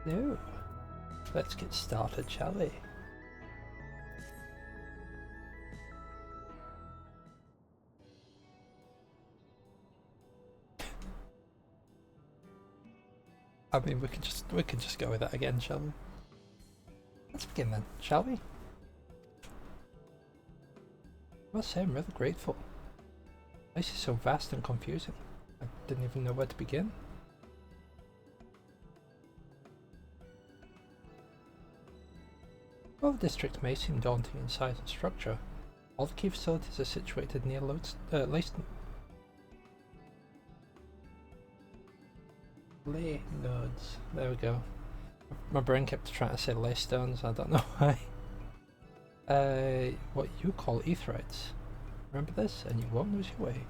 No. Let's get started, shall we? I mean, we could just go with that again, shall we? Let's begin then, shall we? I must say I'm rather grateful. This is so vast and confusing. I didn't even know where to begin. While the district may seem daunting in size and structure, all the key facilities are situated near Leyston. Ley nodes. There we go. My brain kept trying to say Leystones, I don't know why. What you call aetherites. Remember this, and you won't lose your way.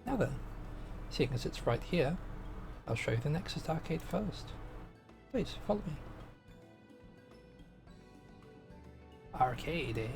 Now then, seeing as it's right here, I'll show you the Nexus Arcade first. Please, follow me. Arcade, eh?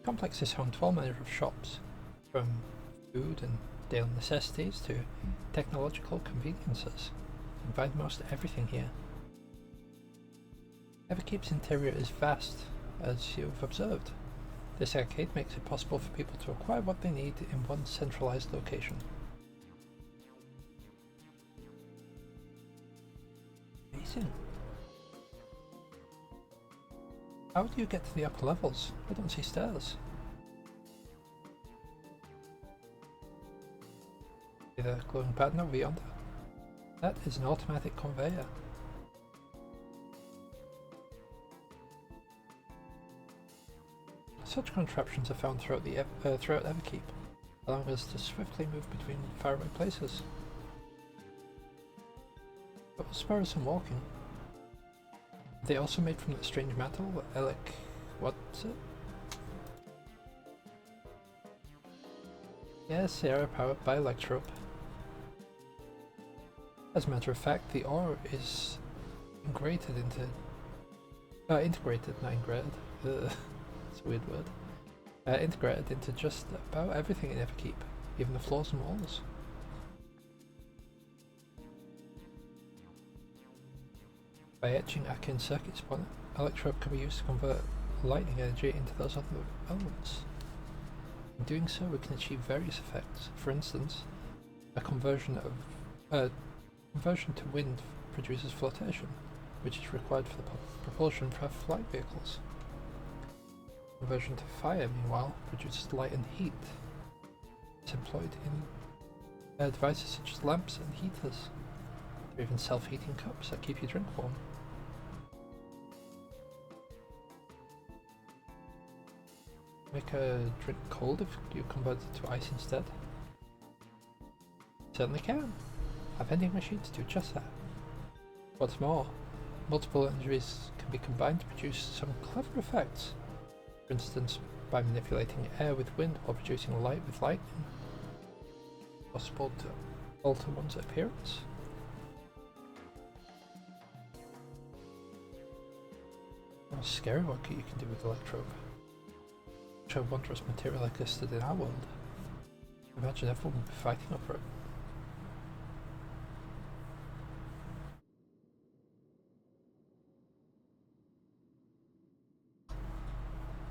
The complex is home to all manner of shops, from food and daily necessities to technological conveniences. You can find most everything here. Everkeep's interior is vast, as you've observed. This arcade makes it possible for people to acquire what they need in one centralized location. Amazing. How do you get to the upper levels? I don't see stairs. See the glowing pattern over yonder? That is an automatic conveyor. Such contraptions are found throughout Everkeep, allowing us to swiftly move between faraway places. But will spare us some walking. They also made from that strange metal, what's it? Yes, they are powered by Electrope. As a matter of fact, the ore is integrated, not integrated, it's a weird word. Integrated into just about everything in Everkeep, even the floors and walls. By etching arcane circuits upon it, Electrope can be used to convert lightning energy into those other elements. In doing so, we can achieve various effects. For instance, a conversion to wind produces flotation, which is required for the propulsion for flight vehicles. Conversion to fire, meanwhile, produces light and heat. It's employed in devices such as lamps and heaters, or even self-heating cups that keep your drink warm. Make a drink cold if you convert it to ice instead. Certainly can. Our vending machines do just that. What's more, multiple energies can be combined to produce some clever effects. For instance, by manipulating air with wind while producing light with lightning. It's possible to alter one's appearance. What a scary what you can do with Electrope. Such a wondrous material existed in our world. Imagine everyone would be fighting over it.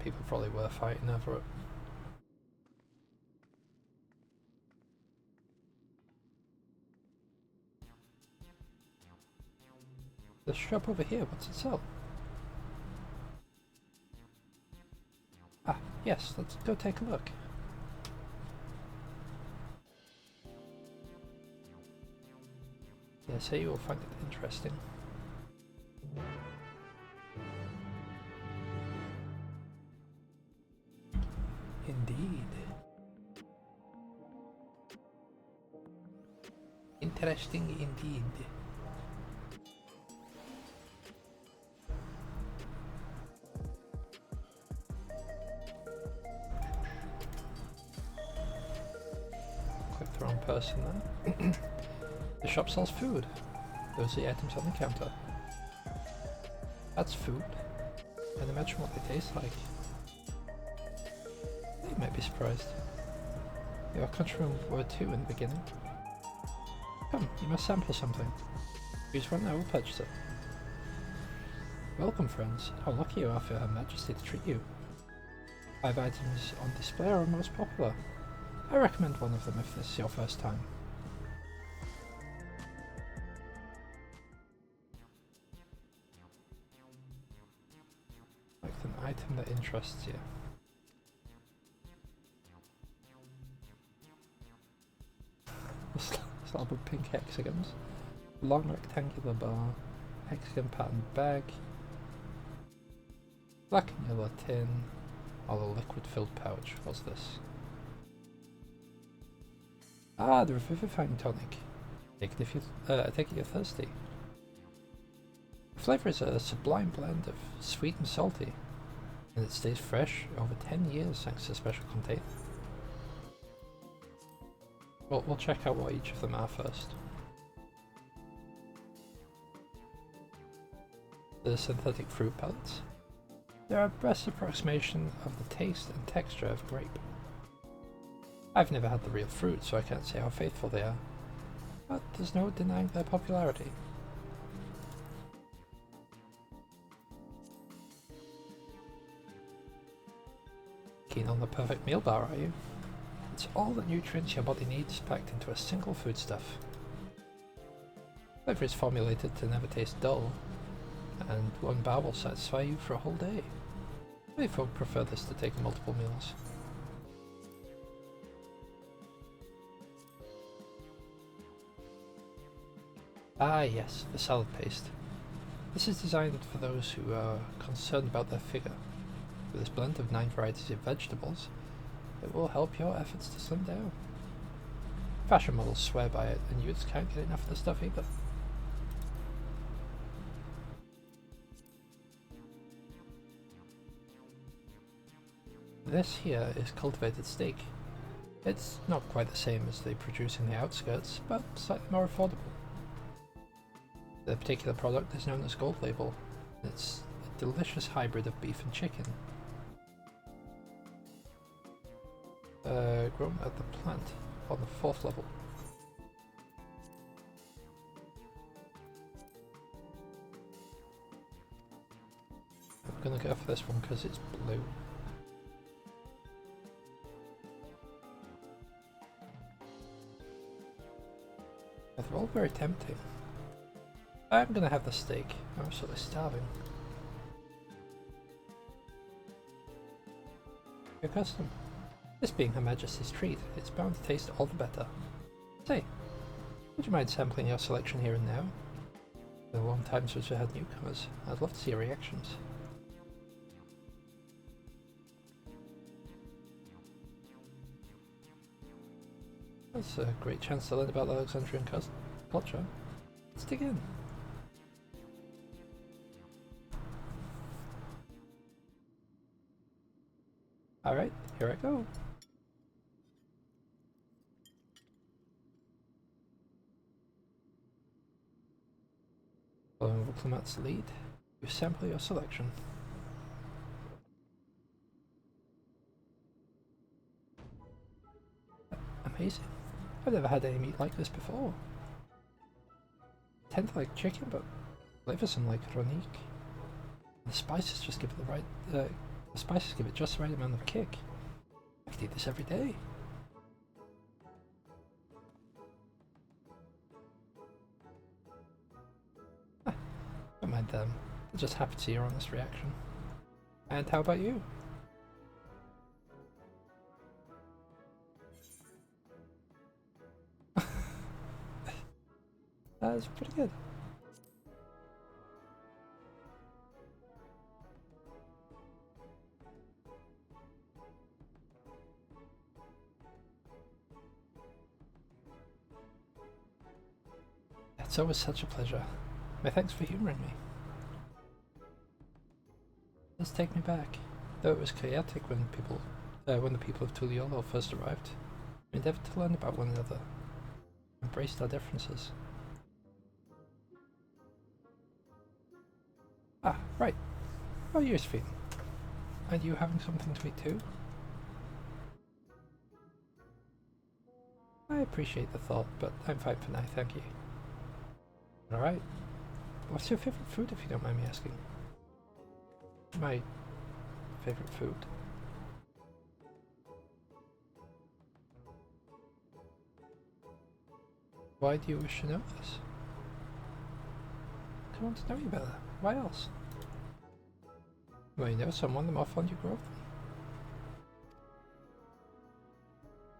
People probably were fighting over it. The shop over here, what's it sell? Ah, yes, let's go take a look. Yes, you will find it interesting. Indeed. Interesting indeed. Click the wrong person there. The shop sells food. Those are the items on the counter. That's food. Can imagine what they taste like. You might be surprised. Your countrymen were too in the beginning. Come, you must sample something. Choose one, I will purchase it. Welcome, friends. How lucky you are for Her Majesty to treat you. 5 items on display are most popular. I recommend one of them if this is your first time. Select an item that interests you. Slab of pink hexagons, long rectangular bar, hexagon patterned bag, black and yellow tin, or a liquid filled pouch. What's this? Ah, the revivifying tonic. Take it if you take it you're thirsty. The flavour is a sublime blend of sweet and salty, and it stays fresh over 10 years thanks to special container. Well, we'll check out what each of them are first. The synthetic fruit pellets. They're a best approximation of the taste and texture of grape. I've never had the real fruit, so I can't say how faithful they are, but there's no denying their popularity. Keen on the perfect meal bar, are you? It's all the nutrients your body needs packed into a single foodstuff. Flavor is formulated to never taste dull, and one bar will satisfy you for a whole day. Many folk prefer this to taking multiple meals. Ah yes, the salad paste. This is designed for those who are concerned about their figure. With this blend of 9 varieties of vegetables, it will help your efforts to slim down. Fashion models swear by it, and youths can't get enough of the stuff either. This here is cultivated steak. It's not quite the same as they produce in the outskirts, but slightly more affordable. The particular product is known as Gold Label. It's a delicious hybrid of beef and chicken. Grown at the plant on the 4th level. I'm gonna go for this one because it's blue. They're all very tempting. I'm gonna have the steak. I'm absolutely starving. Your custom. This being Her Majesty's treat, it's bound to taste all the better. Say, would you mind sampling your selection here and now? It's been a long time since we had newcomers. I'd love to see your reactions. That's a great chance to learn about the Alexandrian culture. Let's dig in. Alright, here I go. Following Diplomat's lead, you sample your selection. Amazing. I've never had any meat like this before. I tend to like chicken, but flavors like Ronique. The spices just give it the right. The spices give it just the right amount of kick. I could eat this every day. Don't mind them. I'm just happy to see your honest reaction. And how about you? That's pretty good. It's always such a pleasure. My thanks for humouring me. Let's take me back. Though it was chaotic when the people of Tuliolo first arrived, we endeavoured to learn about one another, embraced our differences. Ah, right. How are you feeling? Are you having something to eat too? I appreciate the thought, but I'm fine for now, thank you. Alright. What's your favourite food, if you don't mind me asking? My favourite food? Why do you wish to know this? I want to know you better. Why else? Well, you know someone, the more fun you grow with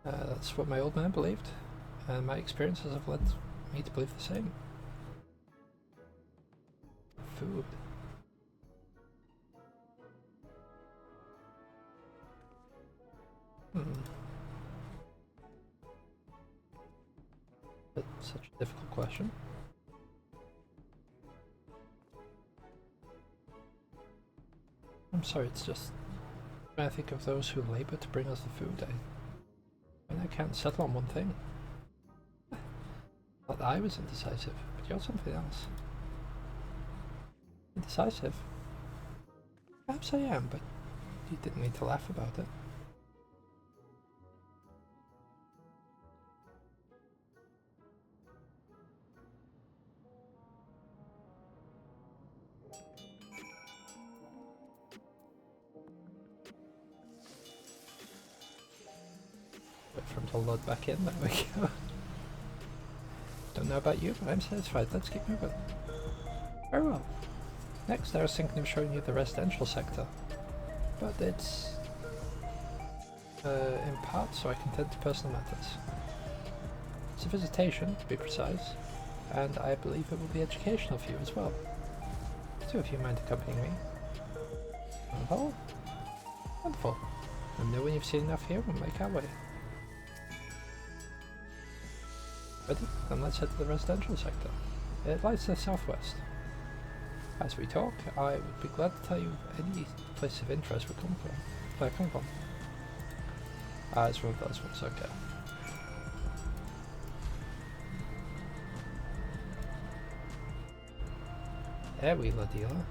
them. That's what my old man believed, and my experiences have led me to believe the same. Food. That's such a difficult question. I'm sorry, it's just when I think of those who labour to bring us the food, I can't settle on one thing. Not that I was indecisive, but you're something else. Indecisive? Perhaps I am, but you didn't need to laugh about it. Wait for him to load back in, there we go. Don't know about you, but I'm satisfied. Let's keep moving. Very well. Next, I was thinking of showing you the residential sector, but it's in part so I can tend to personal matters. It's a visitation, to be precise, and I believe it will be educational for you as well. So if you mind accompanying me. Oh, wonderful. And know when you've seen enough here, we'll make our way. Ready? Then let's head to the residential sector. It lies to the southwest. As we talk, I would be glad to tell you any place of interest we come from. It's one of those ones, okay. There we go, dealer.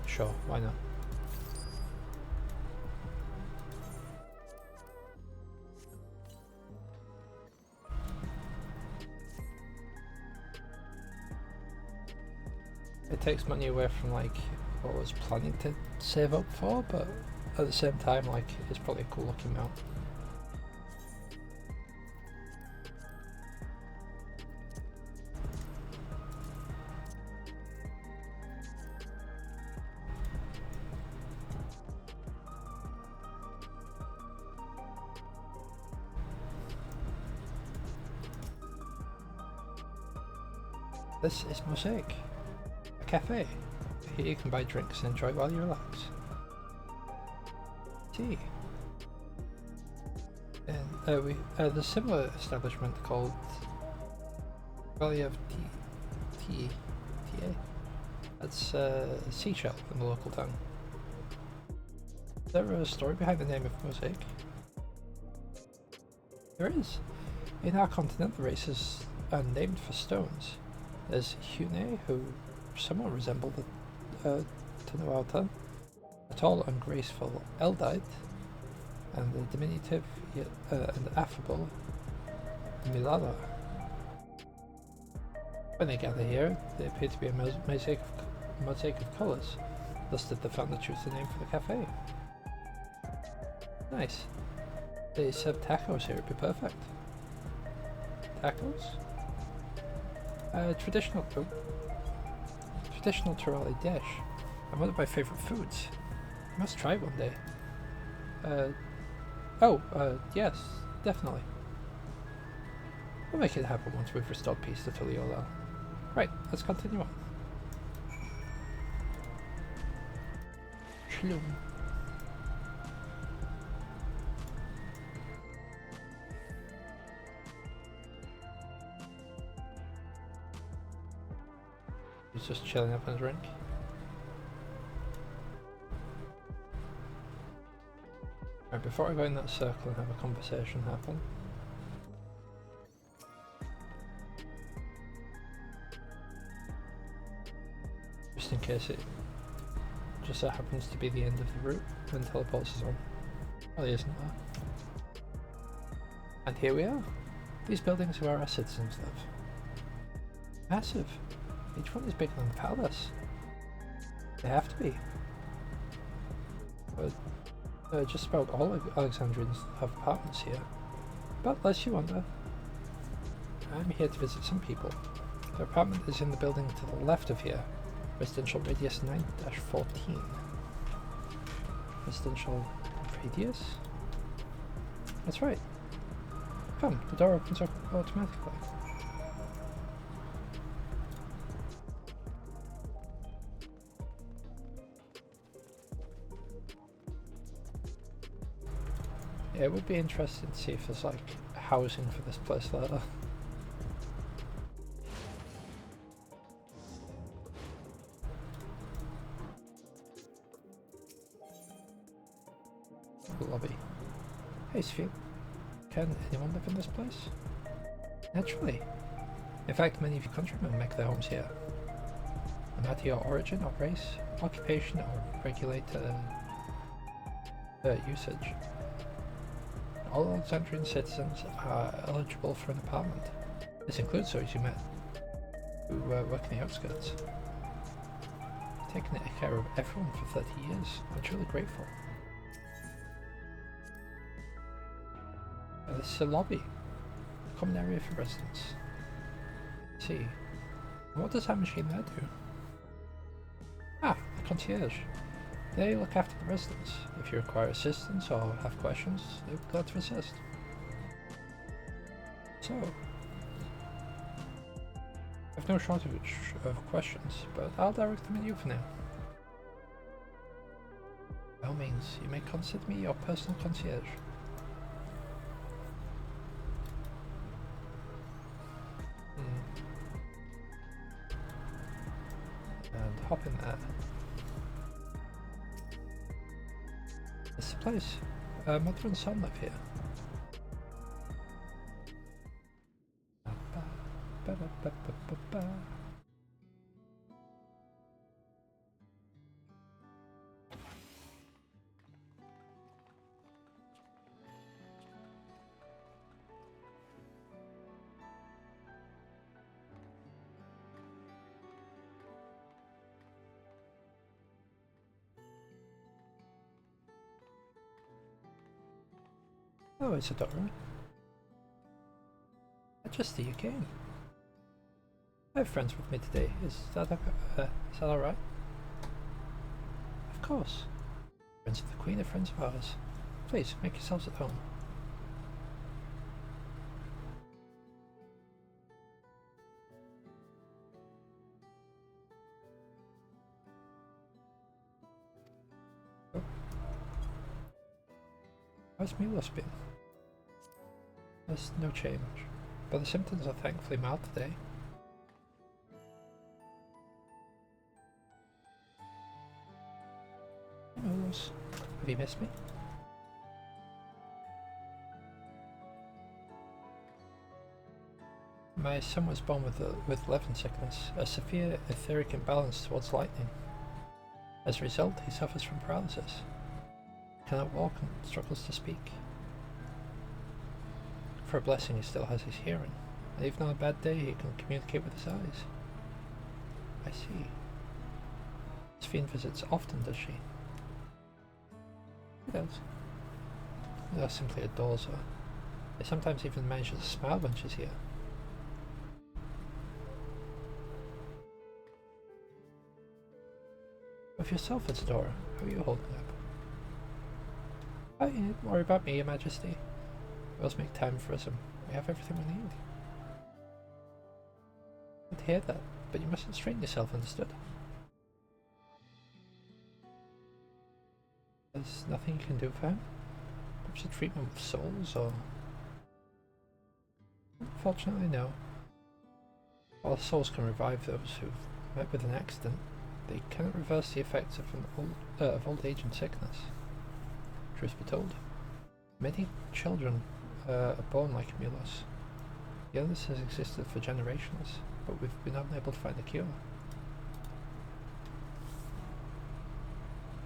Sure, why not? It takes money away from like what I was planning to save up for, but at the same time, like, it's probably a cool looking mount. This is Mosaic, a cafe. Here you can buy drinks and enjoy while you relax. Tea. And there's a similar establishment called Valley of Tea. That's seashell in the local town. Is there a story behind the name of Mosaic? There is. In our continent, the races are named for stones. There's Hune, who somewhat resemble the Tenuauta, a tall and graceful Eldite, and the diminutive and affable Milala. When they gather here, they appear to be a mosaic of colours, thus did the founder choose the name for the cafe. Nice. They serve tacos here, it'd be perfect. Tacos? Traditional Turali dish, and one of my favourite foods. You must try one day. Yes, definitely. We'll make it happen once we've restored peace to Tuliolo. Right, let's continue on. Shalom. He's just chilling up on his drink. Right, before I go in that circle and have a conversation happen. Just in case it just so happens to be the end of the route and teleports us on. Really isn't there? And here we are. These buildings are where our citizens live. Massive. Each one is bigger than the palace. They have to be. But just about all Alexandrians have apartments here. But lest you wonder, I'm here to visit some people. Their apartment is in the building to the left of here. Residential radius 9-14. Residential radius? That's right. Come, the door opens up automatically. Yeah, it would be interesting to see if there's like housing for this place later. Lobby. Hey Sphere, can anyone live in this place? Naturally. In fact, many of your countrymen make their homes here. No matter your origin or race, occupation or regulated usage, all Alexandrian citizens are eligible for an apartment. This includes those you met who work in the outskirts. Taking care of everyone for 30 years. I'm truly grateful. This is a lobby, a common area for residents. Let's see, what does that machine there do? Ah, the concierge. They look after the residents. If you require assistance or have questions, they'll be glad to assist. So, I have no shortage of questions, but I'll direct them at you for now. By all means, you may consider me your personal concierge. And hop in there. This is the place. Mother and son live here. Oh, Isadora. Majesty, you came. I have friends with me today. Is that alright? Of course. Friends of the Queen are friends of ours. Please, make yourselves at home. Oh. How's Milos been? There's no change, but the symptoms are thankfully mild today. Milos, have you missed me? My son was born with Levin sickness, a severe etheric imbalance towards lightning. As a result, he suffers from paralysis. He cannot walk and struggles to speak. For a blessing, he still has his hearing, and even on a bad day, he can communicate with his eyes. I see. Miss Fiend visits often, does she? She does. That simply adores her. They sometimes even manages to smile when she's here. With yourself, Isadora, how are you holding up? Don't worry about me, Your Majesty. We always make time for us and we have everything we need. I'd hear that, but you mustn't strain yourself, understood? There's nothing you can do for him? Perhaps a treatment with souls, or... Unfortunately, no. While souls can revive those who've met with an accident, they cannot reverse the effects of old age and sickness. Truth be told, many children are born like Milos. The illness has existed for generations, but we've been unable to find a cure.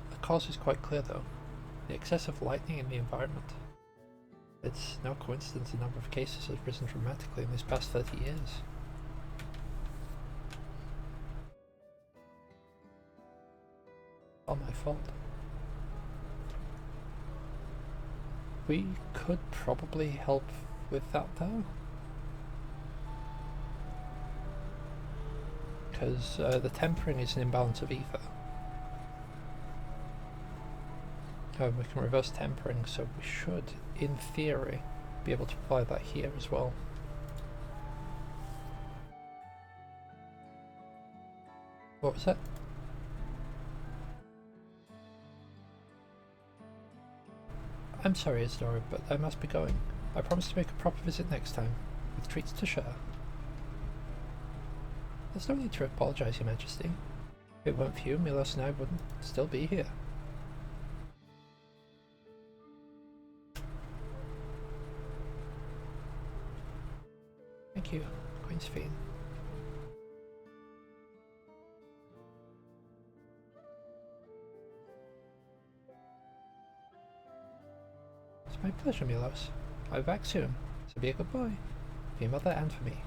The cause is quite clear though, the excess of lightning in the environment. It's no coincidence the number of cases has risen dramatically in these past 30 years. All my fault. We could probably help with that though. Because the tempering is an imbalance of ether. We can reverse tempering, so we should, in theory, be able to apply that here as well. What was that? I'm sorry, Isidora, but I must be going. I promise to make a proper visit next time, with treats to share. There's no need to apologise, Your Majesty. If it weren't for you, Milos and I wouldn't still be here. Thank you, Queen's Fiend. It's my pleasure, Milos. I'll be back soon, so be a good boy. For your mother and for me.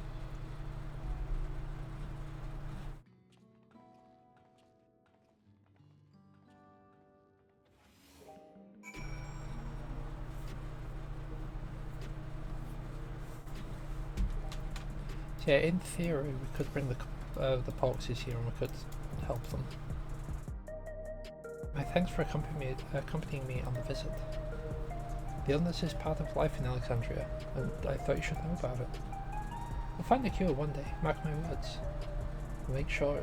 So yeah, in theory, we could bring the Polxes here and we could help them. My thanks for accompanying me on the visit. The illness is part of life in Alexandria, and I thought you should know about it. We'll find a cure one day, mark my words. We'll make sure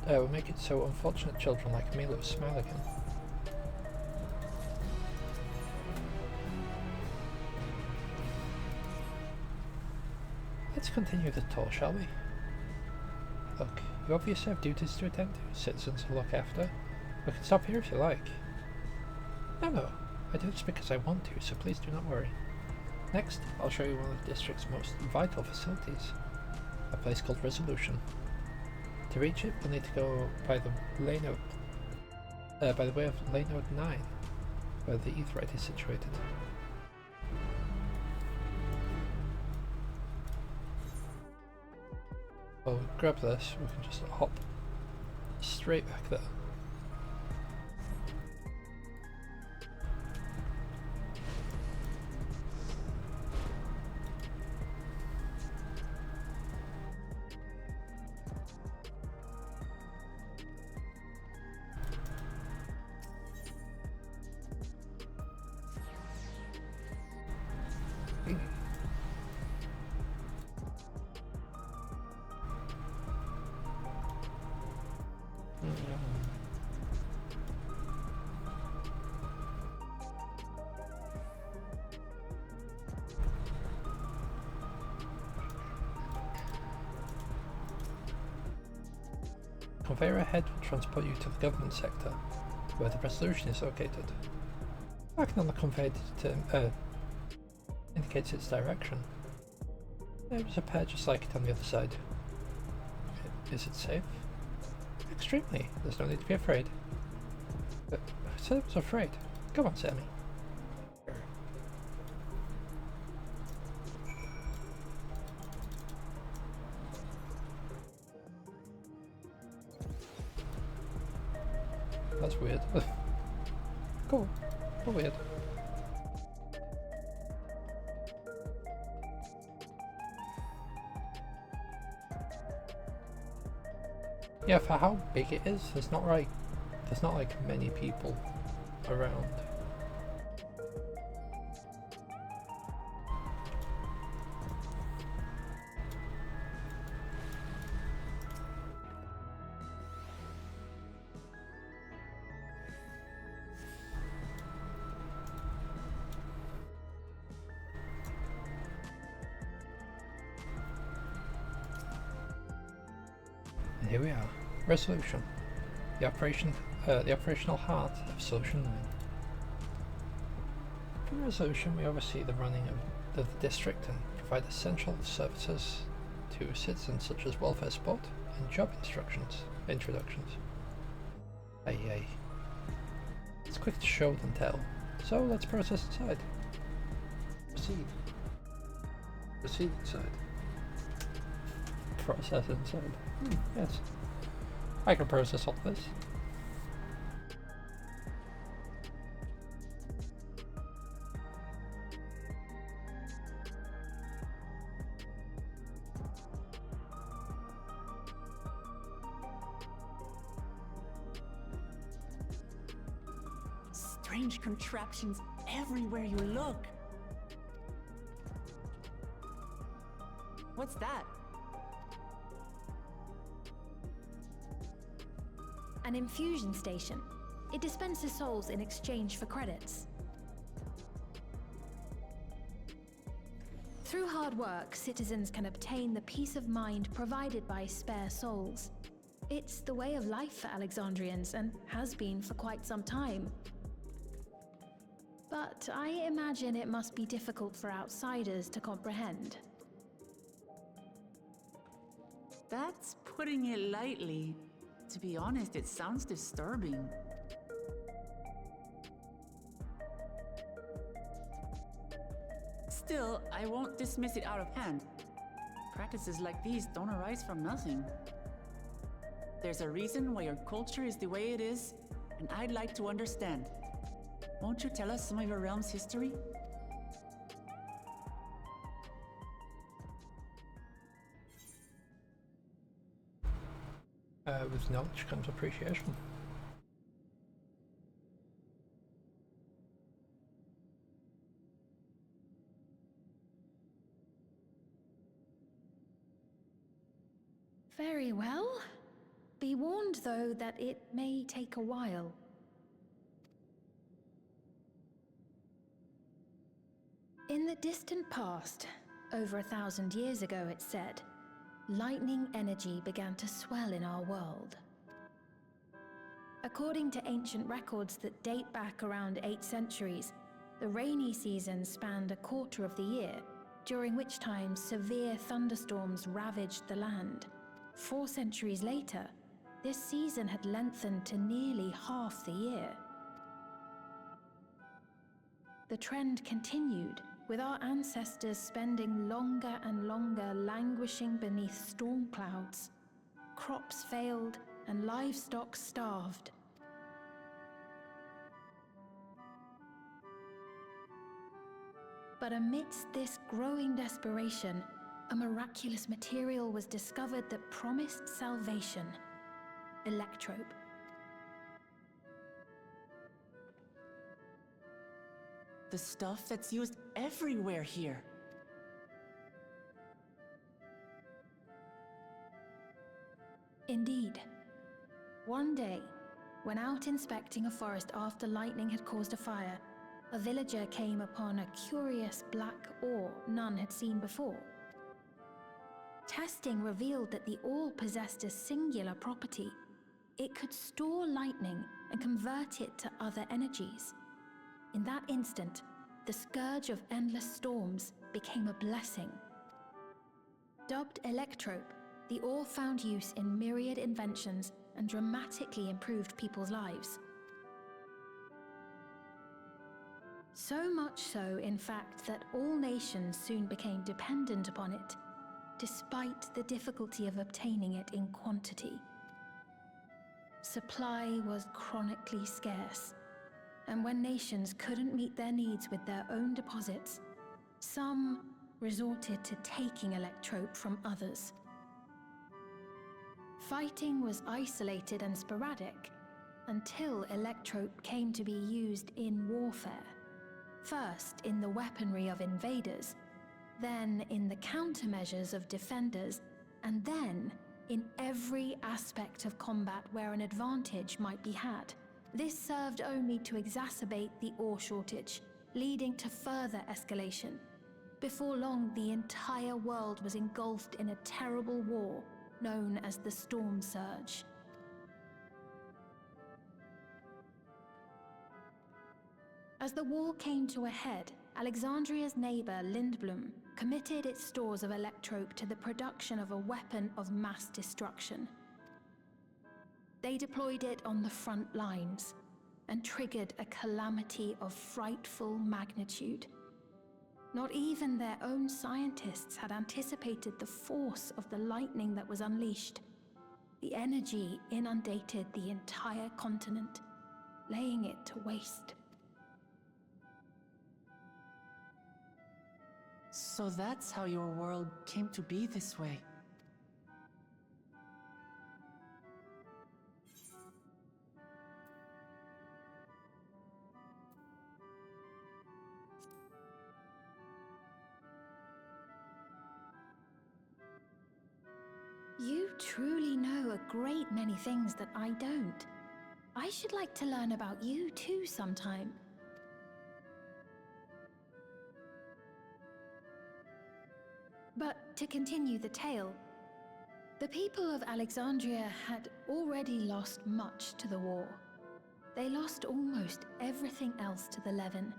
we'll make it so unfortunate children like Milos smile again. Let's continue the tour, shall we? Look, you obviously have duties to attend to, citizens to look after. We can stop here if you like. No, I do this because I want to, so please do not worry. Next, I'll show you one of the district's most vital facilities, a place called Resolution. To reach it, we'll need to go by the way of Lane 9, where the Aetheryte is situated. Well, we'll grab this, we can just hop straight back there. Conveyor ahead will transport you to the government sector, where the resolution is located. Marking on the conveyor indicates its direction. There's a pair just like it on the other side. Is it safe? Extremely. There's no need to be afraid. But I said I was afraid. Come on, Sammy. That's weird. Cool. How weird. Yeah, for how big it is, there's not like many people around. here we are. Resolution. The operational heart of Solution 9. For Resolution, we oversee the running of the district and provide essential services to citizens such as welfare support and job introductions. Aye. It's quick to show than tell, so let's process inside. Proceed inside. Process inside. Yes. I can process all this. Strange contraptions everywhere you look. What's that? An infusion station. It dispenses souls in exchange for credits. Through hard work, citizens can obtain the peace of mind provided by spare souls. It's the way of life for Alexandrians and has been for quite some time. But I imagine it must be difficult for outsiders to comprehend. That's putting it lightly. To be honest, it sounds disturbing. Still, I won't dismiss it out of hand. Practices like these don't arise from nothing. There's a reason why your culture is the way it is, and I'd like to understand. Won't you tell us some of your realm's history? With knowledge comes appreciation. Very well. Be warned, though, that it may take a while. In the distant past, over 1,000 years ago, it's said, lightning energy began to swell in our world. According to ancient records that date back around 8 centuries, the rainy season spanned a quarter of the year, during which time severe thunderstorms ravaged the land. 4 centuries later, this season had lengthened to nearly half the year. The trend continued, with our ancestors spending longer and longer languishing beneath storm clouds. Crops failed and livestock starved. But amidst this growing desperation, a miraculous material was discovered that promised salvation: electrope. The stuff that's used everywhere here. Indeed. One day, when out inspecting a forest after lightning had caused a fire, a villager came upon a curious black ore none had seen before. Testing revealed that the ore possessed a singular property. It could store lightning and convert it to other energies. In that instant, the scourge of endless storms became a blessing. Dubbed electrope, the ore found use in myriad inventions and dramatically improved people's lives. So much so, in fact, that all nations soon became dependent upon it, despite the difficulty of obtaining it in quantity. Supply was chronically scarce, and when nations couldn't meet their needs with their own deposits, some resorted to taking electrope from others. Fighting was isolated and sporadic until electrope came to be used in warfare. First in the weaponry of invaders, then in the countermeasures of defenders, and then in every aspect of combat where an advantage might be had. This served only to exacerbate the ore shortage, leading to further escalation. Before long, the entire world was engulfed in a terrible war, known as the Storm Surge. As the war came to a head, Alexandria's neighbor Lindblom committed its stores of electrope to the production of a weapon of mass destruction. They deployed it on the front lines and triggered a calamity of frightful magnitude. Not even their own scientists had anticipated the force of the lightning that was unleashed. The energy inundated the entire continent, laying it to waste. So that's how your world came to be this way. You truly know a great many things that I don't. I should like to learn about you too sometime. But to continue the tale, the people of Alexandria had already lost much to the war. They lost almost everything else to the Levin.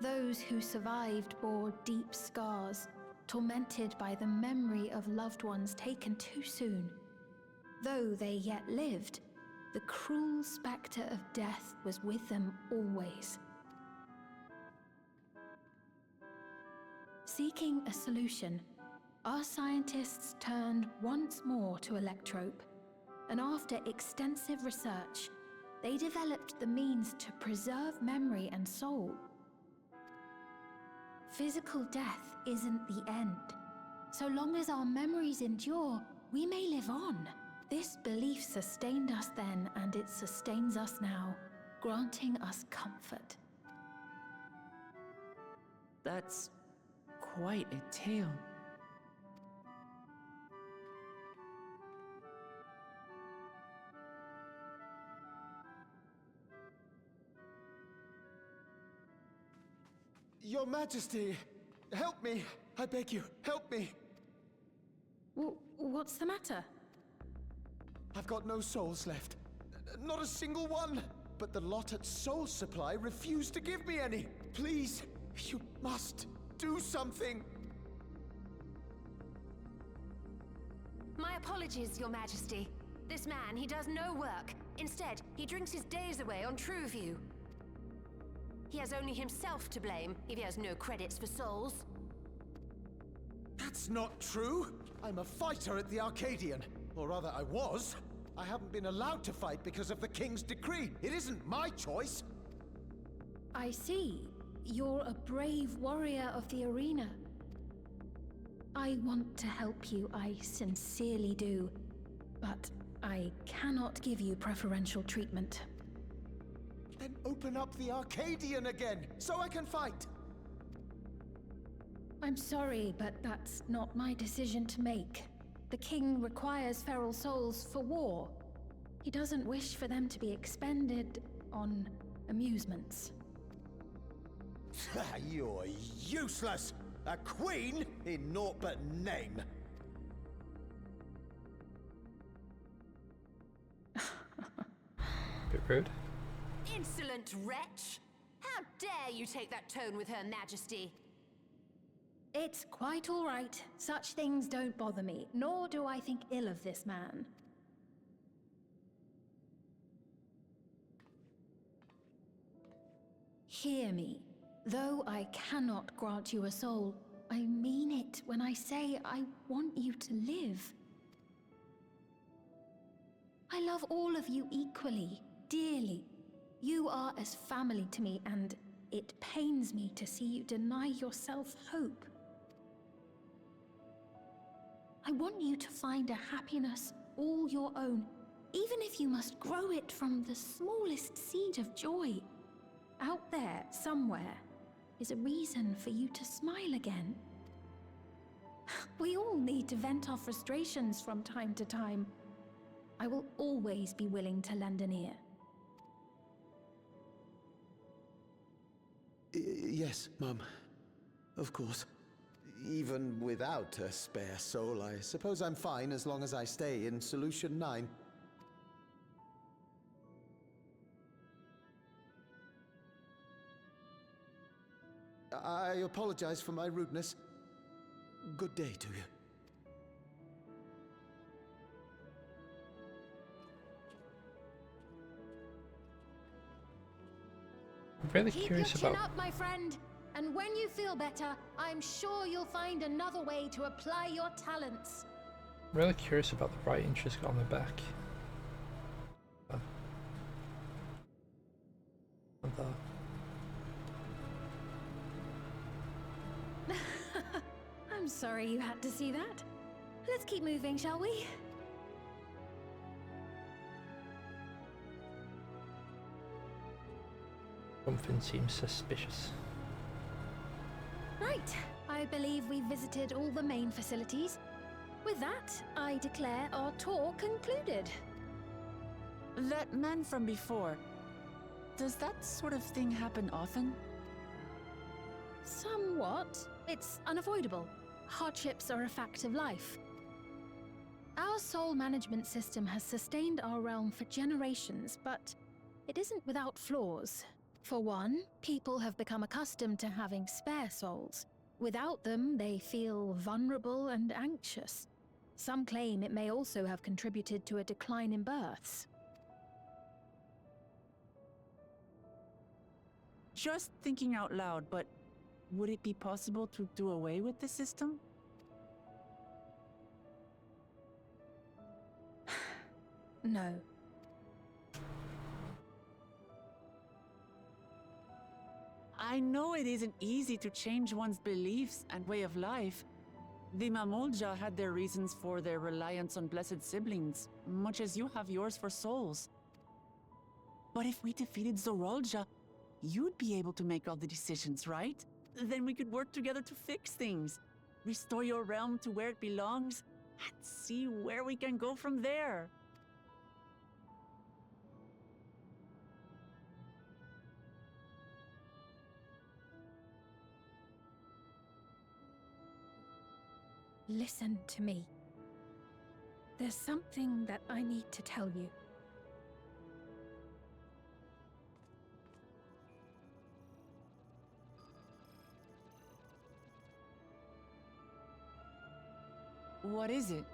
Those who survived bore deep scars, tormented by the memory of loved ones taken too soon. Though they yet lived, the cruel spectre of death was with them always. Seeking a solution, our scientists turned once more to electrope, and after extensive research, they developed the means to preserve memory and soul. Physical death isn't the end. So long as our memories endure, we may live on. This belief sustained us then, and it sustains us now, granting us comfort. That's quite a tale. Your Majesty, help me! I beg you, help me! What's the matter? I've got no souls left. Not a single one! But the lot at Soul Supply refused to give me any! Please, you must do something! My apologies, Your Majesty. This man, he does no work. Instead, he drinks his days away on Trueview. He has only himself to blame if he has no credits for souls. That's not true! I'm a fighter at the Arcadian. Or rather, I was. I haven't been allowed to fight because of the King's decree. It isn't my choice. I see. You're a brave warrior of the arena. I want to help you, I sincerely do. But I cannot give you preferential treatment. Then open up the Arcadian again, so I can fight! I'm sorry, but that's not my decision to make. The king requires feral souls for war. He doesn't wish for them to be expended on amusements. You're useless! A queen in naught but name! Bit rude. Insolent wretch! How dare you take that tone with Her Majesty? It's quite all right. Such things don't bother me, nor do I think ill of this man. Hear me. Though I cannot grant you a soul, I mean it when I say I want you to live. I love all of you equally, dearly. You are as family to me, and it pains me to see you deny yourself hope. I want you to find a happiness all your own, even if you must grow it from the smallest seed of joy. Out there, somewhere, is a reason for you to smile again. We all need to vent our frustrations from time to time. I will always be willing to lend an ear. Yes, Mum. Of course. Even without a spare soul, I suppose I'm fine as long as I stay in Solution 9. I apologize for my rudeness. Good day to you. I'm really Keep curious your chin about. up, my friend. And when you feel better, I'm sure you'll find another way to apply your talents. I'm really curious about the writing she's got on her back. And I'm sorry you had to see that. Let's keep moving, shall we? something seems suspicious. Right. I believe we've visited all the main facilities. With that, I declare our tour concluded. That man from before, does that sort of thing happen often? Somewhat. It's unavoidable. Hardships are a fact of life. Our soul management system has sustained our realm for generations, but it isn't without flaws. For one, people have become accustomed to having spare souls. Without them, they feel vulnerable and anxious. Some claim it may also have contributed to a decline in births. Just thinking out loud, but would it be possible to do away with the system? No. I know it isn't easy to change one's beliefs and way of life. The Mamolja had their reasons for their reliance on blessed siblings, much as you have yours for souls. But if we defeated Zorolja, you'd be able to make all the decisions, right? Then we could work together to fix things, restore your realm to where it belongs, and see where we can go from there. Listen to me. There's something that I need to tell you. What is it?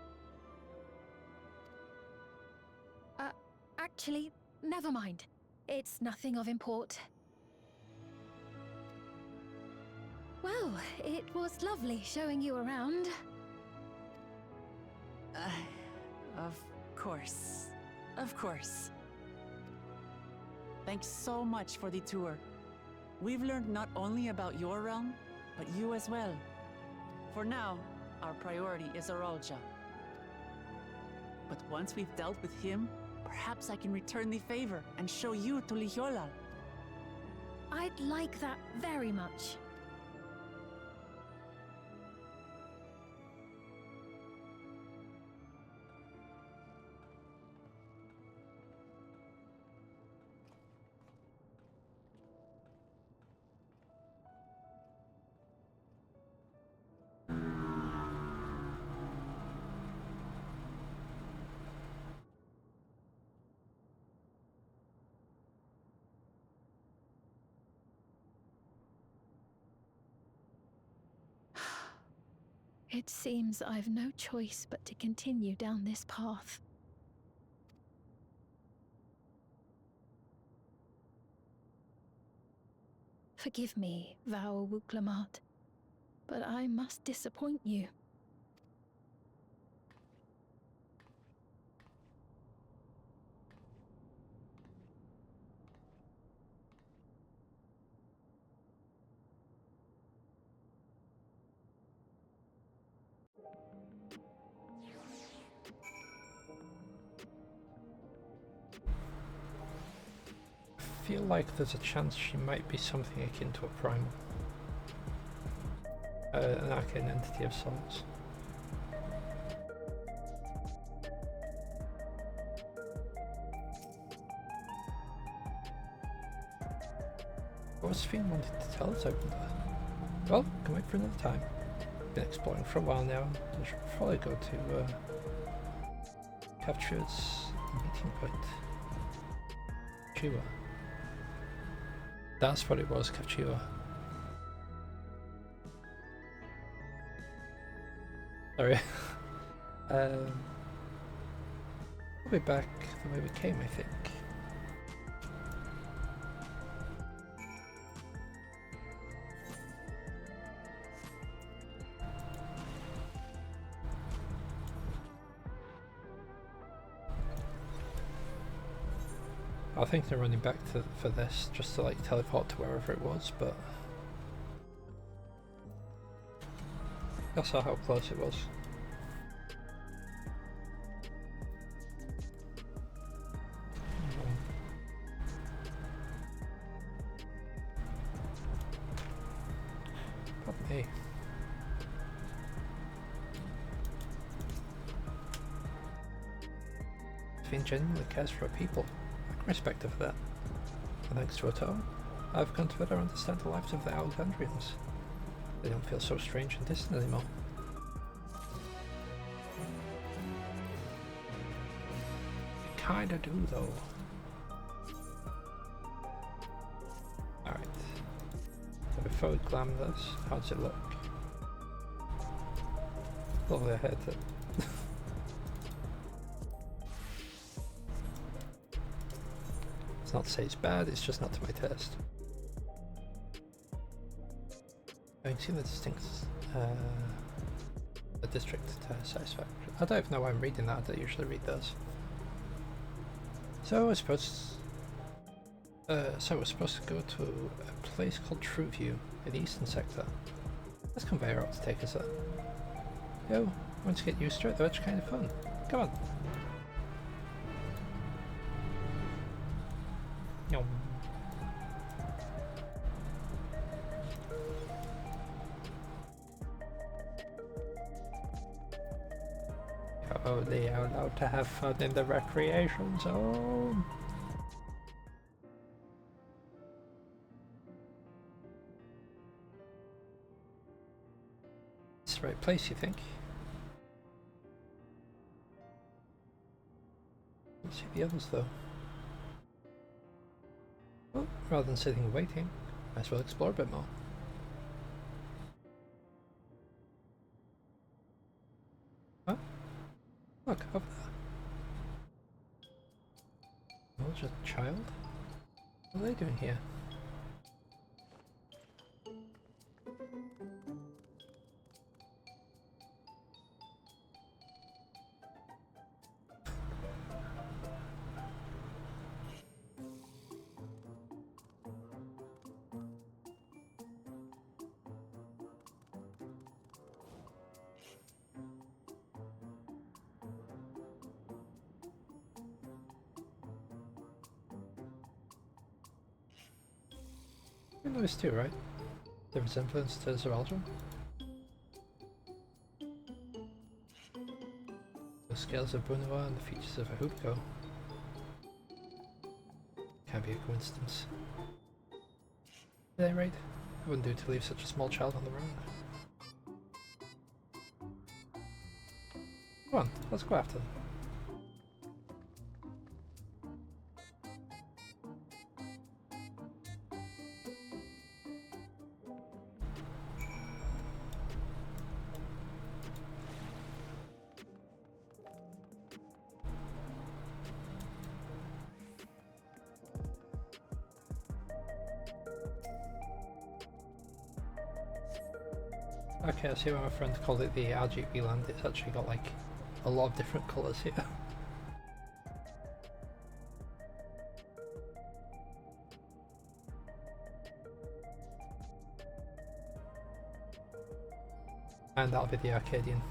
Actually, never mind. It's nothing of import. Well, it was lovely showing you around. Of course. Of course. Thanks so much for the tour. We've learned not only about your realm, but you as well. For now, our priority is Zorolja. But once we've dealt with him, perhaps I can return the favor and show you to Lihiolal. I'd like that very much. It seems I've no choice but to continue down this path. Forgive me, Vau Wuklamat, but I must disappoint you. I feel like there's a chance she might be something akin to a primal. An arcane entity of sorts. What was Fiend wanting to tell us over there? Well, can wait for another time. Been exploring for a while now. I should probably go to Capture's meeting point. Chiwa. That's what it was, Capchiwa. Sorry. We'll be back the way we came, I think. I think they're running back for this, just to like teleport to wherever it was, but I saw how close it was. Pardon me. Finn genuinely cares for her people. Respect of that. And thanks to Otto, I've come to better understand the lives of the Alexandrians. They don't feel so strange and distant anymore. They kinda do though. Alright. So before we glam this, how does it look? Lovely, I hate it. Not to say it's bad, it's just not to my taste. I can see the distinct the district satisfaction. I don't even know why I'm reading that, I don't usually read those. So I suppose we're supposed to go to a place called Trueview in the eastern sector. This conveyor ought to take us there. Yo, once you get used to it though, it's kind of fun. Come on. No. You're only allowed to have fun in the recreation zone. It's the right place, you think? Let's see the others though. Well, rather than sitting and waiting, might as well explore a bit more. Huh? Look, over there. Oh, just a child? What are they doing here? You noticed too, right? The resemblance to Zeraldra? The scales of Bunua and the features of a Hoopko. Can't be a coincidence. At any rate, it wouldn't do to leave such a small child on the road. Come on, let's go after them. Okay, I see why my friend called it the RGB land. It's actually got like a lot of different colours here. And that'll be the Arcadian.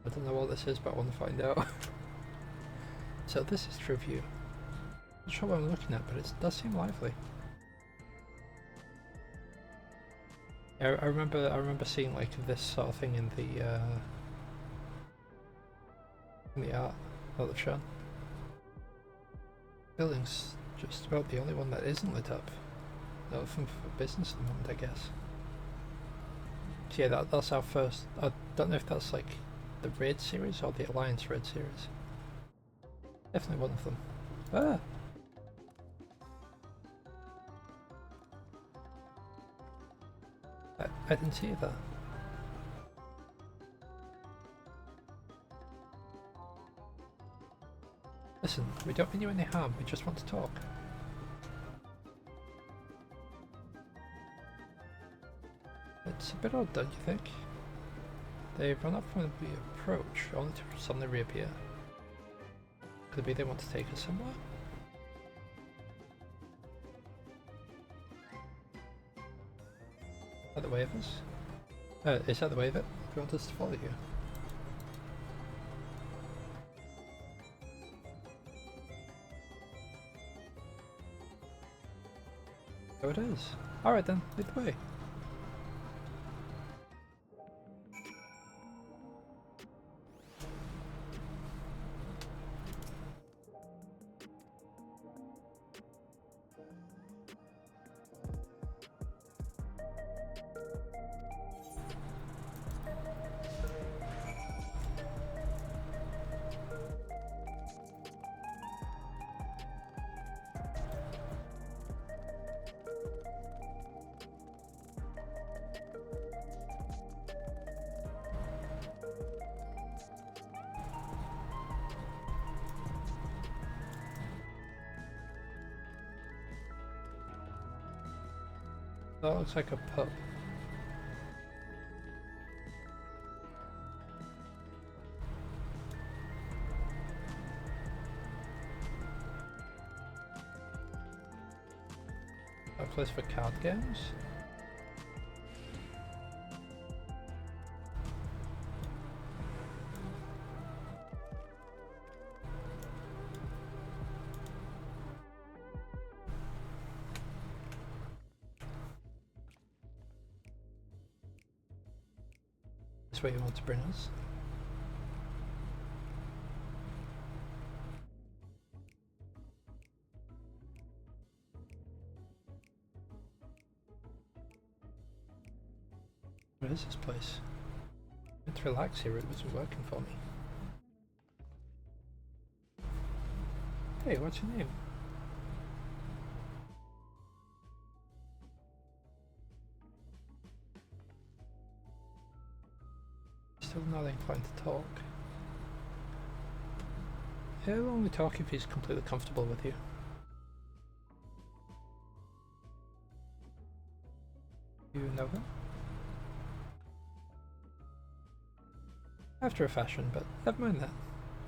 I don't know what this is, but I want to find out. So this is Trueview. Not sure what I'm looking at, but it does seem lively. I remember seeing like this sort of thing in in the art that they've shown. Building's just about the only one that isn't lit up. Nothing for business at the moment, I guess. So yeah, that's our first. I don't know if that's like the Raid series or the Alliance Raid series. Definitely one of them. Ah! I didn't see that. Listen, we don't mean you any harm, we just want to talk. It's a bit odd, don't you think? They run up when we approach, only to suddenly reappear. Could it be they want to take us somewhere? Is that the way of us? Is that the way of it? Do you want us to follow you? Oh, it is. Alright then, lead the way. That looks like a pub. A place for card games? This way you want to bring us? What is this place? I went to relax here, it wasn't working for me. Hey, what's your name? Still not inclined to talk. He'll only talk if he's completely comfortable with you. You know him? After a fashion, but never mind that.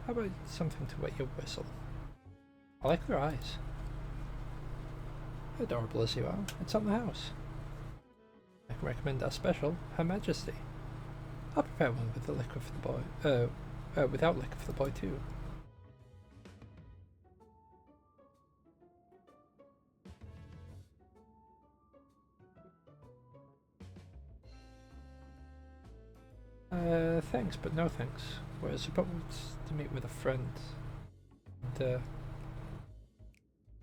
How about something to wet your whistle? I like their eyes. Adorable as you are, it's on the house. I can recommend our special, Her Majesty. I'll prepare one with the liquor for the boy. Without liquor for the boy too. Thanks, but no thanks. We're supposed to meet with a friend. And,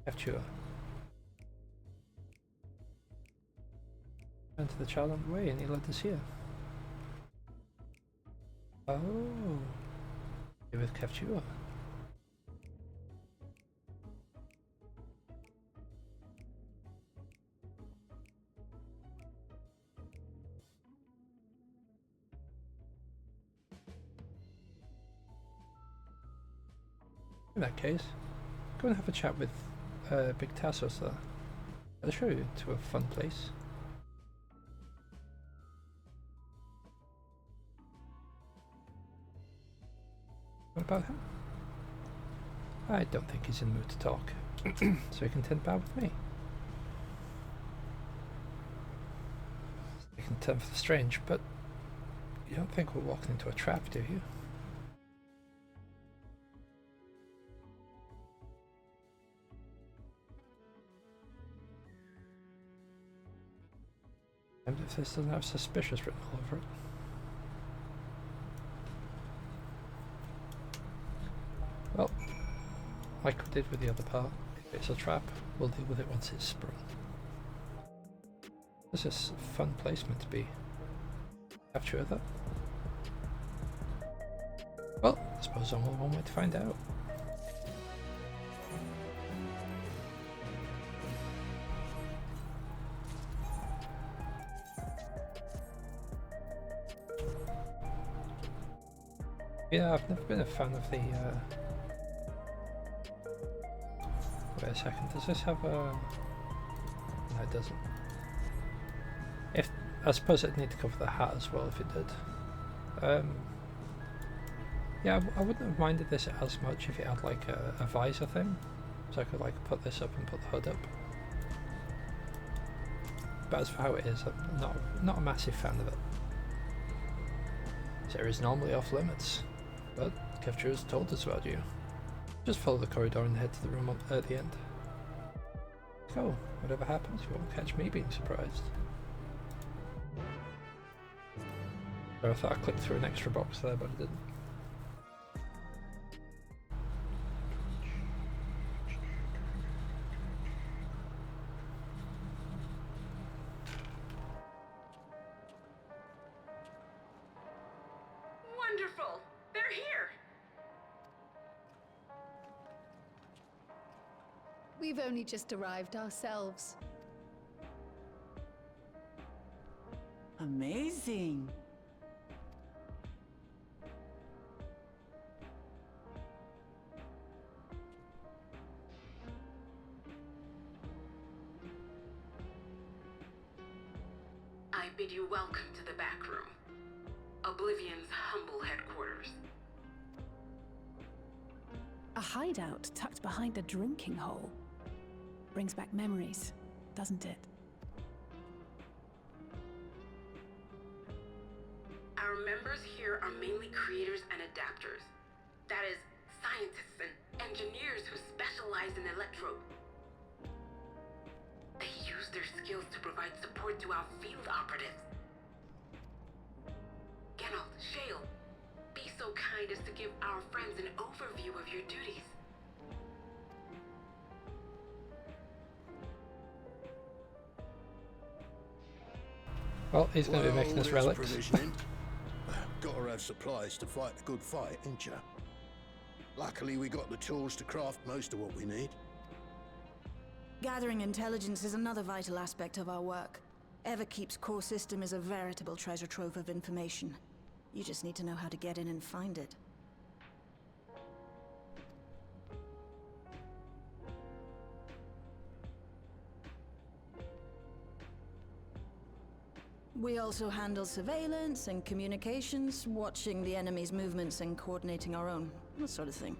Capture. Went to the child on the way and he led us here. Oh, you're with Capture. In that case, go and have a chat with Big Tassos there. I'll show you to a fun place. What about him? I don't think he's in the mood to talk, so he can tend bar with me. He can turn for the strange, but you don't think we're walking into a trap, do you? And if this doesn't have suspicious written all over it. Well, like we did with the other part, if it's a trap, we'll deal with it once it's sprung. This is a fun placement to be. Capture that. Well, I suppose there's only one way to find out. Yeah, I've never been a fan of the, wait a second, does this have a... No, it doesn't. If I suppose I'd need to cover the hat as well if it did. Yeah, I wouldn't have minded this as much if it had like a visor thing. So I could like put this up and put the hood up. But as for how it is, I'm not a massive fan of it. Zero is normally off limits. But Kevcher has told us about you. Just follow the corridor and head to the room at the end. So, whatever happens, you won't catch me being surprised. So I thought I clicked through an extra box there, but I didn't. Wonderful! They're here! We've only just arrived ourselves. Amazing! I bid you welcome to the back room. Oblivion's humble headquarters. A hideout tucked behind a drinking hole. Brings back memories, doesn't it? Our members here are mainly creators and adapters. That is, scientists and engineers who specialize in electro. They use their skills to provide support to our field operatives. Geralt, Shale, be so kind as to give our friends an overview of your duties. Well, he's going to be making us relics. Gotta have supplies to fight a good fight, ain't ya? Luckily, we got the tools to craft most of what we need. Gathering intelligence is another vital aspect of our work. Everkeep's core system is a veritable treasure trove of information. You just need to know how to get in and find it. We also handle surveillance and communications, watching the enemy's movements and coordinating our own, that sort of thing.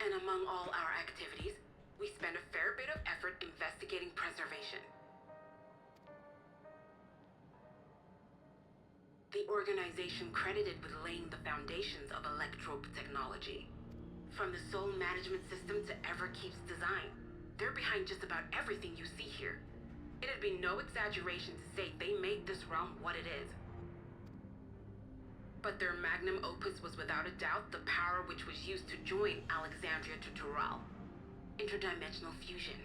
And among all our activities, we spend a fair bit of effort investigating preservation. The organization credited with laying the foundations of electrope technology. From the soul management system to Everkeep's design, they're behind just about everything you see here. It'd be no exaggeration to say they made this realm what it is. But their magnum opus was without a doubt the power which was used to join Alexandria to Tural. Interdimensional fusion.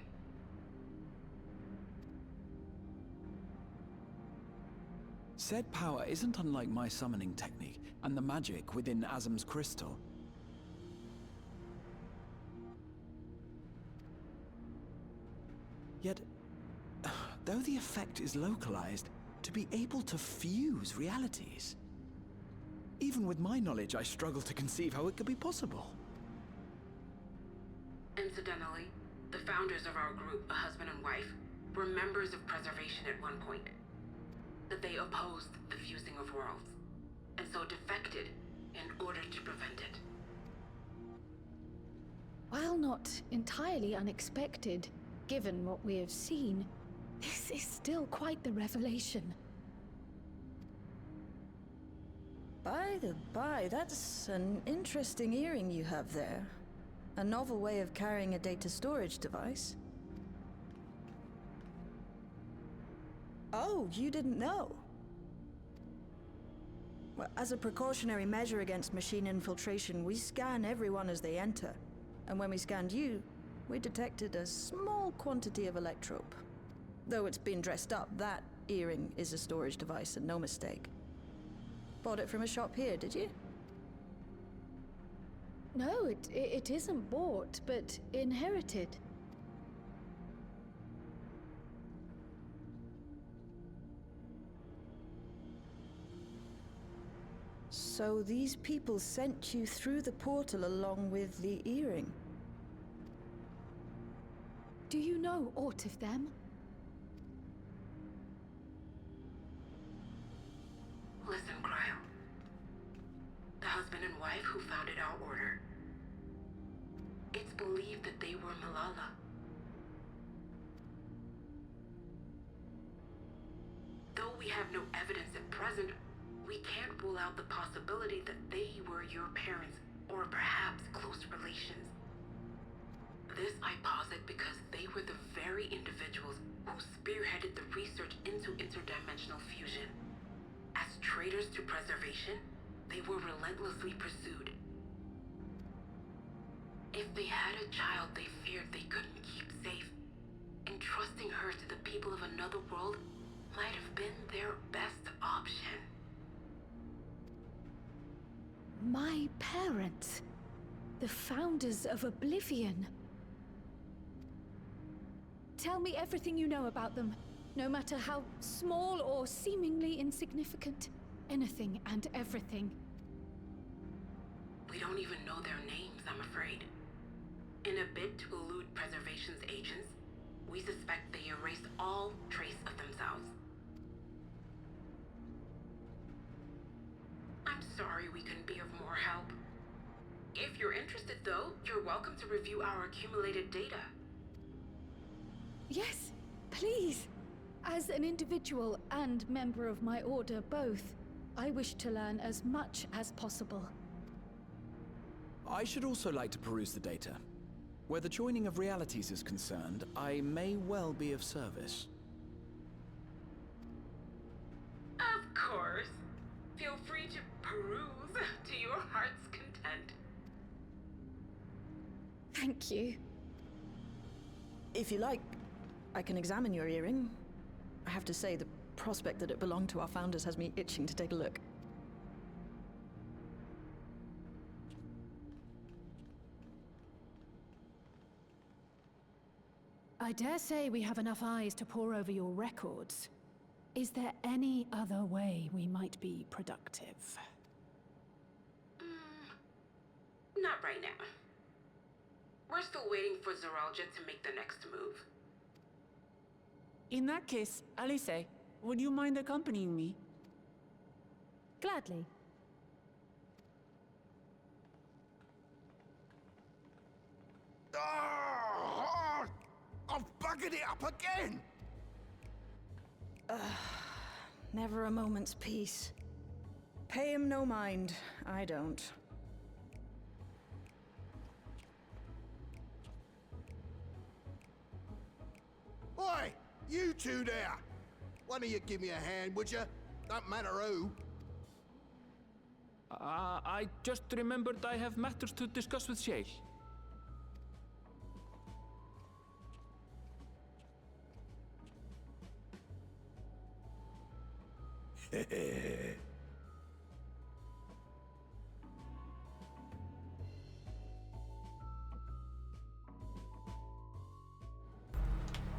Said power isn't unlike my summoning technique and the magic within Azam's crystal. Yet, though the effect is localized, to be able to fuse realities. Even with my knowledge, I struggle to conceive how it could be possible. Incidentally, the founders of our group, a husband and wife, were members of preservation at one point. That they opposed the fusing of worlds, and so defected in order to prevent it. While not entirely unexpected, given what we have seen, this is still quite the revelation. By the by, that's an interesting earring you have there. A novel way of carrying a data storage device. Oh, you didn't know? Well, as a precautionary measure against machine infiltration, we scan everyone as they enter. And when we scanned you, we detected a small quantity of electrope. Though it's been dressed up, that earring is a storage device and no mistake. Bought it from a shop here, did you? No, it isn't bought, but inherited. So these people sent you through the portal along with the earring? Do you know aught of them? Listen, Cryo. The husband and wife who founded our order. It's believed that they were Malala. Though we have no evidence at present, we can't rule out the possibility that they were your parents, or perhaps close relations. This I posit because they were the very individuals who spearheaded the research into interdimensional fusion. As traitors to preservation, they were relentlessly pursued. If they had a child they feared they couldn't keep safe, entrusting her to the people of another world might have been their best option. My parents, the founders of Oblivion. Tell me everything you know about them, no matter how small or seemingly insignificant. Anything and everything. We don't even know their names, I'm afraid. In a bid to elude preservation's agents, we suspect they erased all trace of themselves. I'm sorry we couldn't be of more help. If you're interested, though, you're welcome to review our accumulated data. Yes, please. As an individual and member of my order both, I wish to learn as much as possible. I should also like to peruse the data. Where the joining of realities is concerned, I may well be of service. Of course. Feel free to peruse to your heart's content. Thank you. If you like, I can examine your earring. I have to say, the prospect that it belonged to our founders has me itching to take a look. I dare say we have enough eyes to pore over your records. Is there any other way we might be productive? Not right now. We're still waiting for Zoralja to make the next move. In that case, Alice, would you mind accompanying me? Gladly. Oh, I've buggered it up again! Never a moment's peace. Pay him no mind. I don't. Oi! You two there! One of you give me a hand, would you? Don't matter who. I just remembered I have matters to discuss with Shale.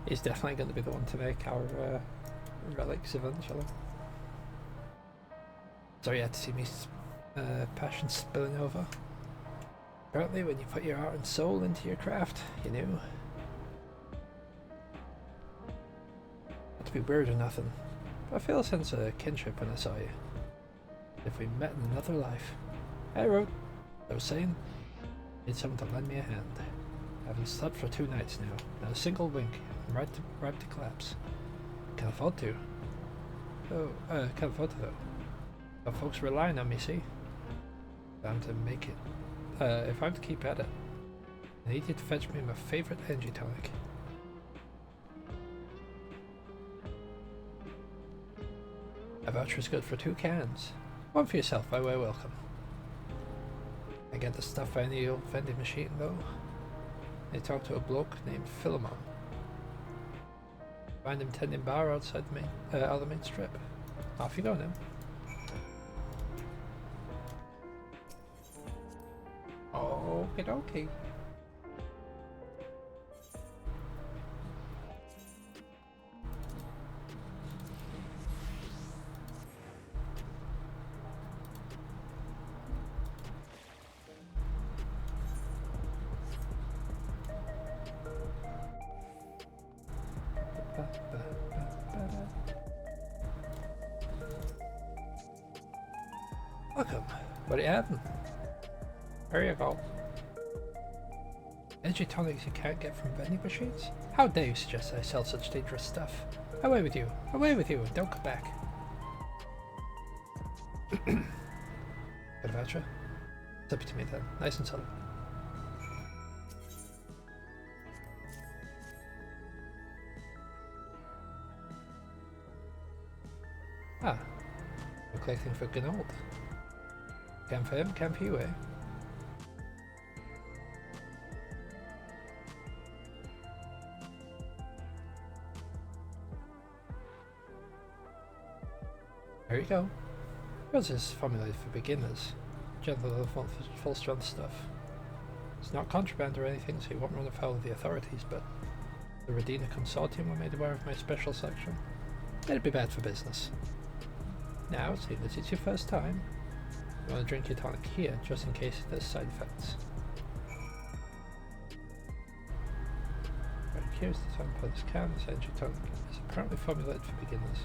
He's definitely going to be the one to make our relics eventually. Sorry you had to see me passion spilling over. Apparently when you put your heart and soul into your craft, you knew. Not to be weird or nothing, but I feel a sense of kinship when I saw you. If we met in another life. Hey Road, I was saying, need someone to lend me a hand. I haven't slept for 2 nights now, not a single wink. I'm ripe to collapse. Can't afford to. Can't afford to though. But folks relying on me, see? If I'm to make it, if I'm to keep at it, I need you to fetch me my favorite energy tonic. A voucher's good for 2 cans. One for yourself, by way of welcome. I get the stuff by the old vending machine, though. I talked to a bloke named Philemon. Find him tending bar outside the out of the main strip. Off you go now. Okie dokie. Welcome. What are you having? There you go. Energy tonics you can't get from vending machines? How dare you suggest I sell such dangerous stuff? Away with you! Away with you! And don't come back! Got a voucher? It's up to me then. Nice and subtle. Ah. You're collecting for Gnold. Can for him, can for you, eh? There you go. Yours is formulated for beginners. Gentle full strength stuff. It's not contraband or anything, so you won't run afoul of the authorities, but the Redina Consortium were made aware of my special selection. It'd be bad for business. Now, seeing that it's your first time, you want to drink your tonic here, just in case there's side effects. Right, here's the time for this can. This energy tonic is apparently formulated for beginners.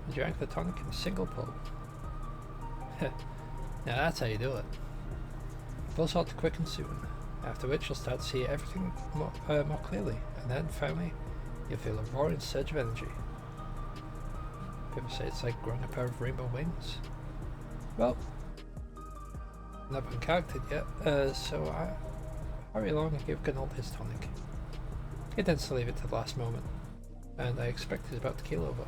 You drank the tonic in a single pull. Now that's how you do it. Full salt quick and soon, after which you'll start to see everything more clearly, and then finally you'll feel a roaring surge of energy. People say it's like growing a pair of rainbow wings. Well, I've not been charactered yet, so I hurry along and give Gnold his tonic. He tends to leave it to the last moment, and I expect he's about to keel over.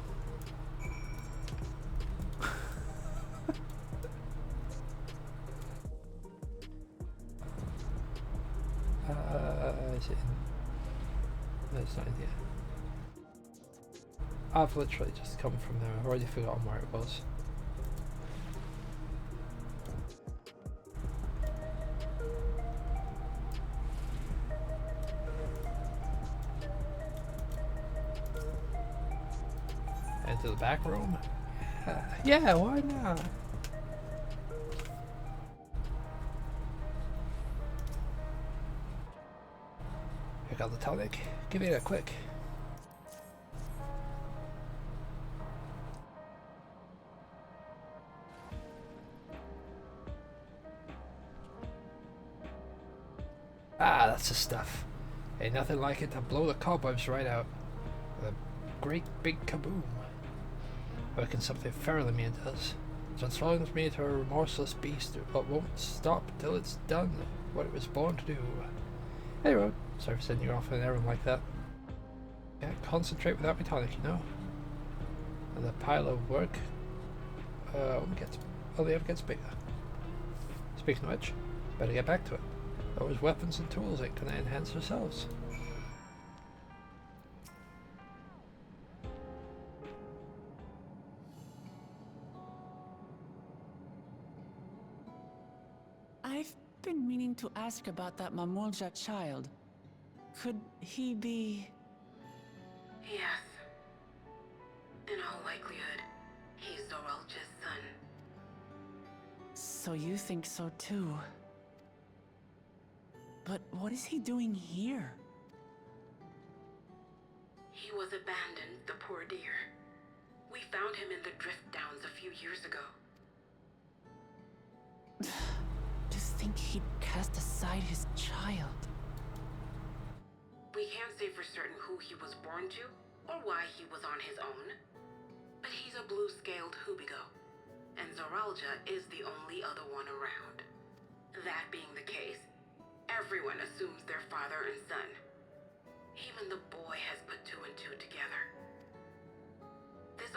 Is it in? No, it's not in here. I've literally just come from there. I've already forgotten where it was. Into the back room? Yeah, why not? Pick out the tonic. Give it a quick. Ah, that's the stuff. Ain't nothing like it to blow the cobwebs right out. With a great big kaboom. Working something thoroughly me it does. Transforms me into a remorseless beast but won't stop till it's done what it was born to do. Anyway, sorry for sending you off on an errand like that. Can't concentrate without my tonic, you know. And the pile of work only ever gets bigger. Speaking of which, better get back to it. Those weapons and tools ain't gonna enhance themselves. I've been meaning to ask about that Mamulja child. Could he be... Yes. In all likelihood, he's Zoralja's son. So you think so too? But what is he doing here? He was abandoned, the poor dear. We found him in the drift downs a few years ago. To think he'd cast aside his child. We can't say for certain who he was born to, or why he was on his own. But he's a blue-scaled Hubigo, and Zoralja is the only other one around. That being the case, everyone assumes they're father and son. Even the boy has put two and two together.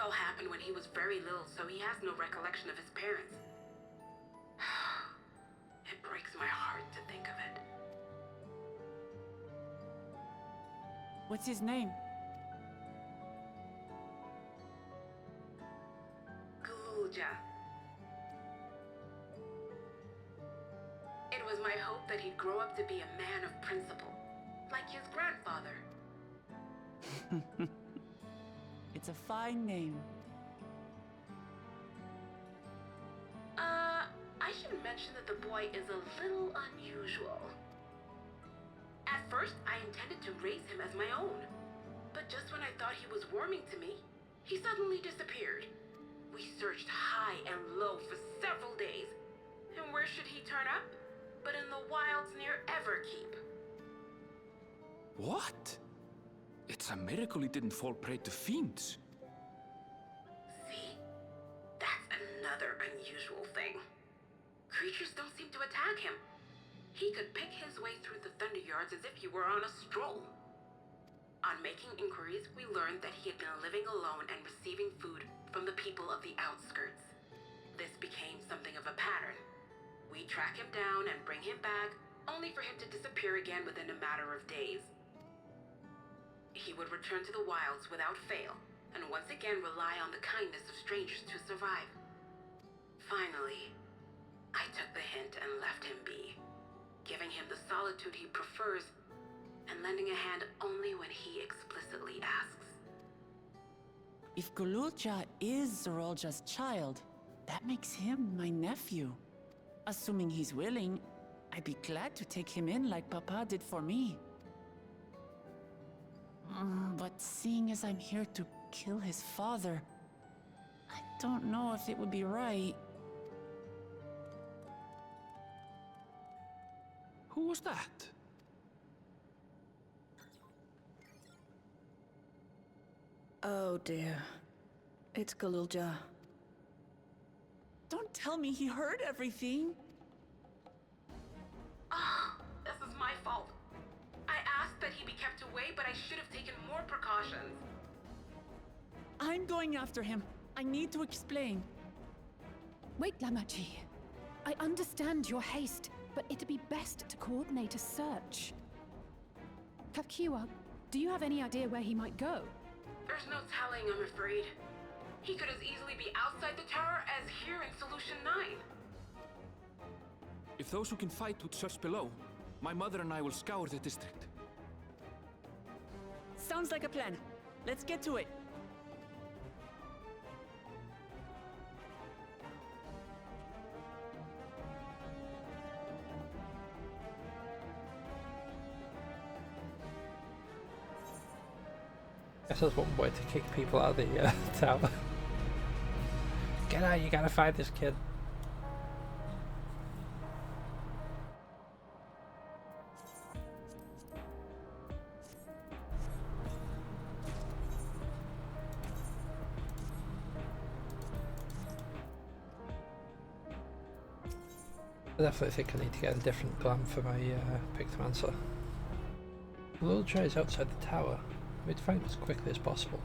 all happened when he was very little, so he has no recollection of his parents. It breaks my heart to think of it. What's his name? Galulja. It was my hope that he'd grow up to be a man of principle, like his grandfather. It's a fine name. I should mention that the boy is a little unusual. At first, I intended to raise him as my own. But just when I thought he was warming to me, he suddenly disappeared. We searched high and low for several days. And where should he turn up? But in the wilds near Everkeep. What? It's a miracle he didn't fall prey to fiends. See? That's another unusual thing. Creatures don't seem to attack him. He could pick his way through the Thunder Yards as if he were on a stroll. On making inquiries, we learned that he had been living alone and receiving food from the people of the outskirts. This became something of a pattern. We track him down and bring him back, only for him to disappear again within a matter of days. He would return to the wilds without fail, and once again rely on the kindness of strangers to survive. Finally, I took the hint and left him be, giving him the solitude he prefers and lending a hand only when he explicitly asks. If Galulja is Zorolja's child, that makes him my nephew. Assuming he's willing, I'd be glad to take him in like Papa did for me. But seeing as I'm here to kill his father, I don't know if it would be right. Who was that? Oh dear. It's Galulja. Don't tell me he heard everything. This is my fault. I asked that he be kept away, but I should have taken more precautions. I'm going after him. I need to explain. Wait, Lamachi. I understand your haste, but it'd be best to coordinate a search. Kafkiwa, do you have any idea where he might go? There's no telling, I'm afraid. He could as easily be outside the tower as here in Solution 9. If those who can fight would search below, my mother and I will scour the district. Sounds like a plan. Let's get to it. Guess there's one way to kick people out of the tower. Get out, you gotta find this kid. I definitely think I need to get a different glam for my Pictomancer. The little tray is outside the tower. We'd find him as quickly as possible.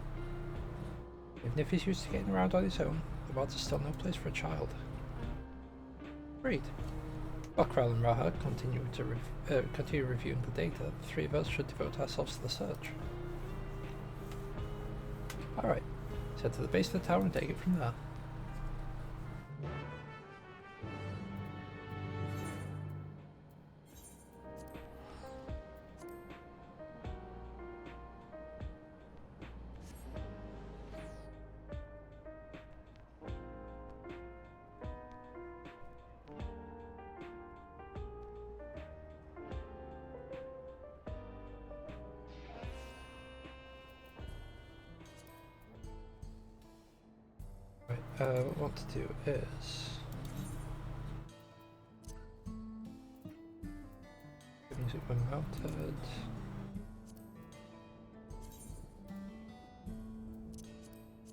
Even if he's used to getting around on his own, the wilds are still no place for a child. Agreed. While Krell and Raha continue reviewing the data, the three of us should devote ourselves to the search. Alright, let's head to the base of the tower and take it from there. What I want to do is music when mounted.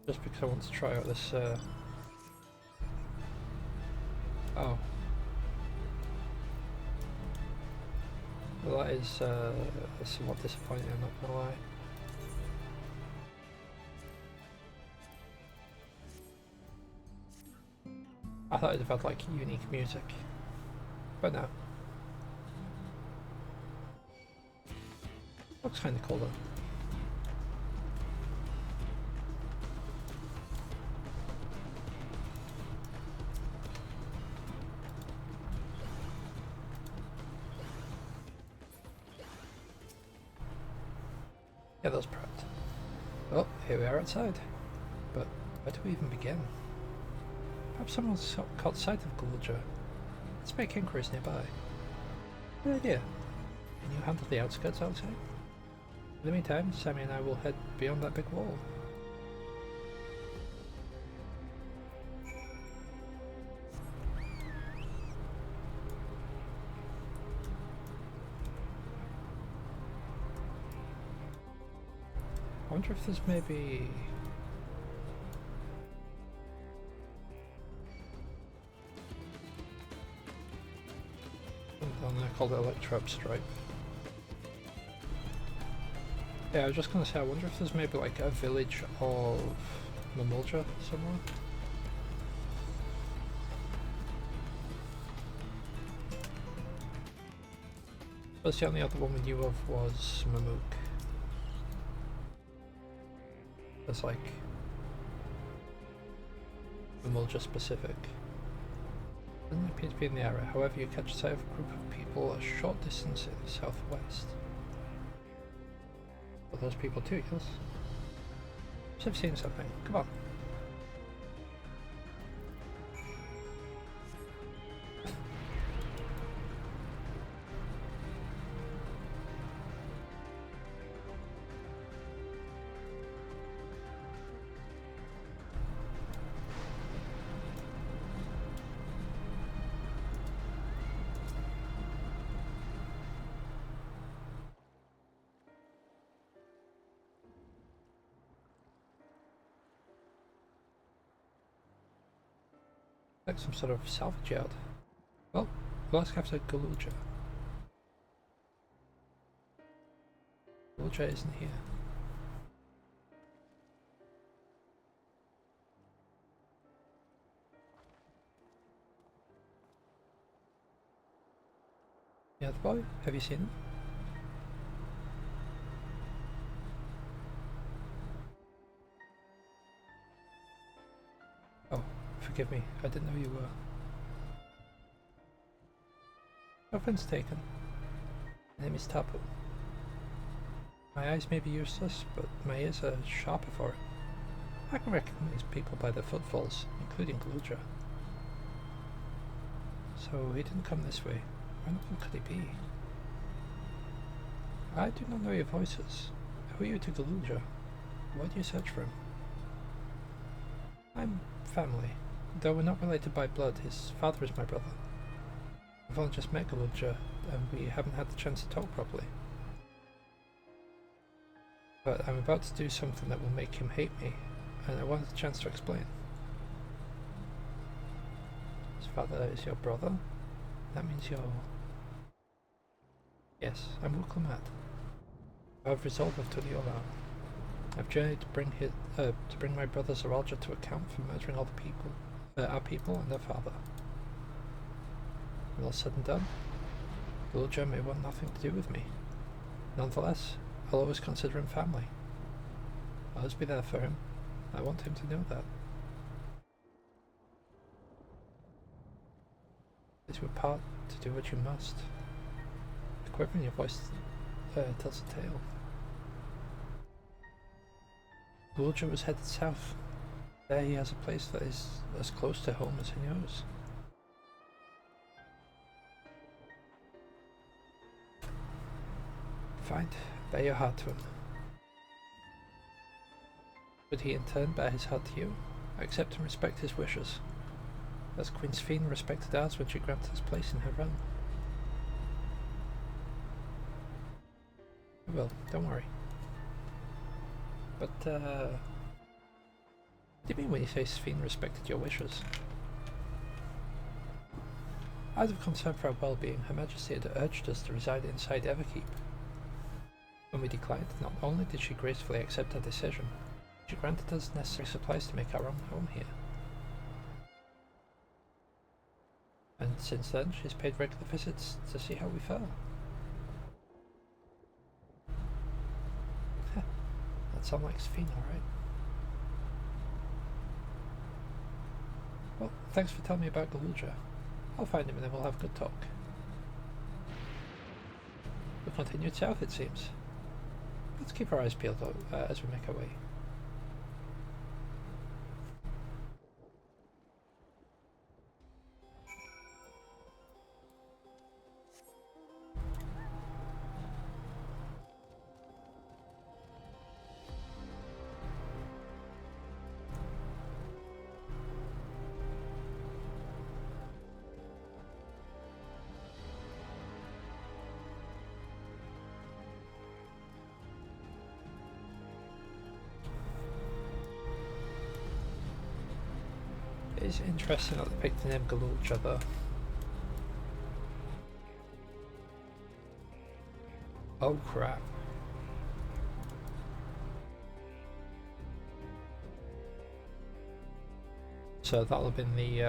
Just because I want to try out this oh. Well, that is somewhat disappointing, I'm not gonna lie. I thought it'd have had like unique music, but no. Looks kind of cool though. Yeah, that was proud. Oh, here we are outside. But where do we even begin? Perhaps someone's caught sight of Galulja. Let's make inquiries nearby. Good idea. Can you handle the outskirts, I would say? In the meantime, Sammy and I will head beyond that big wall. I wonder if there's maybe... something there called Electrope Stripe. Yeah, I was just gonna say, I wonder if there's maybe like a village of Mamulja somewhere. But the only other one we knew of was Mamook. It's like Mamulja specific. Doesn't appear to be in the area. However, you catch sight of a group of people a short distance in the southwest. Well, those people too, yes? So I've seen something. Come on. Like some sort of salvage yard. Well, we'll ask after Galulja. Galulja isn't here. Yeah, the boy? Have you seen him? Oh. Forgive me, I didn't know you were. No offense taken. My name is Tapu. My eyes may be useless, but my ears are sharper for it. I can recognize people by their footfalls, including Galulja. So he didn't come this way. Where could he be? I do not know your voices. Who are you to Galulja? Why do you search for him? I'm family. Though we're not related by blood, his father is my brother. We've only just met Galulja, and we haven't had the chance to talk properly. But I'm about to do something that will make him hate me, and I wanted a chance to explain. His father is your brother? That means you're... Yes, I'm Wuklamat. I've resolved to the Ola. I've journeyed to bring my brother Zaralja to account for murdering all the people. Our people and their father. When all said and done, Galulja may want nothing to do with me. Nonetheless, I'll always consider him family. I'll always be there for him. I want him to know that. As you part to do what you must. The quiver in your voice tells a tale. Galulja was headed south. There he has a place that is as close to home as he knows. Fine, bear your heart to him. Would he in turn bear his heart to you? I accept and respect his wishes. As Queen Sphene respected ours when she granted us place in her realm. I will, don't worry. But, what do you mean when you say Sphene respected your wishes? Out of concern for our well-being, Her Majesty had urged us to reside inside Everkeep. When we declined, not only did she gracefully accept our decision, she granted us necessary supplies to make our own home here. And since then, she's paid regular visits to see how we fare. That sounds like Sphina, right? Well, thanks for telling me about Galulja. I'll find him and then we'll have a good talk. We'll continue south, it seems. Let's keep our eyes peeled as we make our way. It's interesting that they picked the name Galulja though. Oh crap. So that'll have been the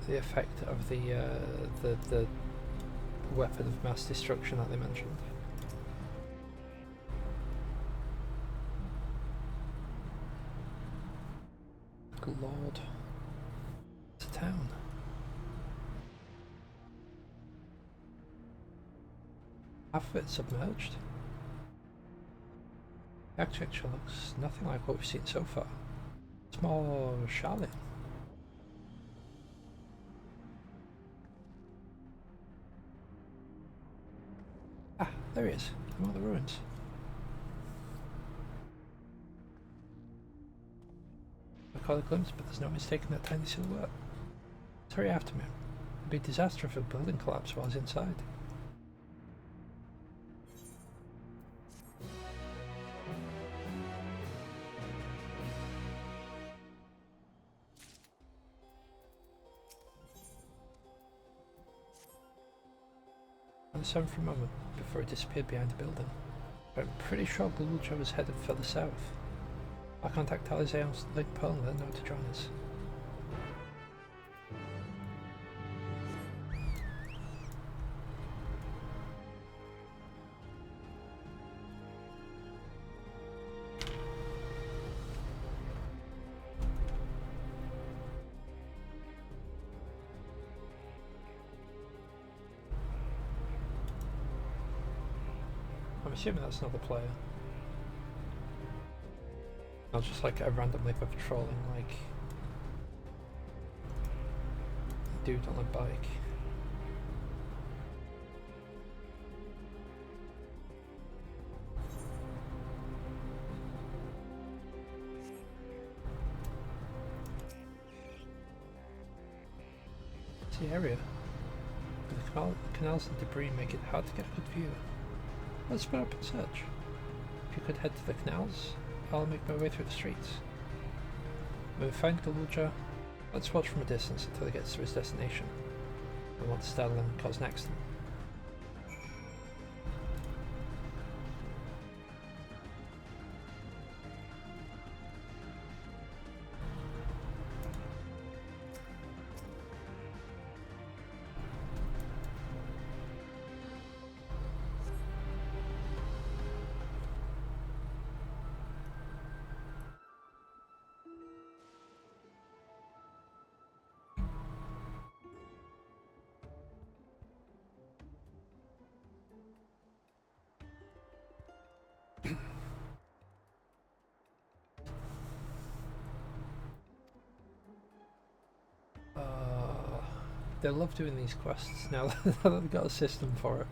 effect of the weapon of mass destruction that they mentioned. Good lord. It's a town. Half of it submerged. The architecture looks nothing like what we've seen so far. It's more Shaolin. Ah, there he is. Among the ruins. I caught a glimpse, but there's no mistaking that tiny silhouette. Let's hurry after me. It'd be a disaster if a building collapsed while I was inside. I was silent for a moment before it disappeared behind the building. But I'm pretty sure Galulja was headed further south. I'll contact Alizé on Lake Pearl and let them know to join us. I'm assuming that's another player. Not just like a random Lipa patrolling like a dude on a bike. It's the area. The canals and debris make it hard to get a good view. Let's split up and search. If you could head to the canals, I'll make my way through the streets. When we find Galulja, let's watch from a distance until he gets to his destination. I want to startle him and cause an accident. They love doing these quests now that they've got a system for it.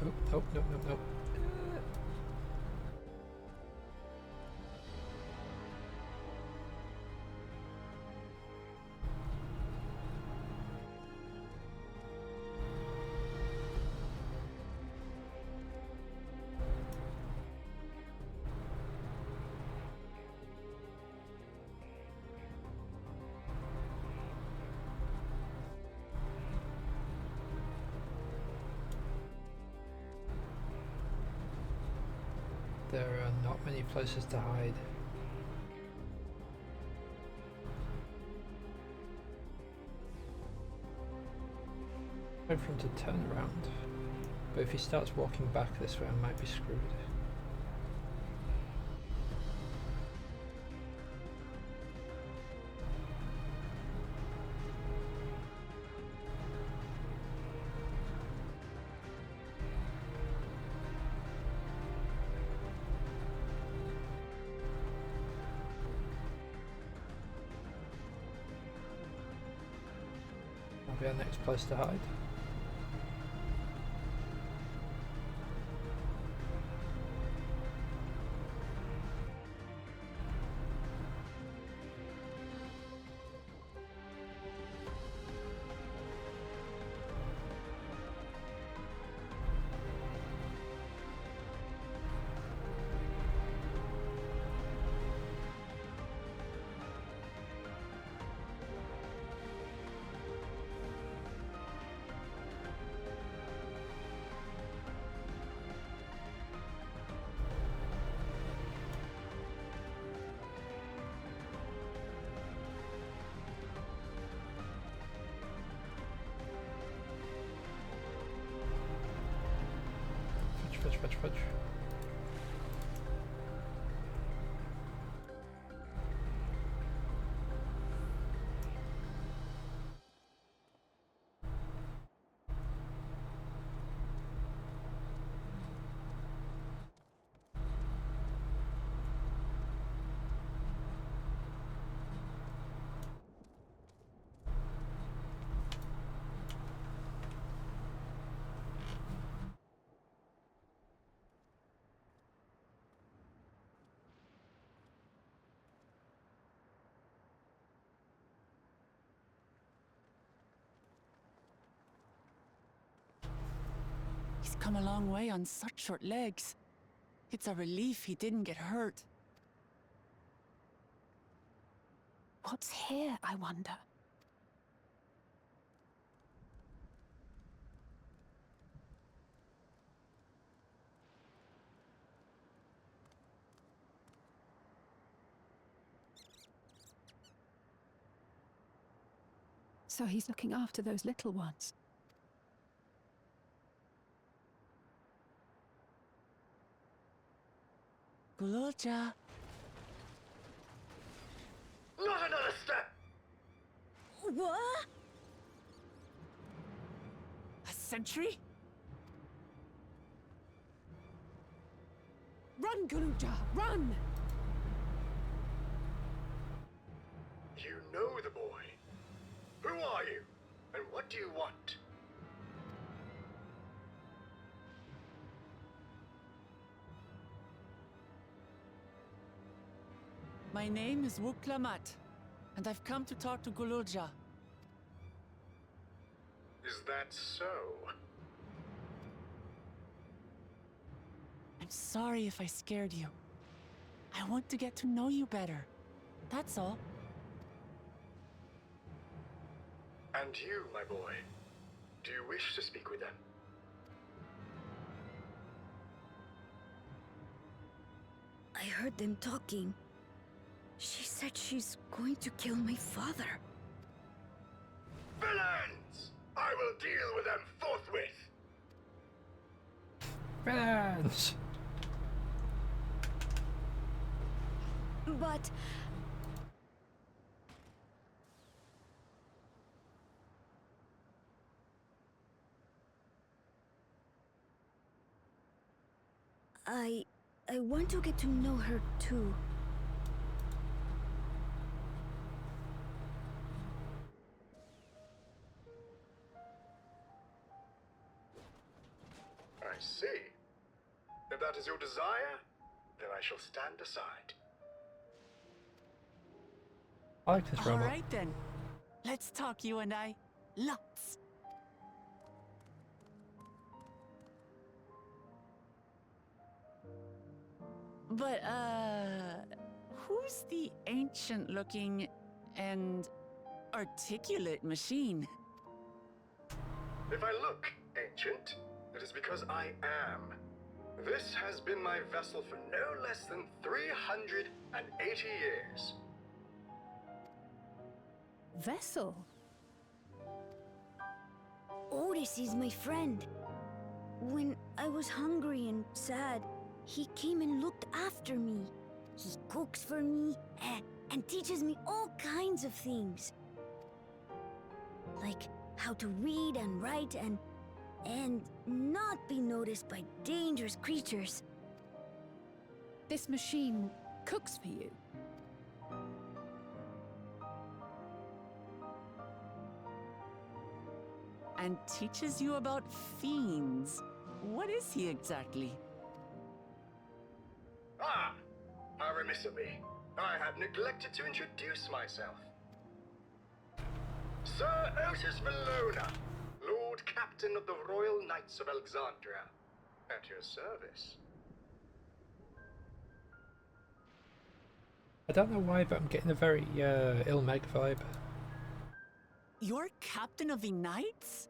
Oh, nope, nope, nope, nope. There are not many places to hide. Wait for him to turn around, but if he starts walking back this way, I might be screwed. Be our next place to hide. Fetch. He's come a long way on such short legs. It's a relief he didn't get hurt. What's here, I wonder? So he's looking after those little ones. Gululja. Not another step! What? A sentry? Run, Gululja, run! You know the boy. Who are you? And what do you want? My name is Wuklamat, and I've come to talk to Gululja. Is that so? I'm sorry if I scared you. I want to get to know you better. That's all. And you, my boy, do you wish to speak with them? I heard them talking. She said she's going to kill my father. Villains! I will deal with them forthwith! Villains! But... I want to get to know her too. I see. If that is your desire, then I shall stand aside. I like this robot. All right then. Let's talk, you and I. Lots. But, who's the ancient-looking and articulate machine? If I look ancient, it is because I am. This has been my vessel for no less than 380 years. Vessel? Otis is my friend. When I was hungry and sad, he came and looked after me. He cooks for me and teaches me all kinds of things. Like how to read and write and not be noticed by dangerous creatures. This machine cooks for you? And teaches you about fiends. What is he exactly? Ah! How remiss of me. I have neglected to introduce myself. Sir Otis Valona, Lord Captain of the Royal Knights of Alexandria. At your service. I don't know why, but I'm getting a very Ilmeg vibe. You're Captain of the Knights?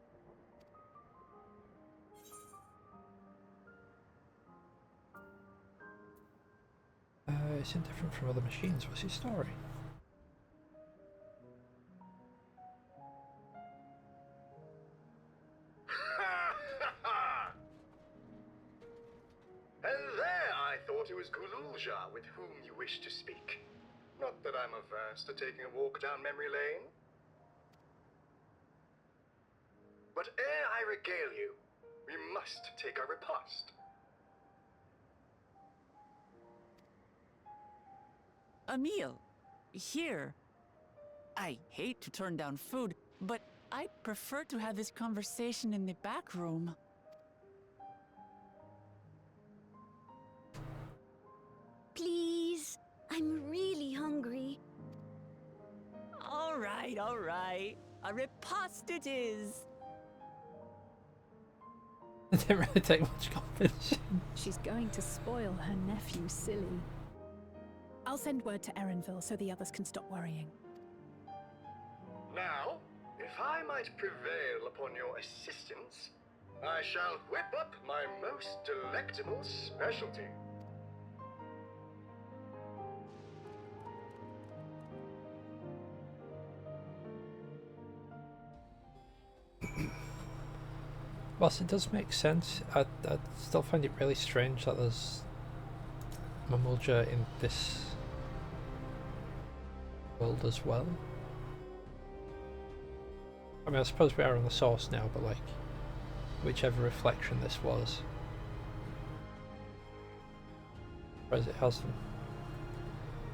It's indifferent from other machines. What's his story? And there I thought it was Gululja with whom you wish to speak. Not that I'm averse to taking a walk down memory lane. But ere I regale you, we must take our repast. A meal. Here. I hate to turn down food, but I'd prefer to have this conversation in the back room. Please, I'm really hungry. All right, all right. A repast it is. I didn't really take much confidence. She's going to spoil her nephew silly. I'll send word to Erenville so the others can stop worrying. Now, if I might prevail upon your assistance, I shall whip up my most delectable specialty. Whilst it does make sense, I still find it really strange that there's Mamulja in this world as well. I mean, I suppose we are on the source now, but like, whichever reflection this was, whereas it has them.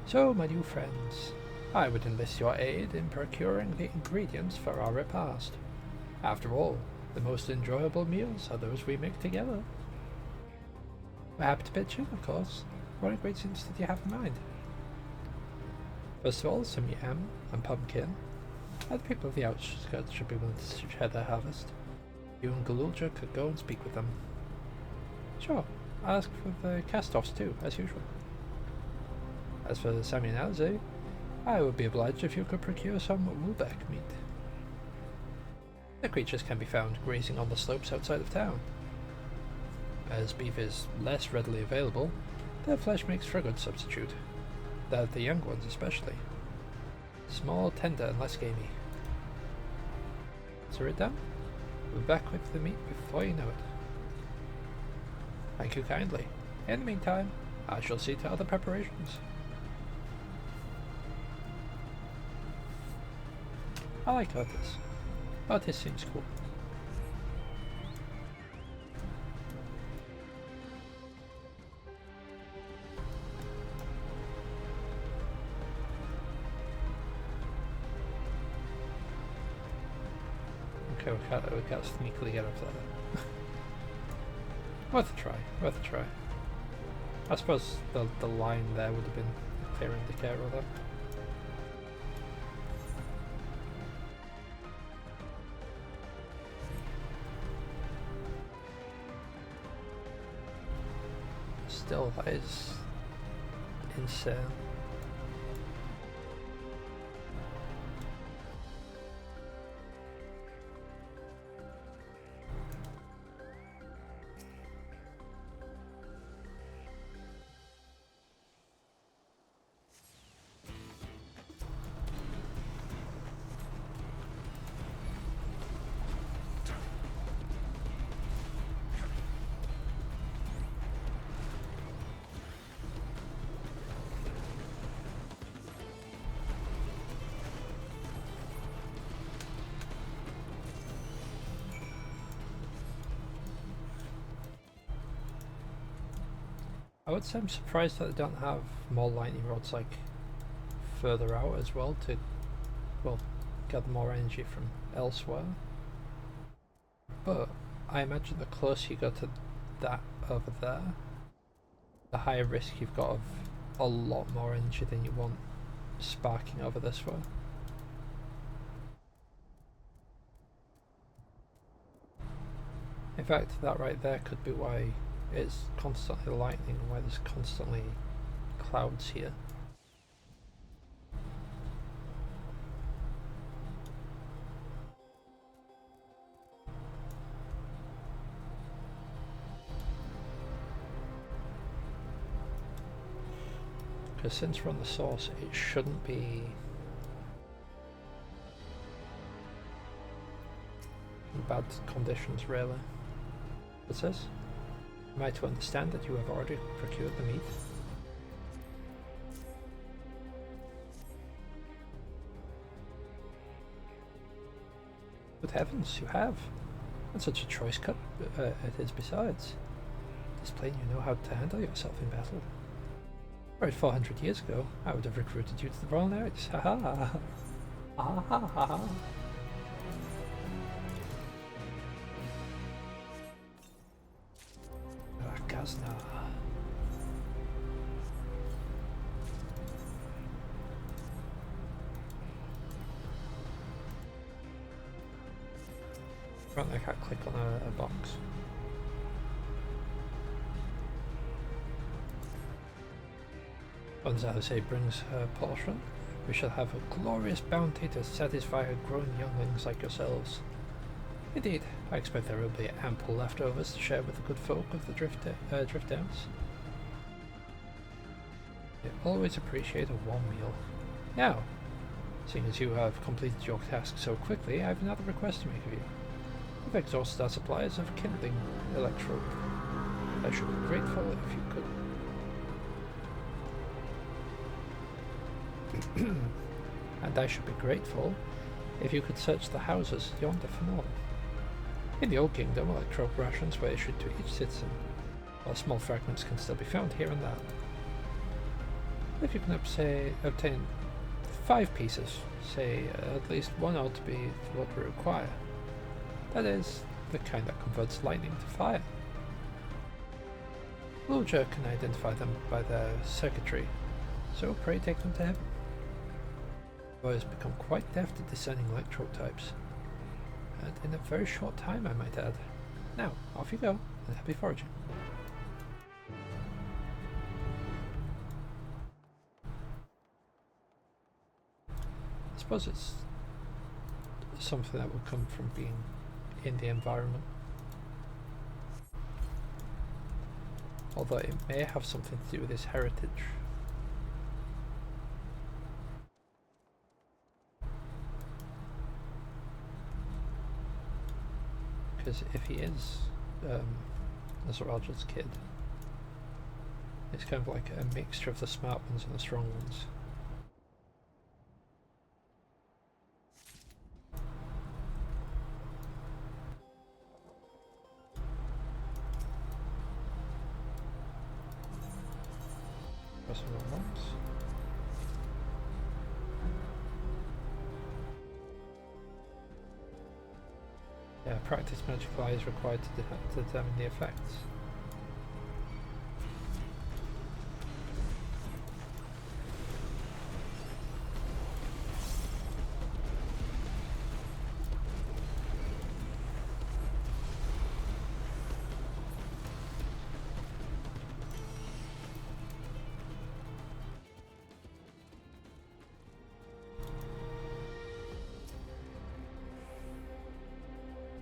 So, my new friends, I would enlist your aid in procuring the ingredients for our repast. After all, the most enjoyable meals are those we make together. We're happy to pitch in, of course. What ingredients did you have in mind? First of all, some yam and pumpkin. Other people of the outskirts should be willing to share their harvest. You and Gululja could go and speak with them. Sure, ask for the cast-offs too, as usual. As for Sami and Alze, I would be obliged if you could procure some Wulbeck meat. The creatures can be found grazing on the slopes outside of town. As beef is less readily available, their flesh makes for a good substitute. That of the young ones especially. Small, tender, and less gamey. So we're done. We're back with the meat before you know it. Thank you kindly. In the meantime, I shall see to other preparations. I like Otis. Otis seems cool. Okay, we can't sneakily get up there. Worth a try, worth a try. I suppose the line there would have been a clear indicator of that. Still, that is insane. I would say I'm surprised that they don't have more lightning rods like further out as well to, well, gather more energy from elsewhere. But I imagine the closer you go to that over there, the higher risk you've got of a lot more energy than you want sparking over this way. In fact, that right there could be why it's constantly lightning and why there's constantly clouds here. Because since we're on the source, it shouldn't be in bad conditions, really. It says, am I to understand that you have already procured the meat? Good heavens, you have! And such a choice cut it is besides. It's plain you know how to handle yourself in battle. Right, 400 years ago, I would have recruited you to the Royal Knights. Ha ha ha ha ha ha ha. Rakazna. Apparently I can't click on a box. Once Alice brings her portion, we shall have a glorious bounty to satisfy her grown younglings like yourselves. Indeed, I expect there will be ample leftovers to share with the good folk of the Drift Downs. They always appreciate a warm meal. Now, seeing as you have completed your task so quickly, I have another request to make of you. We've exhausted our supplies of kindling electrode. I should be grateful if you could. And I should be grateful if you could search the houses yonder for more. In the Old Kingdom, electro rations were issued to each citizen, while small fragments can still be found here and there. If you can obtain 5 pieces, say at least one ought to be what we require. That is, the kind that converts lightning to fire. Luja can identify them by their circuitry, so pray take them to him. The boy has become quite deft at discerning electrode types, and in a very short time, I might add. Now, off you go, and happy foraging. I suppose it's something that will come from being in the environment. Although it may have something to do with his heritage. Because if he is as Roger's kid, it's kind of like a mixture of the smart ones and the strong ones. Press the wrong ones. Yeah, practice magical eye is required to determine the effects.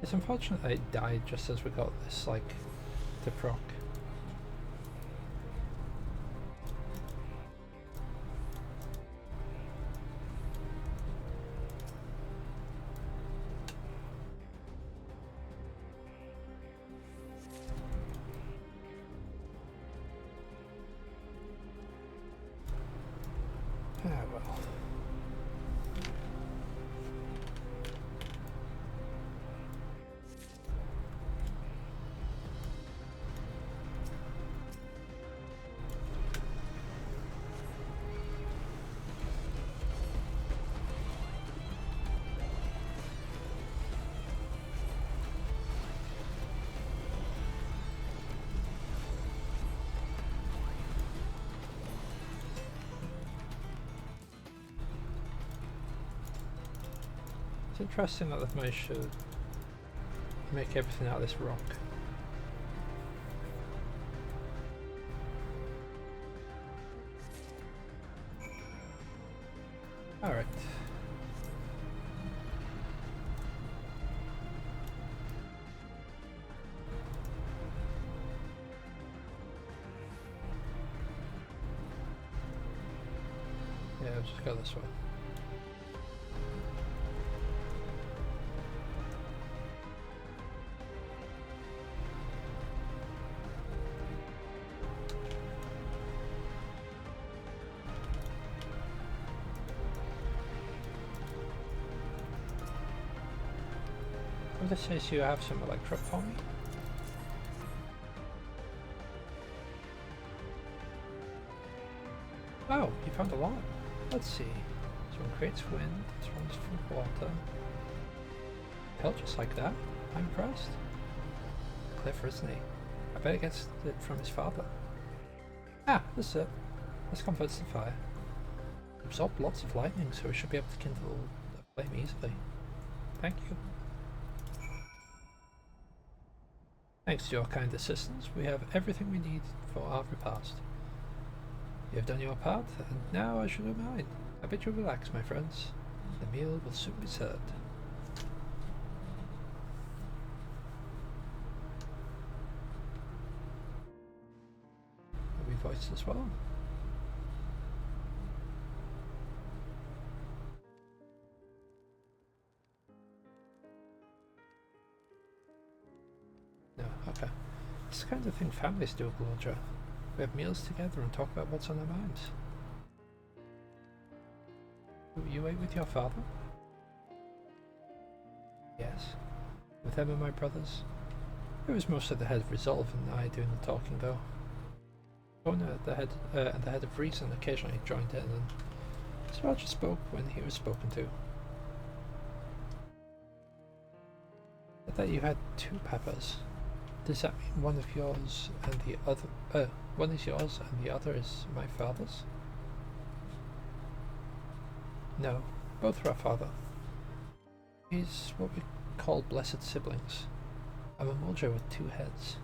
It's unfortunate that it died just as we got this, like, to proc. Ah, well. It's interesting that they've managed to make everything out of this rock. Alright. Yeah, I'll just go this way. This says you have some electro for me. Oh, you found a lot. Let's see. This one creates wind, this one's for water. Hell, just like that. I'm impressed. Clever, isn't he? I bet he gets it from his father. Ah, this is it. This converts to fire. Absorb lots of lightning, so we should be able to kindle the flame easily. Thank you. Thanks to your kind assistance, we have everything we need for our repast. You have done your part, and now I shall do mine. I bid you relax, my friends. The meal will soon be served. Are we voiced as well? Okay. It's the kind of thing families do, Gloria. We have meals together and talk about what's on our minds. You ate with your father? Yes. With him and my brothers. It was mostly the head of Resolve and I doing the talking, though. Owner at the head of Reason occasionally joined in, and Sriracha spoke when he was spoken to. I thought you had two Peppers. Does that mean one of yours and the other, one is yours and the other is my father's? No, both are our father. He's what we call blessed siblings. I'm a Mulja with two heads.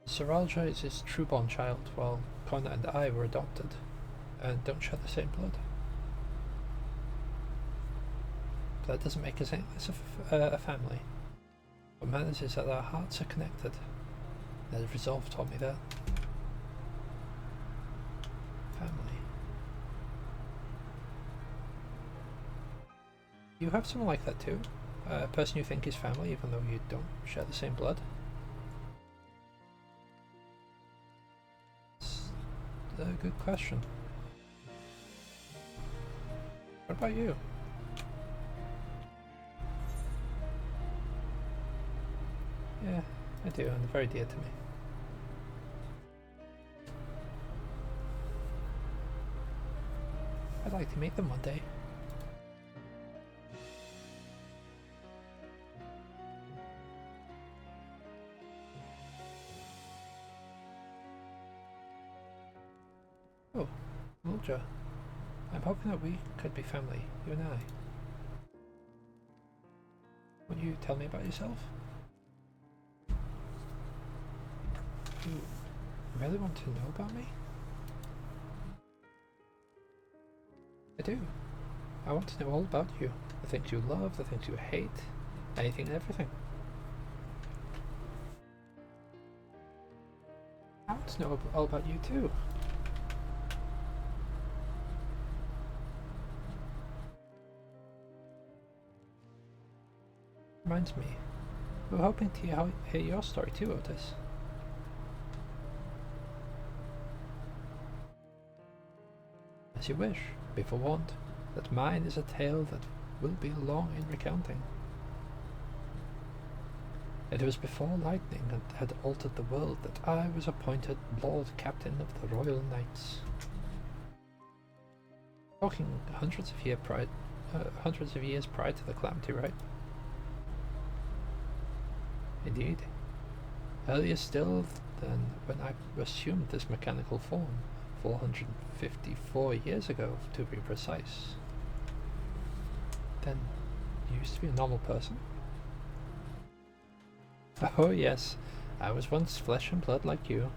Saralja is his true-born child, while Connor and I were adopted, and don't share the same blood. But that doesn't make us any less a family. What matters is that our hearts are connected. That Resolve taught me that. Family. You have someone like that too? A person you think is family even though you don't share the same blood? It's a good question. What about you? Yeah, I do, and they're very dear to me. I'd like to meet them one day. Oh, Mulja. I'm hoping that we could be family, you and I. Will you tell me about yourself? You really want to know about me? I do. I want to know all about you. The things you love, the things you hate, anything and everything. I want to know all about you too. Reminds me, we were hoping to hear your story too, Otis. As you wish, be forewarned that mine is a tale that will be long in recounting. It was before lightning had altered the world that I was appointed Lord Captain of the Royal Knights. Talking hundreds of years prior to the calamity, right? Indeed. Earlier still than when I assumed this mechanical form, 454 years ago to be precise. then you used to be a normal person? Oh yes, I was once flesh and blood like you,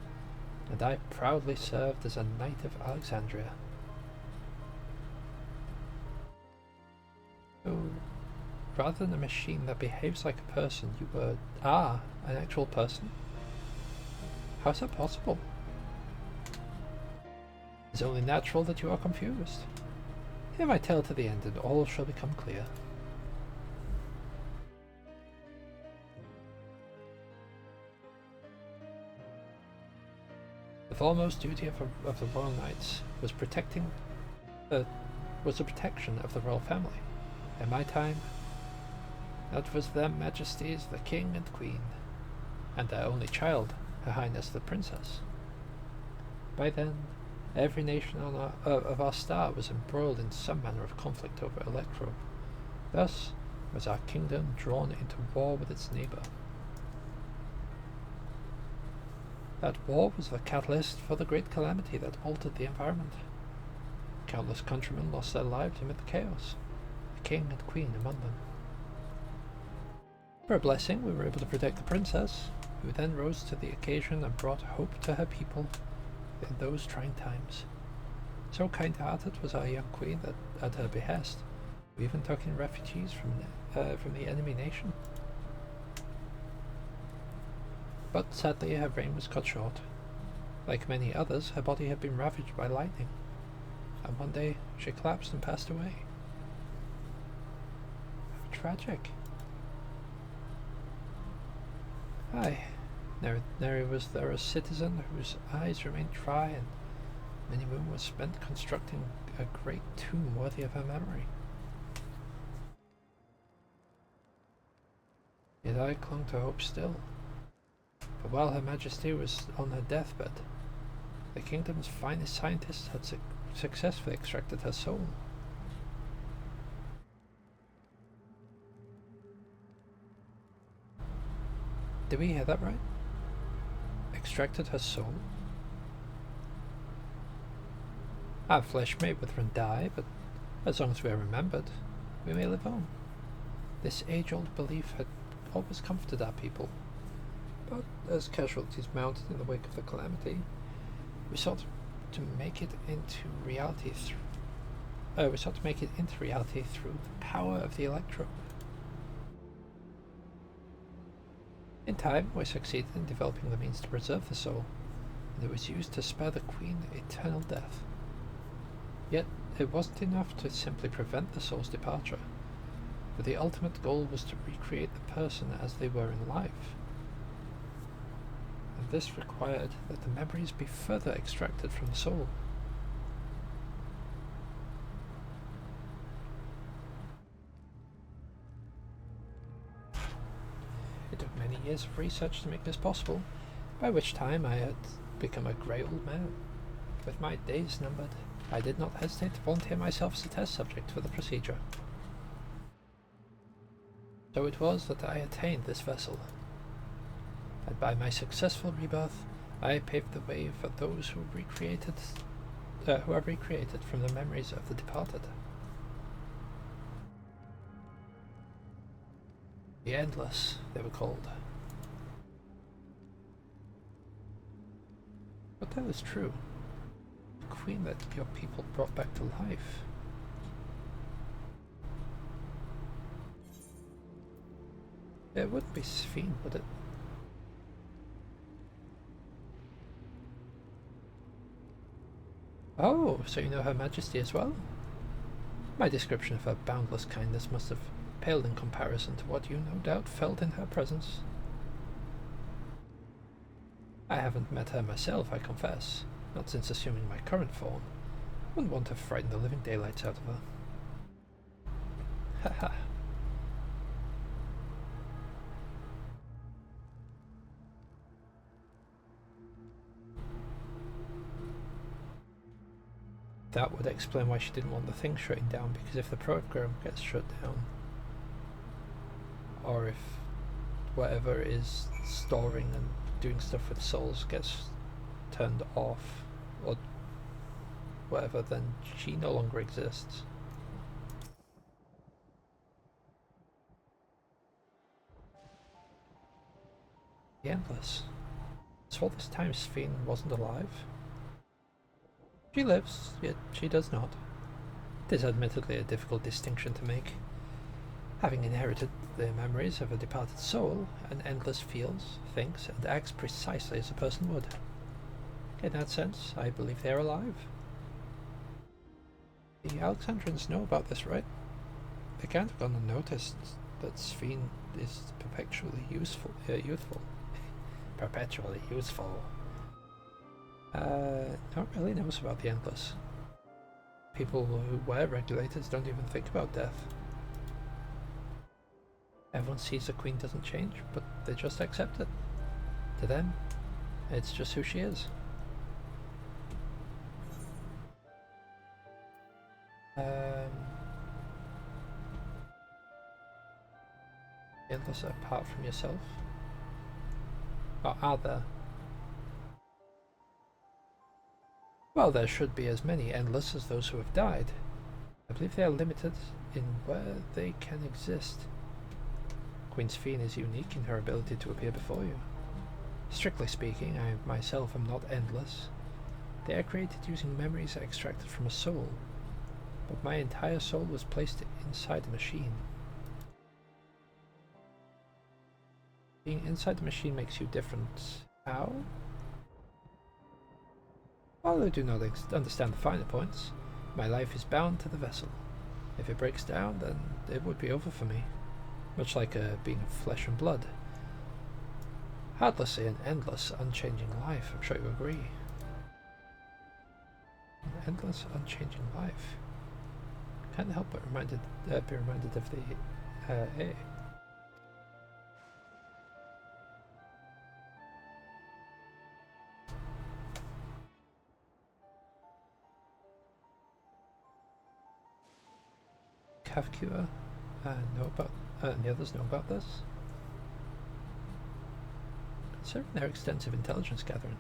and I proudly served as a knight of Alexandria. So, rather than a machine that behaves like a person, you are an actual person? How is that possible? It's only natural that you are confused. Hear my tale to the end, and all shall become clear. The foremost duty of the royal knights was the protection of the royal family. In my time, that was their majesties, the king and queen, and their only child, Her Highness the princess. By then, every nation of our star was embroiled in some manner of conflict over Electro. Thus was our kingdom drawn into war with its neighbour. That war was the catalyst for the great calamity that altered the environment. Countless countrymen lost their lives amid the chaos, the king and queen among them. For a blessing, we were able to protect the princess, who then rose to the occasion and brought hope to her people in those trying times. So kind-hearted was our young queen that, at her behest, we even took in refugees from the enemy nation. But sadly her reign was cut short. Like many others, her body had been ravaged by lightning, and one day she collapsed and passed away. How tragic. Aye, nary was there a citizen whose eyes remained dry, and many moon was spent constructing a great tomb worthy of her memory. Yet I clung to hope still. But while Her Majesty was on her deathbed, the kingdom's finest scientists had successfully extracted her soul. Did we hear that right? Extracted her soul? Our flesh may wither and die, but as long as we are remembered, we may live on. This age-old belief had always comforted our people. But as casualties mounted in the wake of the calamity, we sought to make it into reality through the power of the electrode. In time, we succeeded in developing the means to preserve the soul, and it was used to spare the Queen eternal death. Yet, it wasn't enough to simply prevent the soul's departure, for the ultimate goal was to recreate the person as they were in life. And this required that the memories be further extracted from the soul. It took many years of research to make this possible, by which time I had become a grey old man. With my days numbered, I did not hesitate to volunteer myself as a test subject for the procedure. So it was that I attained this vessel, and by my successful rebirth, I paved the way for those who are recreated from the memories of the departed. The Endless, they were called. But that was true. The queen that your people brought back to life. It wouldn't be Sphene, would it? Oh, so you know Her Majesty as well? My description of her boundless kindness must have paled in comparison to what you no doubt felt in her presence. I haven't met her myself, I confess, not since assuming my current form. Wouldn't want to frighten the living daylights out of her. Haha. That would explain why she didn't want the thing shutting down, because if the program gets shut down, or if whatever is storing and doing stuff with souls gets turned off, or whatever, then she no longer exists. The Endless. So all this time Sphene wasn't alive? She lives, yet she does not. It is admittedly a difficult distinction to make. Having inherited the memories of a departed soul, an Endless feels, thinks, and acts precisely as a person would. In that sense, I believe they are alive. The Alexandrians know about this, right? They can't have gone unnoticed that Sphene is perpetually youthful. Perpetually useful. No one really knows about the Endless. People who were regulators don't even think about death. Everyone sees the Queen doesn't change, but they just accept it. To them, it's just who she is. Endless apart from yourself? Or are there? Well, there should be as many Endless as those who have died. I believe they are limited in where they can exist. Queen Sphene is unique in her ability to appear before you. Strictly speaking, I myself am not Endless. They are created using memories extracted from a soul, but my entire soul was placed inside a machine. Being inside the machine makes you different. How? While I do not understand the finer points, my life is bound to the vessel. If it breaks down, then it would be over for me. Much like a being of flesh and blood. Heartlessly an endless, unchanging life, I'm sure you agree. An endless, unchanging life. Can't help but be reminded of the A. Kafkua and the others know about this. Considering their extensive intelligence gathering,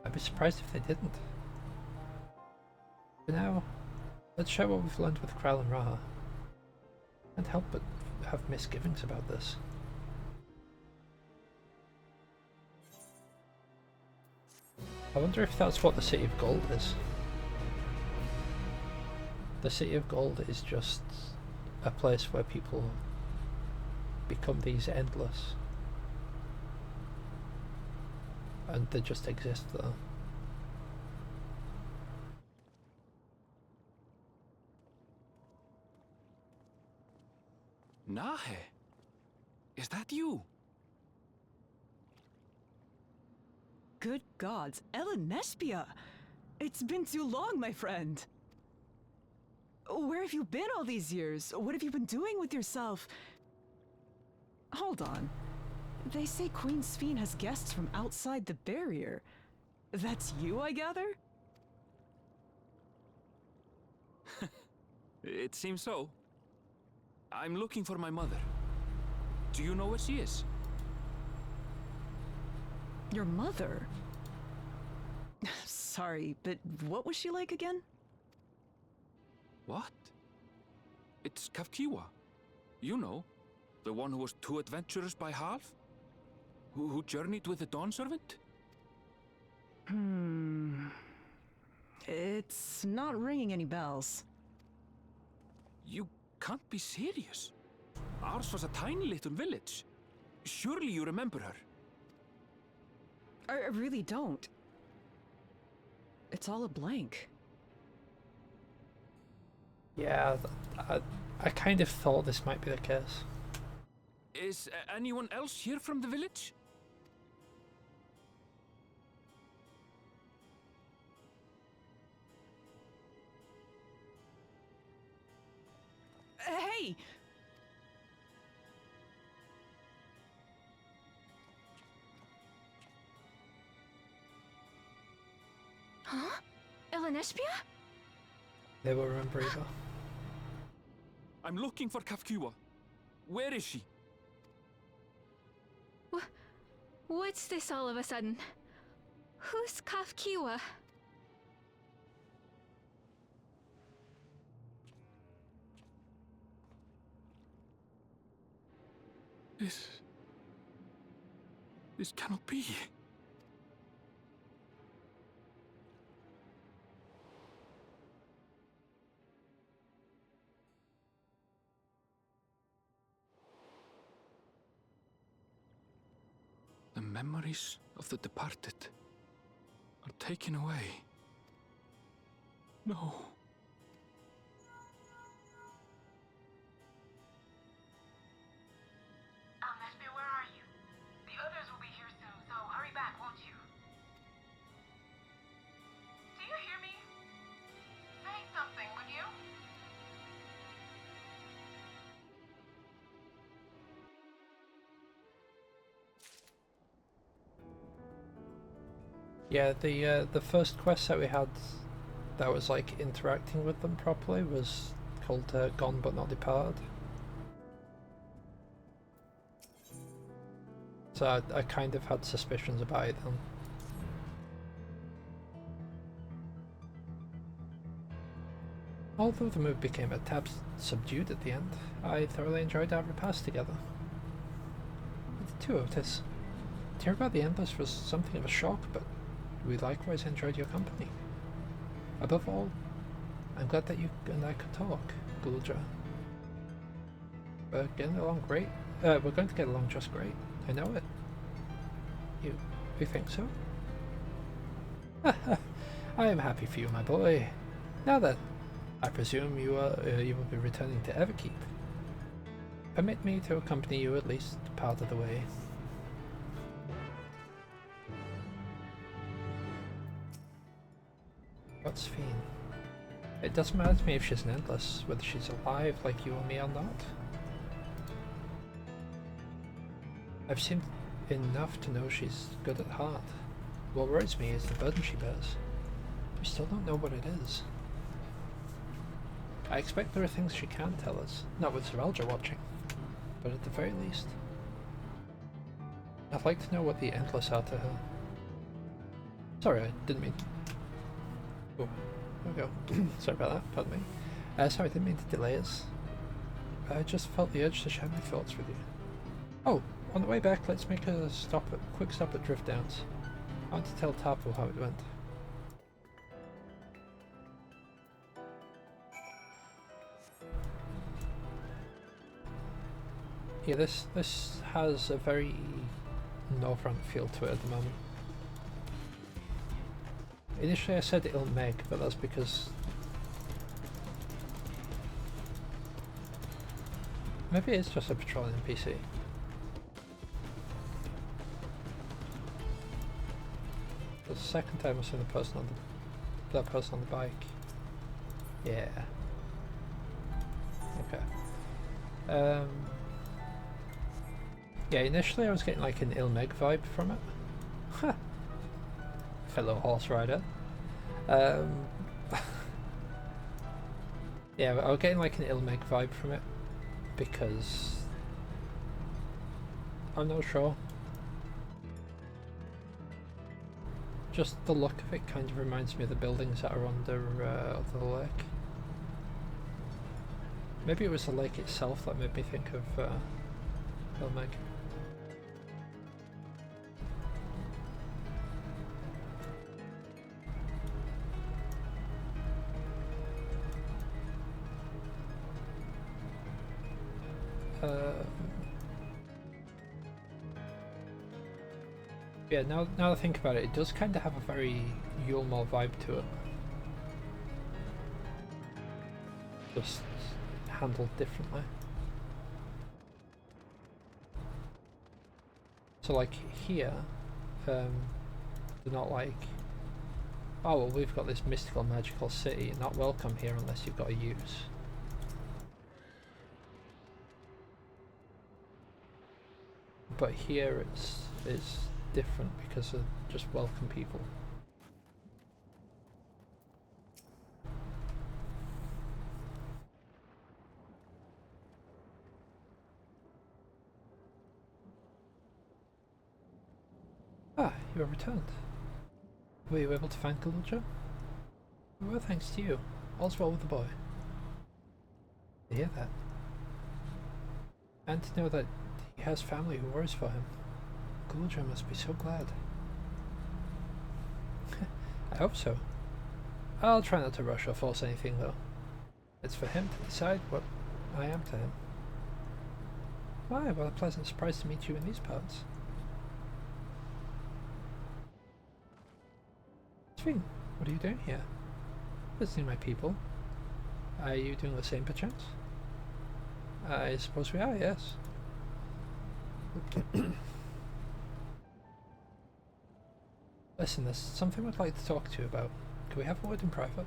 I'd be surprised if they didn't. For now, let's share what we've learned with Kral and Raha. Can't help but have misgivings about this. I wonder if that's what the City of Gold is. The City of Gold is just a place where people become these endless. And they just exist there. Nahe, is that you? Good gods, Ellen Nespia! It's been too long, my friend. Where have you been all these years? What have you been doing with yourself? Hold on. They say Queen Sphene has guests from outside the barrier. That's you, I gather? It seems so. I'm looking for my mother. Do you know where she is? Your mother? Sorry, but what was she like again? What? It's Kafkiwa. You know, the one who was too adventurous by half? Who journeyed with the Dawn Servant? It's not ringing any bells. You can't be serious. Ours was a tiny little village. Surely you remember her. I really don't. It's all a blank. Yeah, I kind of thought this might be the case. Is anyone else here from the village? Hey! Huh? Elenespia? They will remember either. I'm looking for Kafkiwa. Where is she? What's this all of a sudden? Who's Kafkiwa? This cannot be. The memories of the departed are taken away. No. Nesby, where are you? The others will be here soon, so hurry back, won't you? Do you hear me? Say something, would you? Yeah, the first quest that we had that was like interacting with them properly was called Gone But Not Departed. So I kind of had suspicions about it then. Although the mood became a tad subdued at the end, I thoroughly enjoyed our repast together. The two of us. To hear about the Endless was something of a shock, but we likewise enjoyed your company. Above all, I'm glad that you and I could talk, Gulja. We're getting along great. We're going to get along just great. I know it. You think so? I am happy for you, my boy. Now then, I presume you will be returning to Everkeep. Permit me to accompany you at least part of the way. What's Fiend? It doesn't matter to me if she's an Endless, whether she's alive like you or me or not. I've seen enough to know she's good at heart. What worries me is the burden she bears. We still don't know what it is. I expect there are things she can tell us, not with Zeralja watching, but at the very least, I'd like to know what the Endless are to her. Sorry, I didn't mean... Oh, there we go. Sorry about that, pardon me. Sorry, I didn't mean to delay us. I just felt the urge to share my thoughts with you. Oh, on the way back, let's make a quick stop at Drift Downs. I want to tell Tapu how it went. Yeah, this has a very Northront feel to it at the moment. Initially I said Ilmeg, but that's because... maybe it's just a patrolling NPC. The second time I saw the person on that person on the bike. Yeah. Okay. Yeah, initially I was getting like an Ilmeg vibe from it. Huh. Fellow horse rider. Yeah, I was getting like an Ilmeg vibe from it because I'm not sure. Just the look of it kind of reminds me of the buildings that are under the lake. Maybe it was the lake itself that made me think of Ilmeg. Yeah, now that I think about it, it does kind of have a very Yulmore vibe to it. Just handled differently. So like here, they're not like, oh well, we've got this mystical magical city, you're not welcome here unless you've got a use. But here it's different because they're just welcome people. Ah, you have returned. Were you able to find Gulja? Well, thanks to you. All's well with the boy. To hear that. And to know that he has family who worries for him. Guldra must be so glad. I hope so. I'll try not to rush or force anything, though. It's for him to decide what I am to him. Why, what a pleasant surprise to meet you in these parts. Sphene, what are you doing here? Visiting my people. Are you doing the same, perchance? I suppose we are, yes. Listen, there's something I'd like to talk to you about. Can we have a word in private?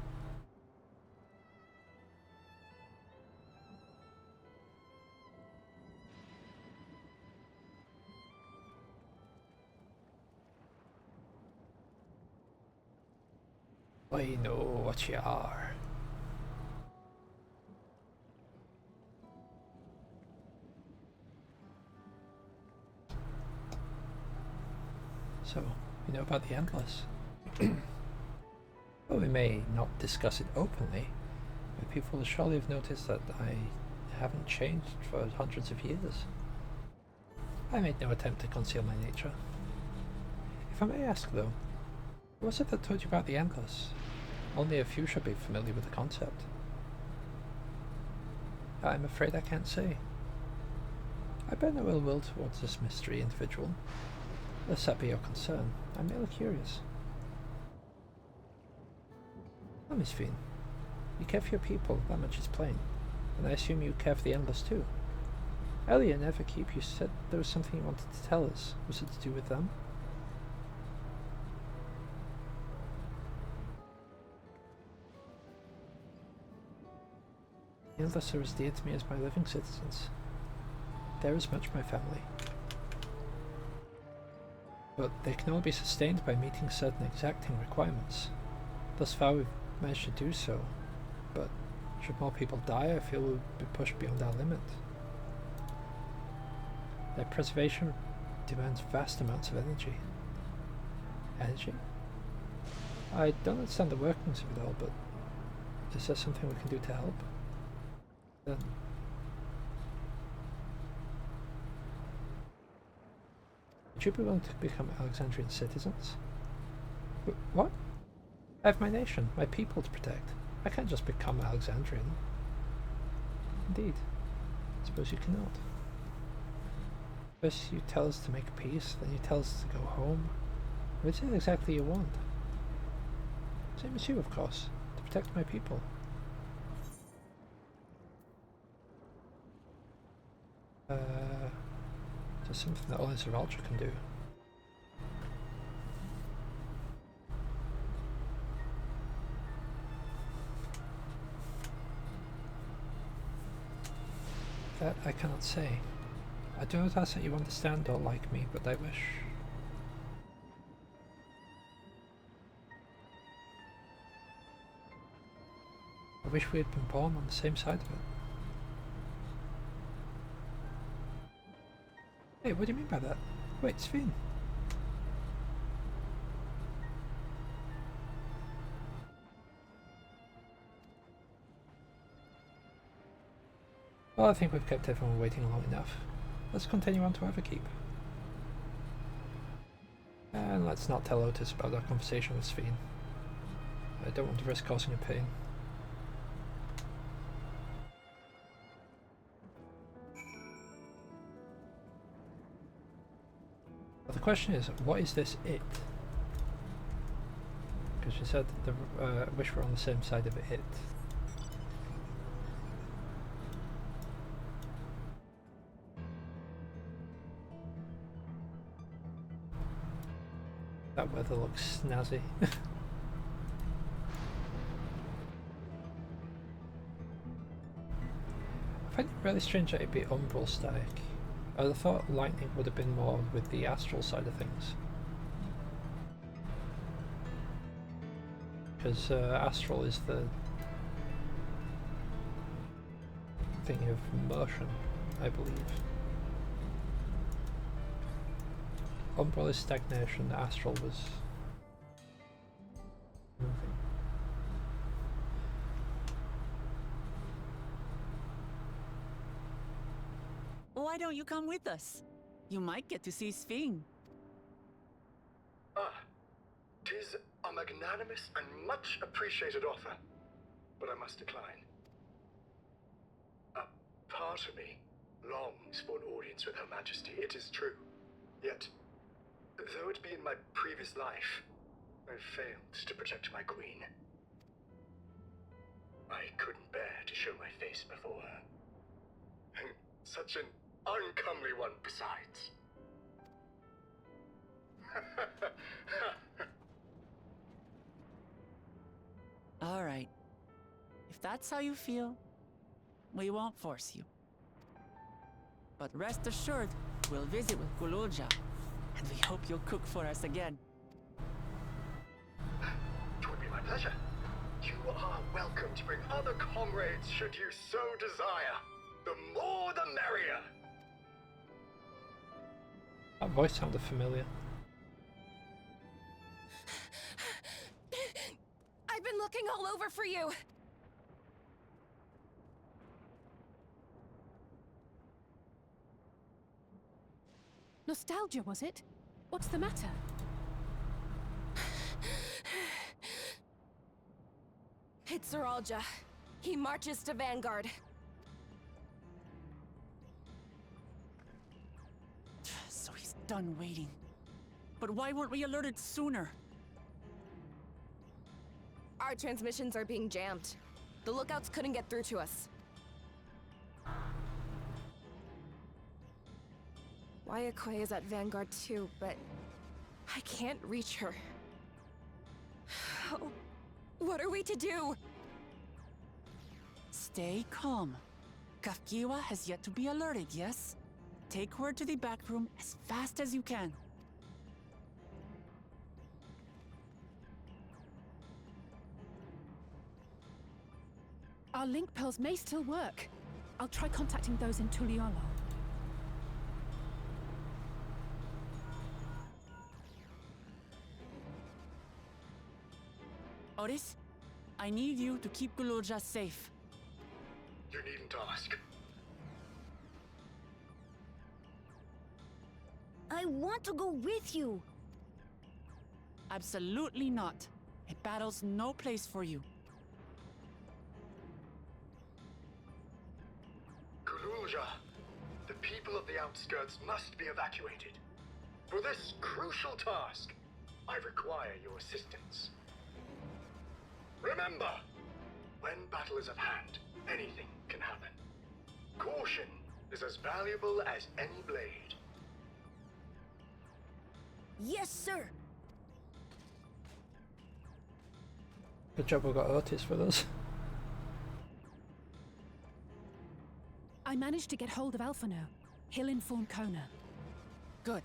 I know what you are. So, you know about the Endless? Well, we may not discuss it openly, but people will surely have noticed that I haven't changed for hundreds of years. I made no attempt to conceal my nature. If I may ask, though, who was it that told you about the Endless? Only a few should be familiar with the concept. I'm afraid I can't say. I bear no ill will towards this mystery individual. Lest that be your concern, I'm merely curious. Well, Miss Sphene, you care for your people, that much is plain, and I assume you care for the Endless too. Earlier in Everkeep you said there was something you wanted to tell us. Was it to do with them? The Endless are as dear to me as my living citizens. They're as much my family. But they can only be sustained by meeting certain exacting requirements. Thus far we've managed to do so, but should more people die, I feel we'll be pushed beyond our limit. Their preservation demands vast amounts of energy. Energy? I don't understand the workings of it all, but is there something we can do to help? Then would you be willing to become Alexandrian citizens? What? I have my nation, my people to protect. I can't just become Alexandrian. Indeed. I suppose you cannot. First you tell us to make peace, then you tell us to go home. What is it exactly you want? Same as you, of course. To protect my people. Just something that only Zeraltra can do. That I cannot say. I do not ask that you understand or like me, but I wish. I wish we had been born on the same side of it. Hey, what do you mean by that? Wait, Sphene. Well, I think we've kept everyone waiting long enough. Let's continue on to Everkeep. And let's not tell Otis about our conversation with Sphene. I don't want to risk causing her pain. But the question is, what is this it? Because she said that the wish we're on the same side of it. That weather looks snazzy. I find it really strange that it'd be umbral static. I would have thought lightning would have been more with the astral side of things. Because astral is the thing of motion, I believe. Umbral is stagnation, astral was moving. Why don't you come with us? You might get to see Sphene. 'Tis a magnanimous and much appreciated offer, but I must decline. A part of me longs for an audience with Her Majesty, it is true. Yet, though it be in my previous life, I failed to protect my queen. I couldn't bear to show my face before her. And such an uncomely one besides. All right. If that's how you feel, we won't force you. But rest assured, we'll visit with Gululja, and we hope you'll cook for us again. It would be my pleasure. You are welcome to bring other comrades should you so desire. The more the merrier. That voice sounded familiar. I've been looking all over for you. Nostalgia, was it? What's the matter? It's Zeralja. He marches to Vanguard. So he's done waiting. But why weren't we alerted sooner? Our transmissions are being jammed. The lookouts couldn't get through to us. Wayakwe is at Vanguard too, but I can't reach her. Oh, what are we to do? Stay calm. Kafkiwa has yet to be alerted, yes? Take her to the back room as fast as you can. Our link pearls may still work. I'll try contacting those in Tuliolo. Otis, I need you to keep Gululja safe. You needn't ask. I want to go with you. Absolutely not. A battle's no place for you. Gululja, the people of the outskirts must be evacuated. For this crucial task, I require your assistance. Remember, when battle is at hand, anything can happen. Caution is as valuable as any blade. Yes, sir. Good job we got Otis with us. I managed to get hold of Alphano. He'll inform Kona. Good.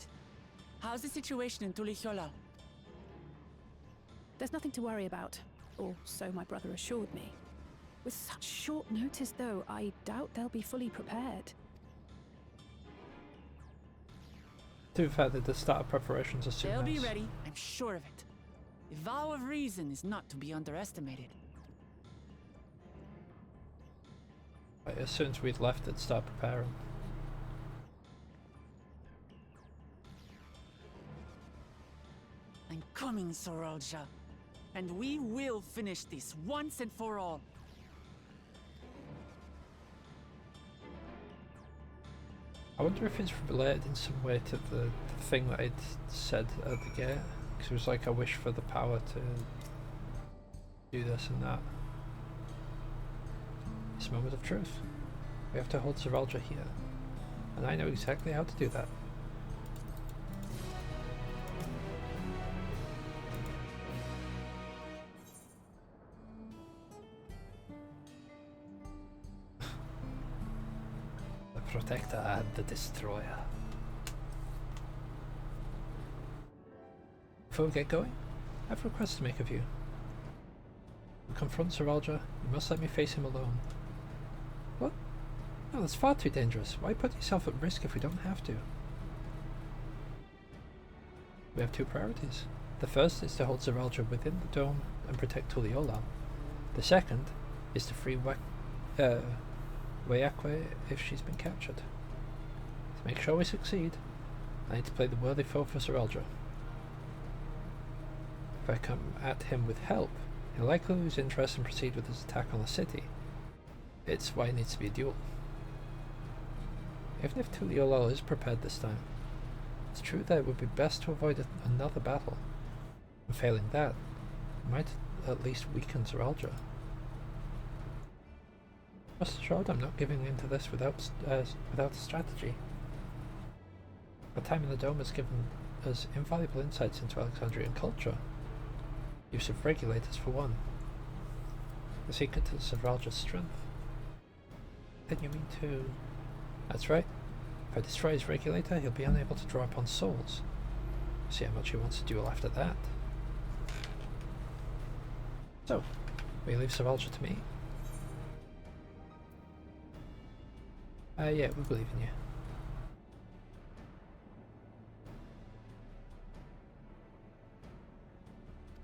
How's the situation in Tulichola? There's nothing to worry about. Or so my brother assured me. With such short notice, though, I doubt they'll be fully prepared. To be fair, the start of preparations are soon. They'll be ready, I'm sure of it. The vow of reason is not to be underestimated. Right, as soon as we'd left, they'd start preparing. I'm coming, Zeralja. And we will finish this once and for all. I wonder if it's related in some way to the thing that I'd said at the gate. Because it was like a wish for the power to do this and that. This moment of truth. We have to hold Zeralja here. And I know exactly how to do that. The Protector and the Destroyer. Before we get going, I have a request to make of you. To confront Zeralja, you must let me face him alone. What? No, that's far too dangerous. Why put yourself at risk if we don't have to? We have two priorities. The first is to hold Zeralja within the dome and protect Tuliolal. The second is to free Wayakwe if she's been captured. To make sure we succeed, I need to play the worthy foe for Zeralja. If I come at him with help, he'll likely lose interest and proceed with his attack on the city. It's why it needs to be a duel. Even if Tuliolol is prepared this time, it's true that it would be best to avoid another battle. And failing that, it might at least weaken Zeralja. Rest assured, I'm not giving in to this without a strategy. Our time in the Dome has given us invaluable insights into Alexandrian culture. Use of regulators for one. The secret to Zeralja's strength. Then you mean to... That's right. If I destroy his regulator, he'll be unable to draw upon souls. See how much he wants to duel after that. So, will you leave Zeralja to me? Yeah, we believe in you.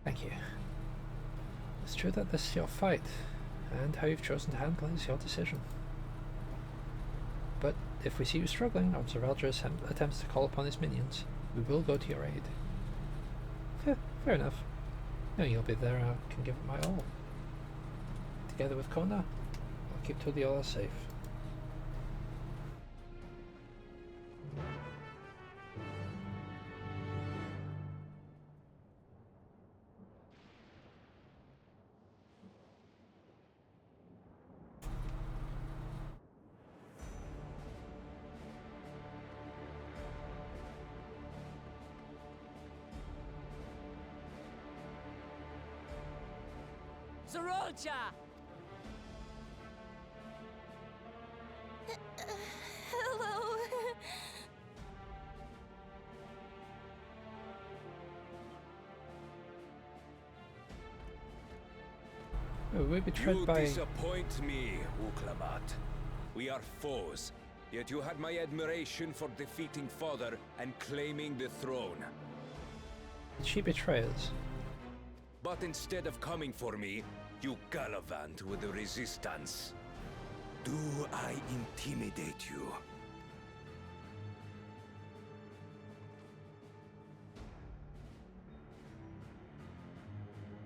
Thank you. It's true that this is your fight, and how you've chosen to handle it is your decision. But if we see you struggling, or Zeralja attempts to call upon his minions, we will go to your aid. Fair enough. Knowing you'll be there, I can give it my all. Together with Kona, I'll keep Tuliolol safe. Zeralja! Hello. We're betrayed by... You disappoint me, Uklamat. We are foes, yet you had my admiration for defeating Father and claiming the throne. Did she betray us? But instead of coming for me, you gallivant with the resistance. Do I intimidate you?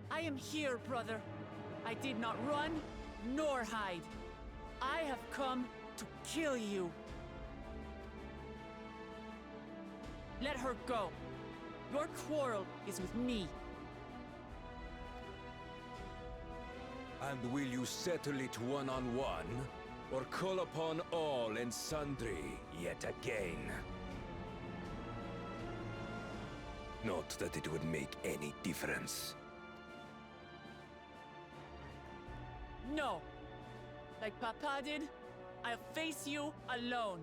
I am here, brother. I did not run, nor hide. I have come to kill you. Let her go. Your quarrel is with me. And will you settle it one-on-one, or call upon all and sundry yet again? Not that it would make any difference. No. Like Papa did, I'll face you alone.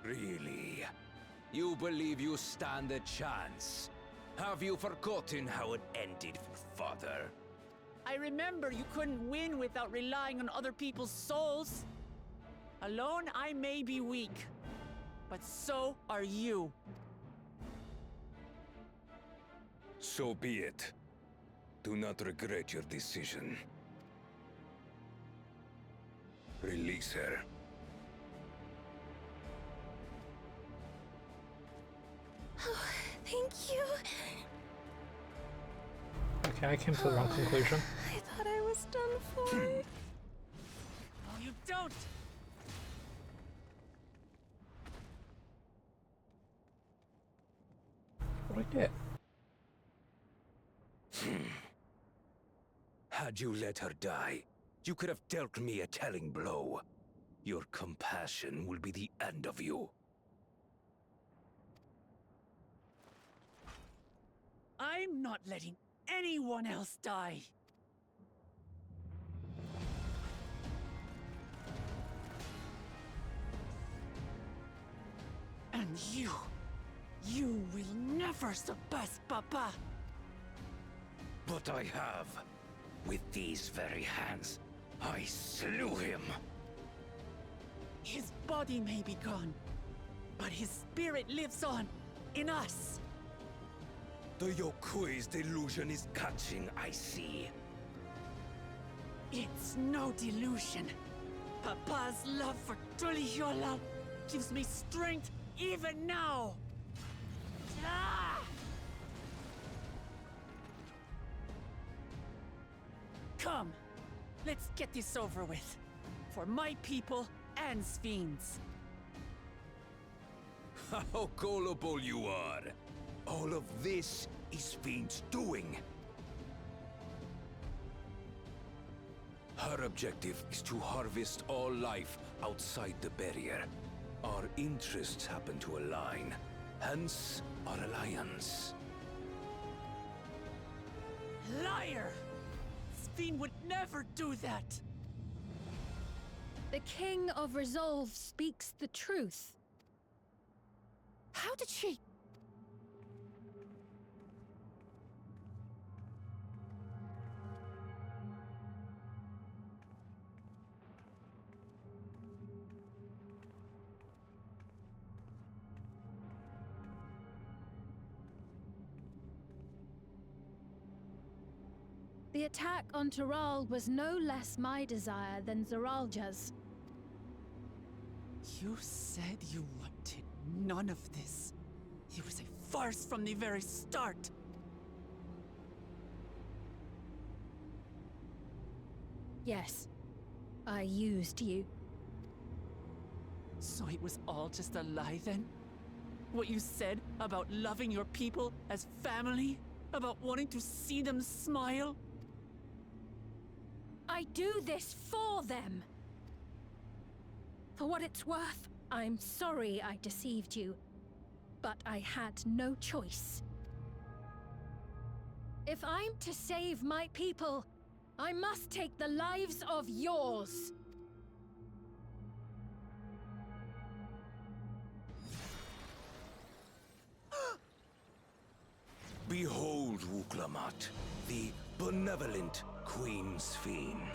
Really? You believe you stand a chance? Have you forgotten how it ended for Father? I remember you couldn't win without relying on other people's souls. Alone, I may be weak, but so are you. So be it. Do not regret your decision. Release her. Oh, thank you. Okay, I came to the wrong conclusion. I thought I was done for. No, you don't! What did I get? Had you let her die, you could have dealt me a telling blow. Your compassion will be the end of you. I'm not letting anyone else die. And you will never surpass Papa. But I have. With these very hands, I slew him. His body may be gone, but his spirit lives on, in us. The Yokui's delusion is catching, I see. It's no delusion. Papa's love for Tuliolol gives me strength even now. Come, let's get this over with. For my people and Sfiend's. How gullible you are! All of this is Fiend's doing. Her objective is to harvest all life outside the barrier. Our interests happen to align, hence our alliance. Liar! Sfiend would never do that! The King of Resolve speaks the truth. How did she... The attack on Tural was no less my desire than Zeralja's. You said you wanted none of this. It was a farce from the very start. Yes, I used you. So it was all just a lie then? What you said about loving your people as family? About wanting to see them smile? I do this for them. For what it's worth, I'm sorry I deceived you, but I had no choice. If I'm to save my people, I must take the lives of yours. Behold, Wuklamat, the benevolent Queen Sphene.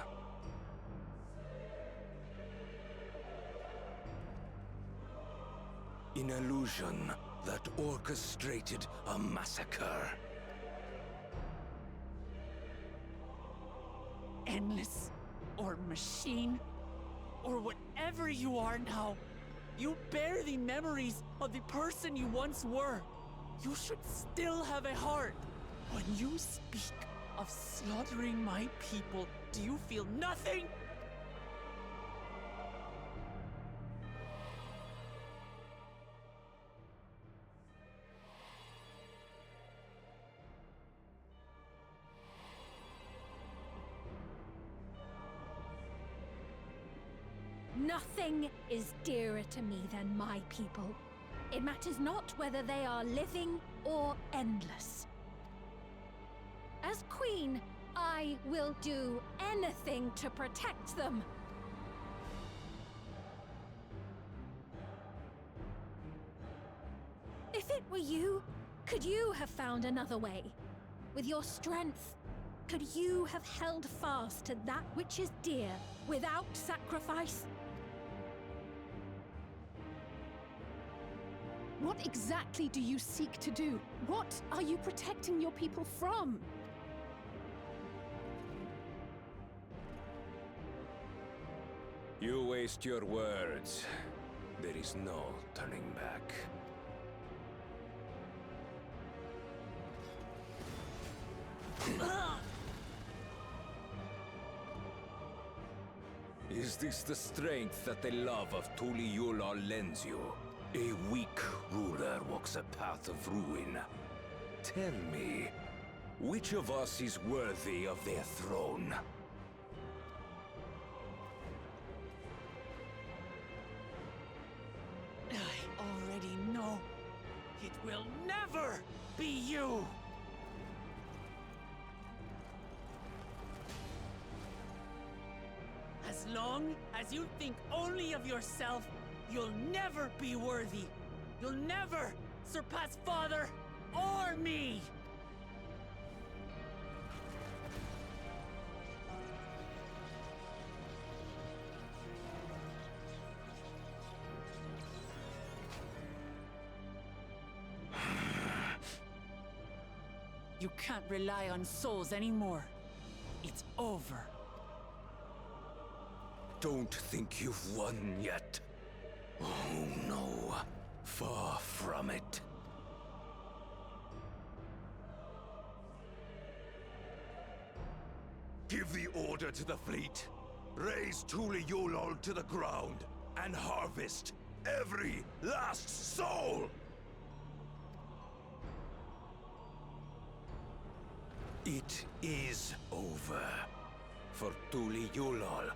An illusion that orchestrated a massacre. Endless, or machine, or whatever you are now, you bear the memories of the person you once were. You should still have a heart. When you speak of slaughtering my people, do you feel nothing? Nothing is dearer to me than my people. It matters not whether they are living or endless. As queen, I will do anything to protect them. If it were you, could you have found another way? With your strength, could you have held fast to that which is dear without sacrifice? What exactly do you seek to do? What are you protecting your people from? You waste your words. There is no turning back. Is this the strength that the love of Tuliyola lends you? A weak ruler walks a path of ruin. Tell me, which of us is worthy of their throne? I already know. It will never be you! As long as you think only of yourself, you'll never be worthy. You'll never surpass Father or me! You can't rely on souls anymore. It's over. Don't think you've won yet. Oh no, far from it. the order to the fleet. Raise Tuli Yulol to the ground and harvest every last soul! It is over for Tuli Yulol.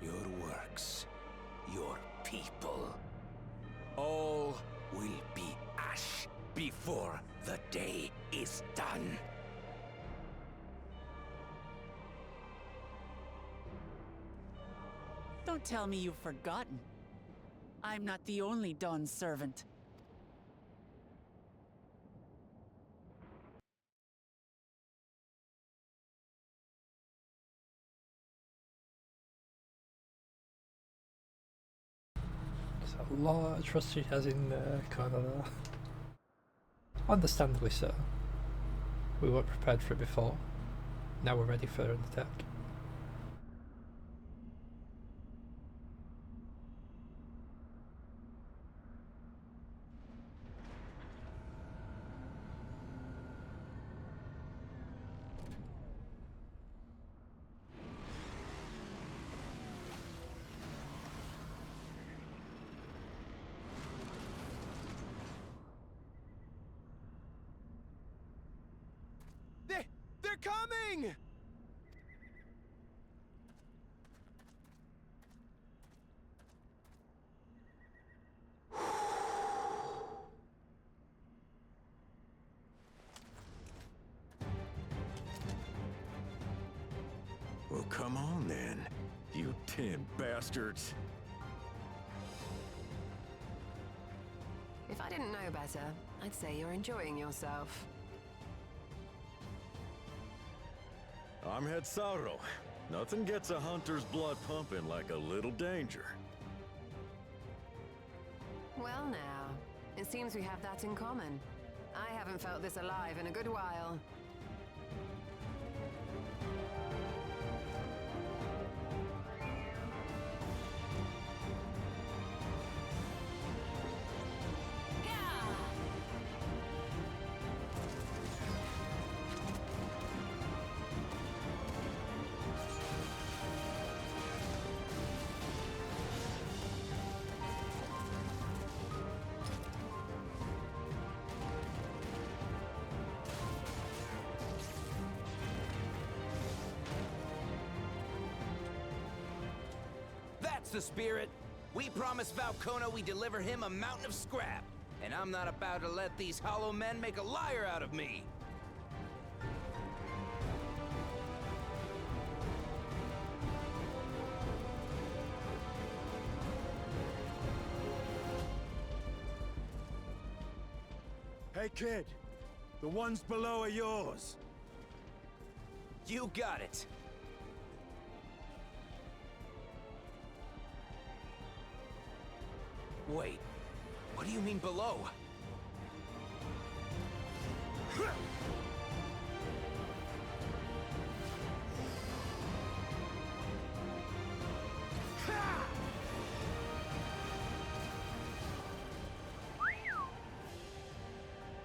Your works, your people, all will be ash before the day is done. Don't tell me you've forgotten. I'm not the only Dawn's servant. There's a lot of trust she has in Canada. Understandably so. We weren't prepared for it before. Now we're ready for an attack. They're coming! Well, come on then, you 10 bastards. If I didn't know better, I'd say you're enjoying yourself. I'm Head Sauro. Nothing gets a hunter's blood pumping like a little danger. Well now, it seems we have that in common. I haven't felt this alive in a good while. That's the spirit. We promised Valcona we deliver him a mountain of scrap. And I'm not about to let these hollow men make a liar out of me. Hey kid, the ones below are yours. You got it. Wait, what do you mean below?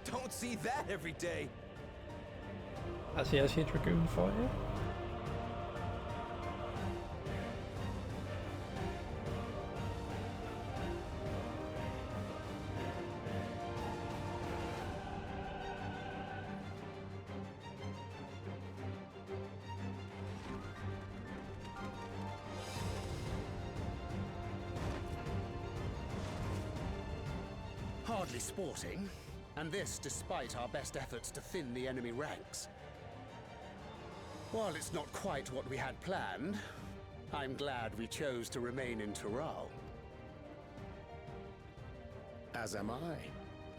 Don't see that every day. Has he Dragoon for you? Hardly sporting, and this despite our best efforts to thin the enemy ranks. While it's not quite what we had planned, I'm glad we chose to remain in Tural. As am I.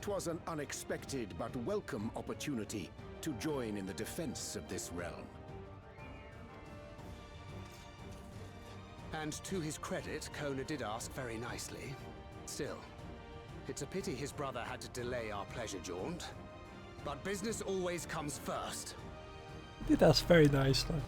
'Twas an unexpected but welcome opportunity to join in the defense of this realm. And to his credit, Kona did ask very nicely. Still, it's a pity his brother had to delay our pleasure jaunt. But business always comes first. Did ask very nicely.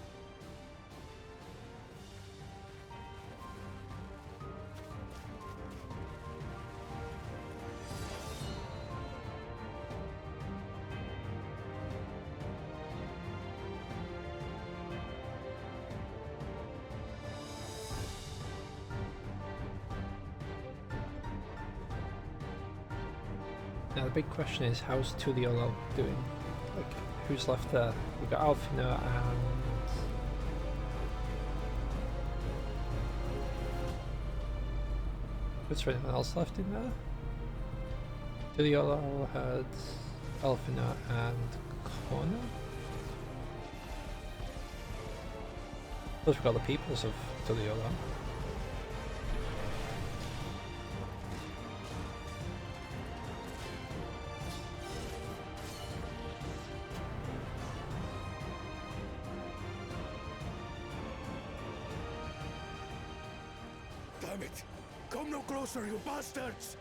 Now the big question is, how's Tuliolo doing? Like, who's left there? We've got Alfina and... Was there anyone else left in there? Tuliolo had Alfina and Kona? Plus we've got the peoples of Tuliolo. Damn it! Come no closer, you bastards!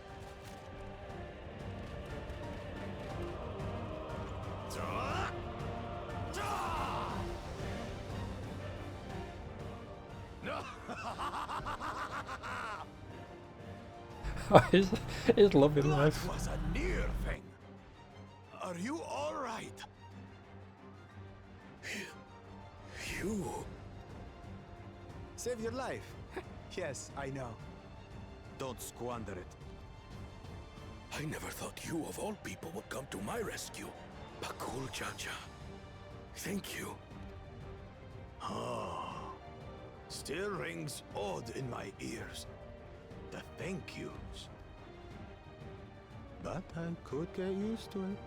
He's loving life. That was a near thing. Are you all right? You Save your life. Yes, I know. Don't squander it. I never thought you of all people would come to my rescue. Bakul Jaja. Thank you. Ah, still rings odd in my ears. The thank yous. But I could get used to it.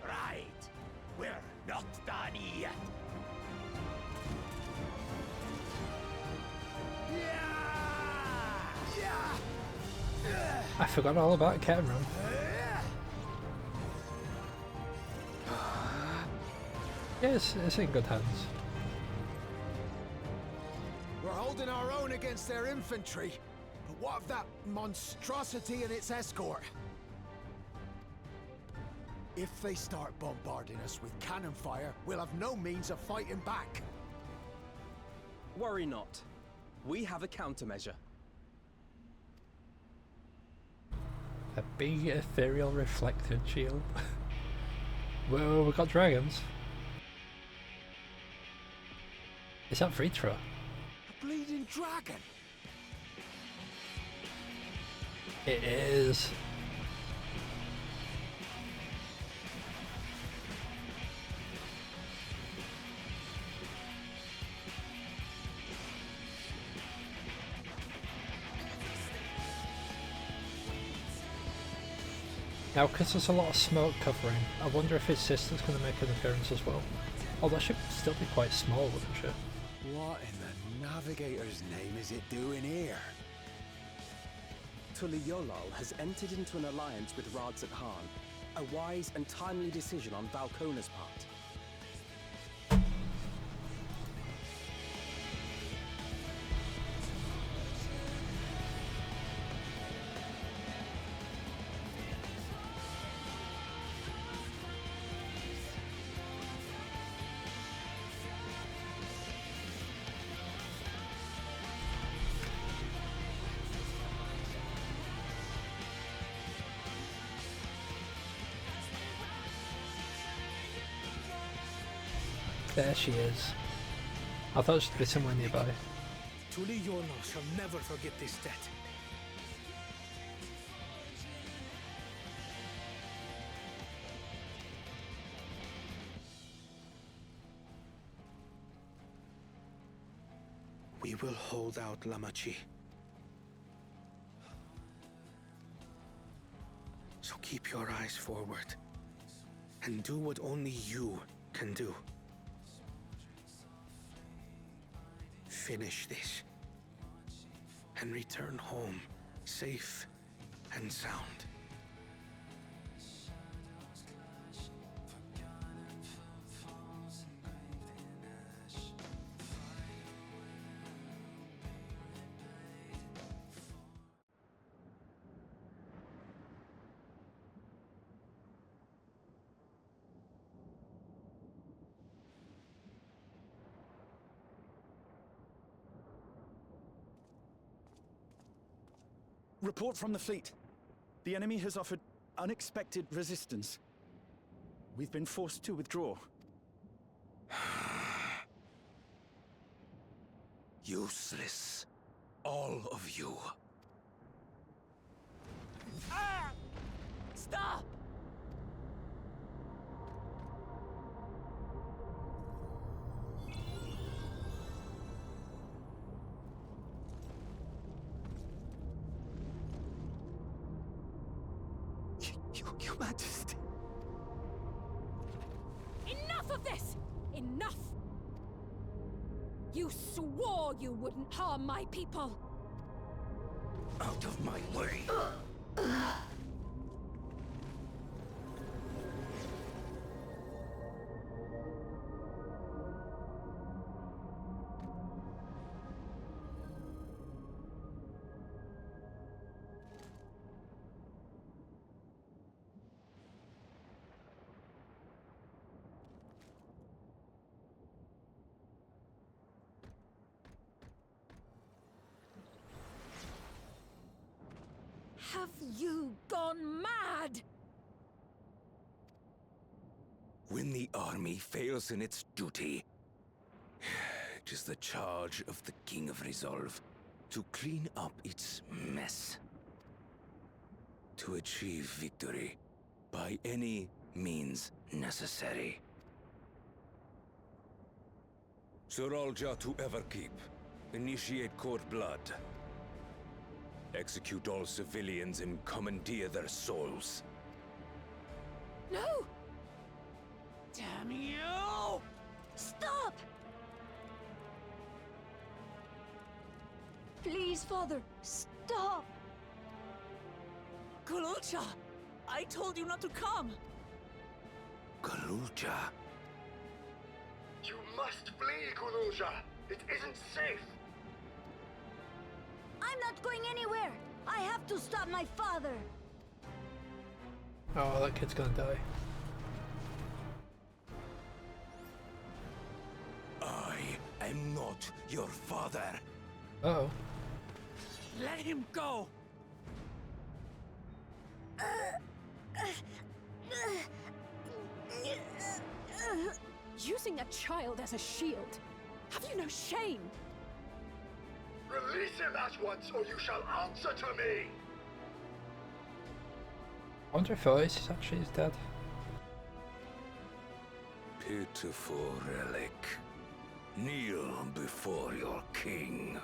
Right. We're not done yet. I forgot all about Cameron. Yes, it's in good hands. We're holding our own against their infantry. But what of that monstrosity and its escort? If they start bombarding us with cannon fire, we'll have no means of fighting back. Worry not. We have a countermeasure. A big ethereal reflected shield. Whoa, we've got dragons. Is that Vritra? A bleeding dragon? It is. Now, because there's a lot of smoke covering, I wonder if his sister's going to make an appearance as well. Although she should still be quite small, wouldn't she? What in the Navigator's name is it doing here? Tuliolal has entered into an alliance with Rads at Han. A wise and timely decision on Valkona's part. There she is. I thought she'd be somewhere nearby. Tuliyola shall never forget this debt. We will hold out, Lamachi. So keep your eyes forward and do what only you can do. Finish this and return home safe and sound. Report from the fleet. The enemy has offered unexpected resistance. We've been forced to withdraw. Useless. All of you. Ah! Stop! Your Majesty. Enough of this! Enough! You swore you wouldn't harm my people! Out of my way. Have you gone mad? When the army fails in its duty, it is the charge of the King of Resolve to clean up its mess. To achieve victory by any means necessary. Suralja to Everkeep. Initiate cold blood. Execute all civilians and commandeer their souls. No! Damn you! Stop! Please, Father, stop! Kululcha! I told you not to come! Kululcha? You must flee, Kululja! It isn't safe! I'm not going anywhere! I have to stop my father! Oh, that kid's gonna die. I am not your father. Uh-oh. Let him go! Using a child as a shield! Have you no shame? Release him at once, or you shall answer to me! I wonder if Oasis actually is dead. Pitiful relic. Kneel before your king.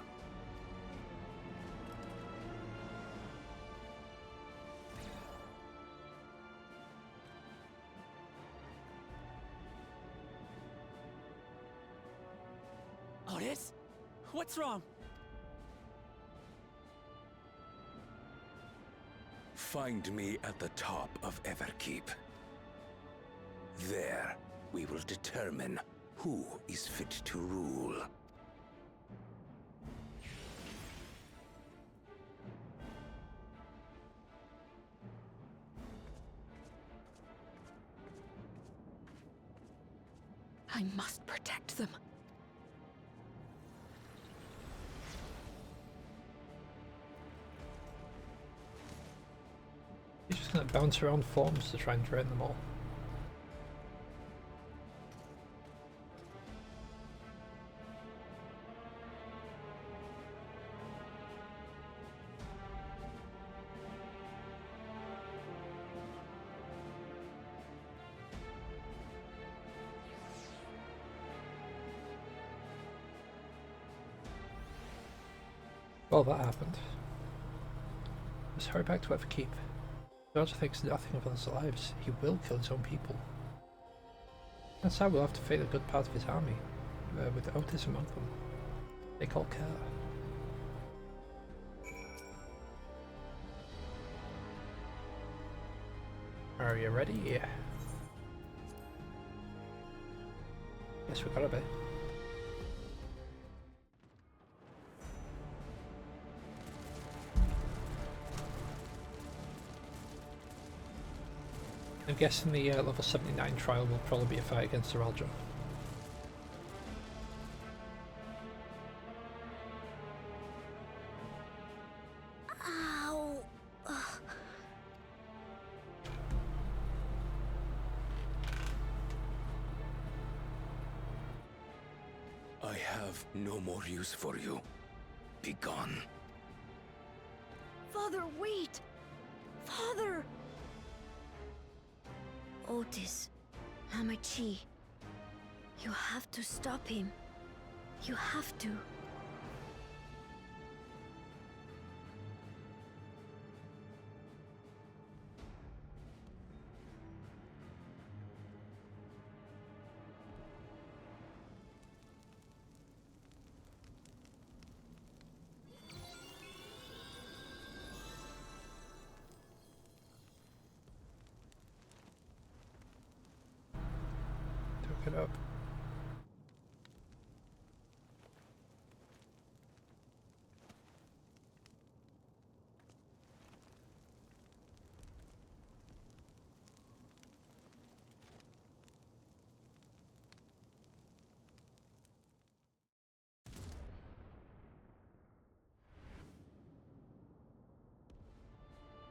Otis? What's wrong? Find me at the top of Everkeep. There, we will determine who is fit to rule. I must protect them. He's just gonna bounce around forms to try and drain them all. Well, that happened. Let's hurry back to Everkeep. George thinks nothing of others' lives. He will kill his own people. That's how we'll have to fight a good part of his army, with Otis among them. They call care. Are you ready? Yeah. Yes, we gotta be. I'm guessing the level 79 trial will probably be a fight against Suralja. Ow! I have no more use for you. Be gone. Father, wait! Father! Otis, Hamachi, you have to stop him. You have to. Took it up.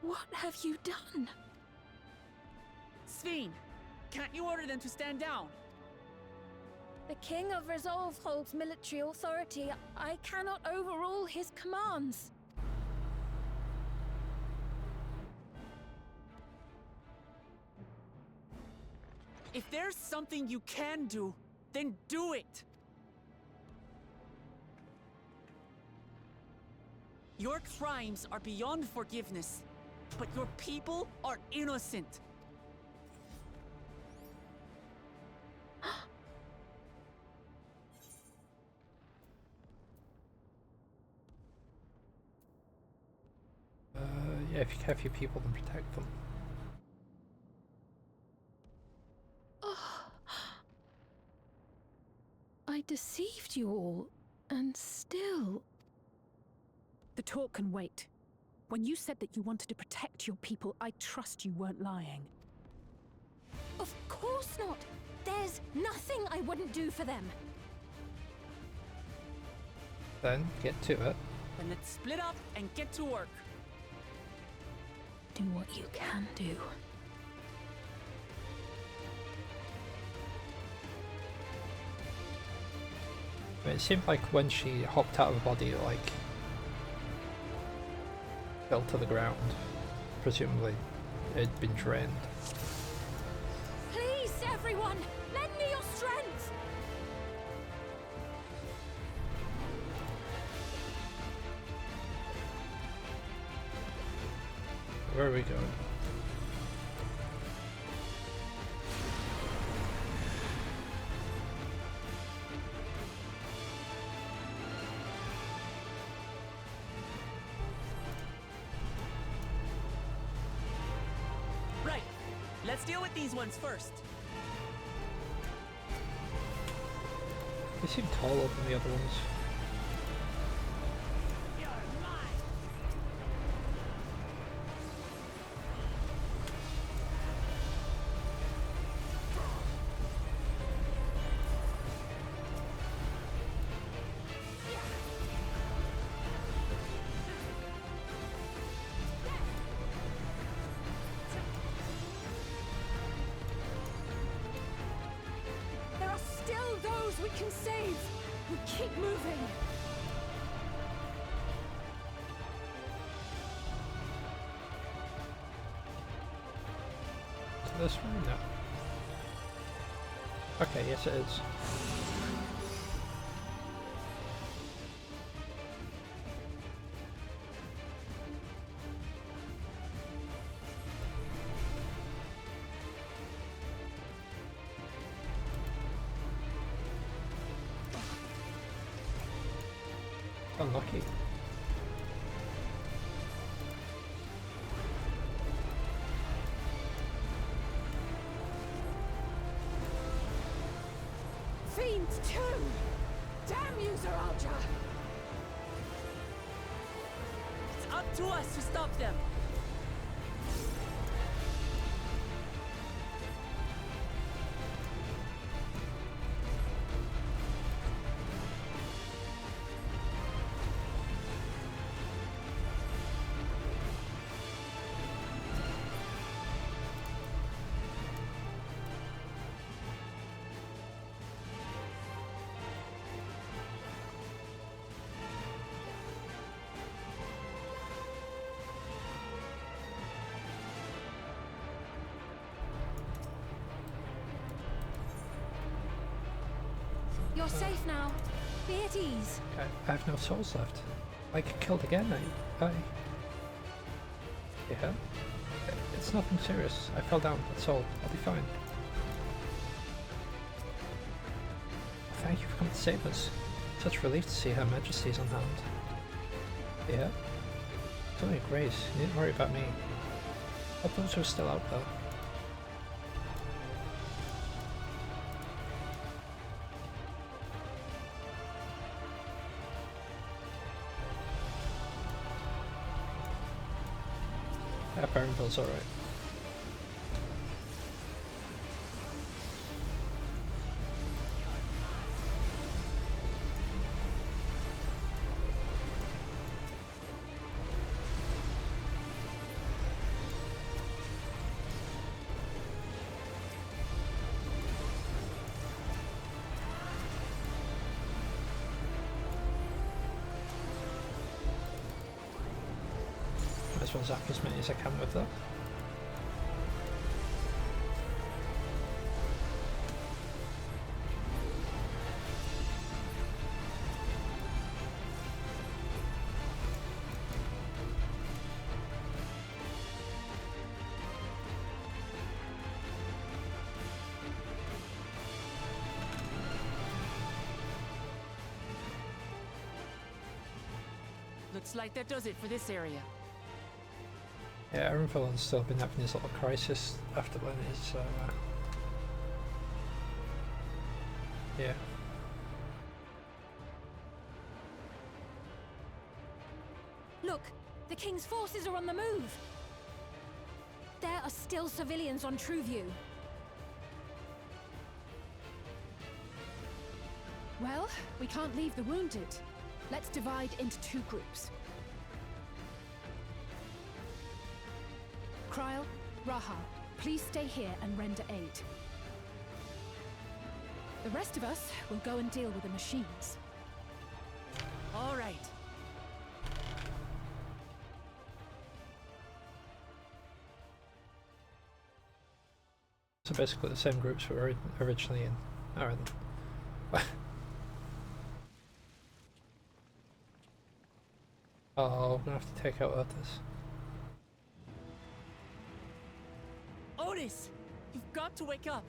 What have you done? Sveen, can't you order them to stand down? The King of Resolve holds military authority. I cannot overrule his commands. If there's something you can do, then do it! Your crimes are beyond forgiveness, but your people are innocent. Yeah, if you care for your people, then protect them. I deceived you all, and still... The talk can wait. When you said that you wanted to protect your people, I trust you weren't lying. Of course not! There's nothing I wouldn't do for them! Then get to it. Then let's split up and get to work. Do what you can do. I mean, it seemed like when she hopped out of her body, like, fell to the ground. Presumably, it'd been drained. Please, everyone! Lend me your strength! Where are we going? Right. Let's deal with these ones first. They seem taller than the other ones. There are still those we can save! We keep moving! Is it this one? No. Okay, yes it is. Unlucky. Fiends too! Damn you, Zaraja! It's up to us to stop them. You're safe now. Be at ease. I have no souls left. I get killed again. Yeah. It's nothing serious. I fell down, that's all. I'll be fine. Thank you for coming to save us. Such relief to see Her Majesty's unharmed. Yeah? It's only a grace. You needn't worry about me. Hope those who are still out there. Yeah, Baronville's alright. Might as well zap as many as I can with that. Looks like that does it for this area. Yeah, Baronville has still been having his little crisis after when his yeah. Look, the King's forces are on the move. There are still civilians on Trueview. Well, we can't leave the wounded. Let's divide into two groups. Kryl, Raha, please stay here and render aid. The rest of us will go and deal with the machines. All right. So basically the same groups we were originally in. Alright then. Oh, we're gonna have to take out Otis. Otis! You've got to wake up!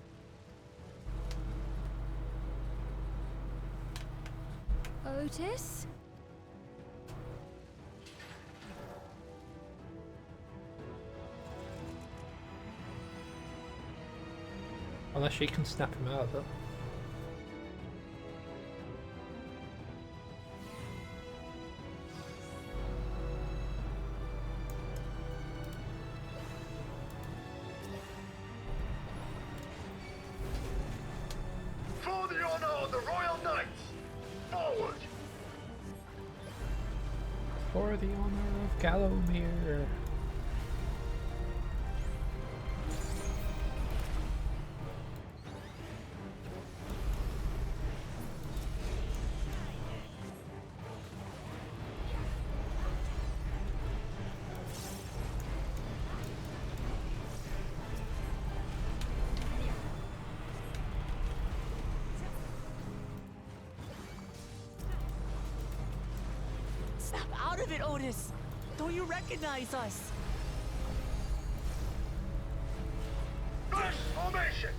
Otis? Unless she can snap him out of it. For the honor of the Royal Knights! Forward! For the honor of Gallowmere. Snap out of it, Otis! Don't you recognize us? First formation!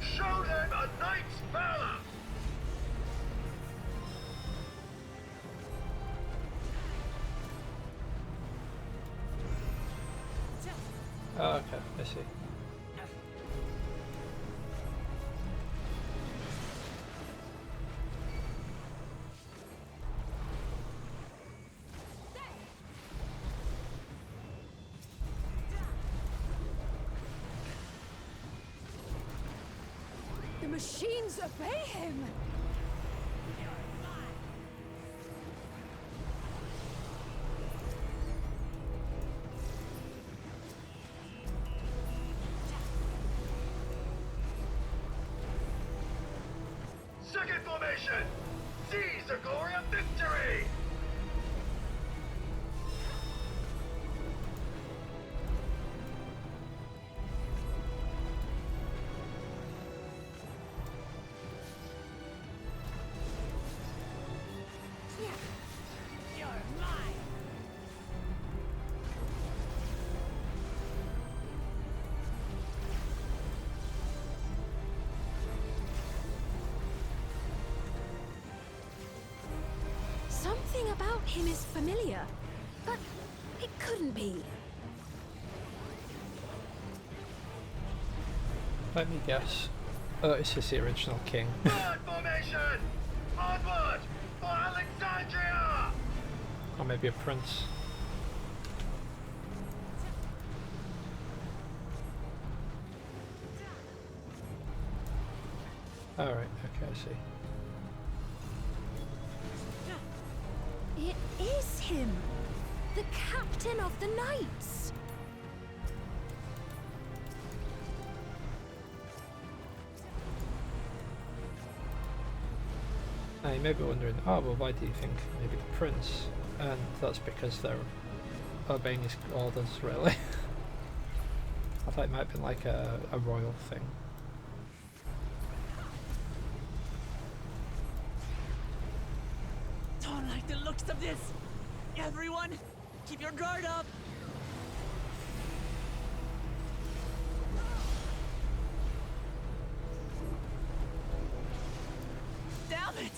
Show them a knight's valor! Oh, okay, I see. The machines obey him! Second formation! Seize the glory of victory! Something about him is familiar, but it couldn't be. Let me guess. Otis is the original king. Bird formation! Onward! For Alexandria! Or maybe a prince. Alright, okay, I see. It is him! The captain of the knights! Now you may be wondering, oh well, why do you think maybe the prince? And that's because they're obeying his orders, really. I thought it might have been like a royal thing. Don't like the looks of this! Everyone, keep your guard up! Damn it!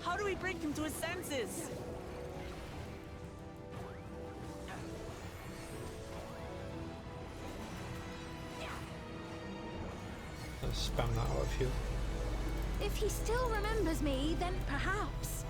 How do we bring him to his senses? Let's spam that out of you. If he still remembers me, then perhaps.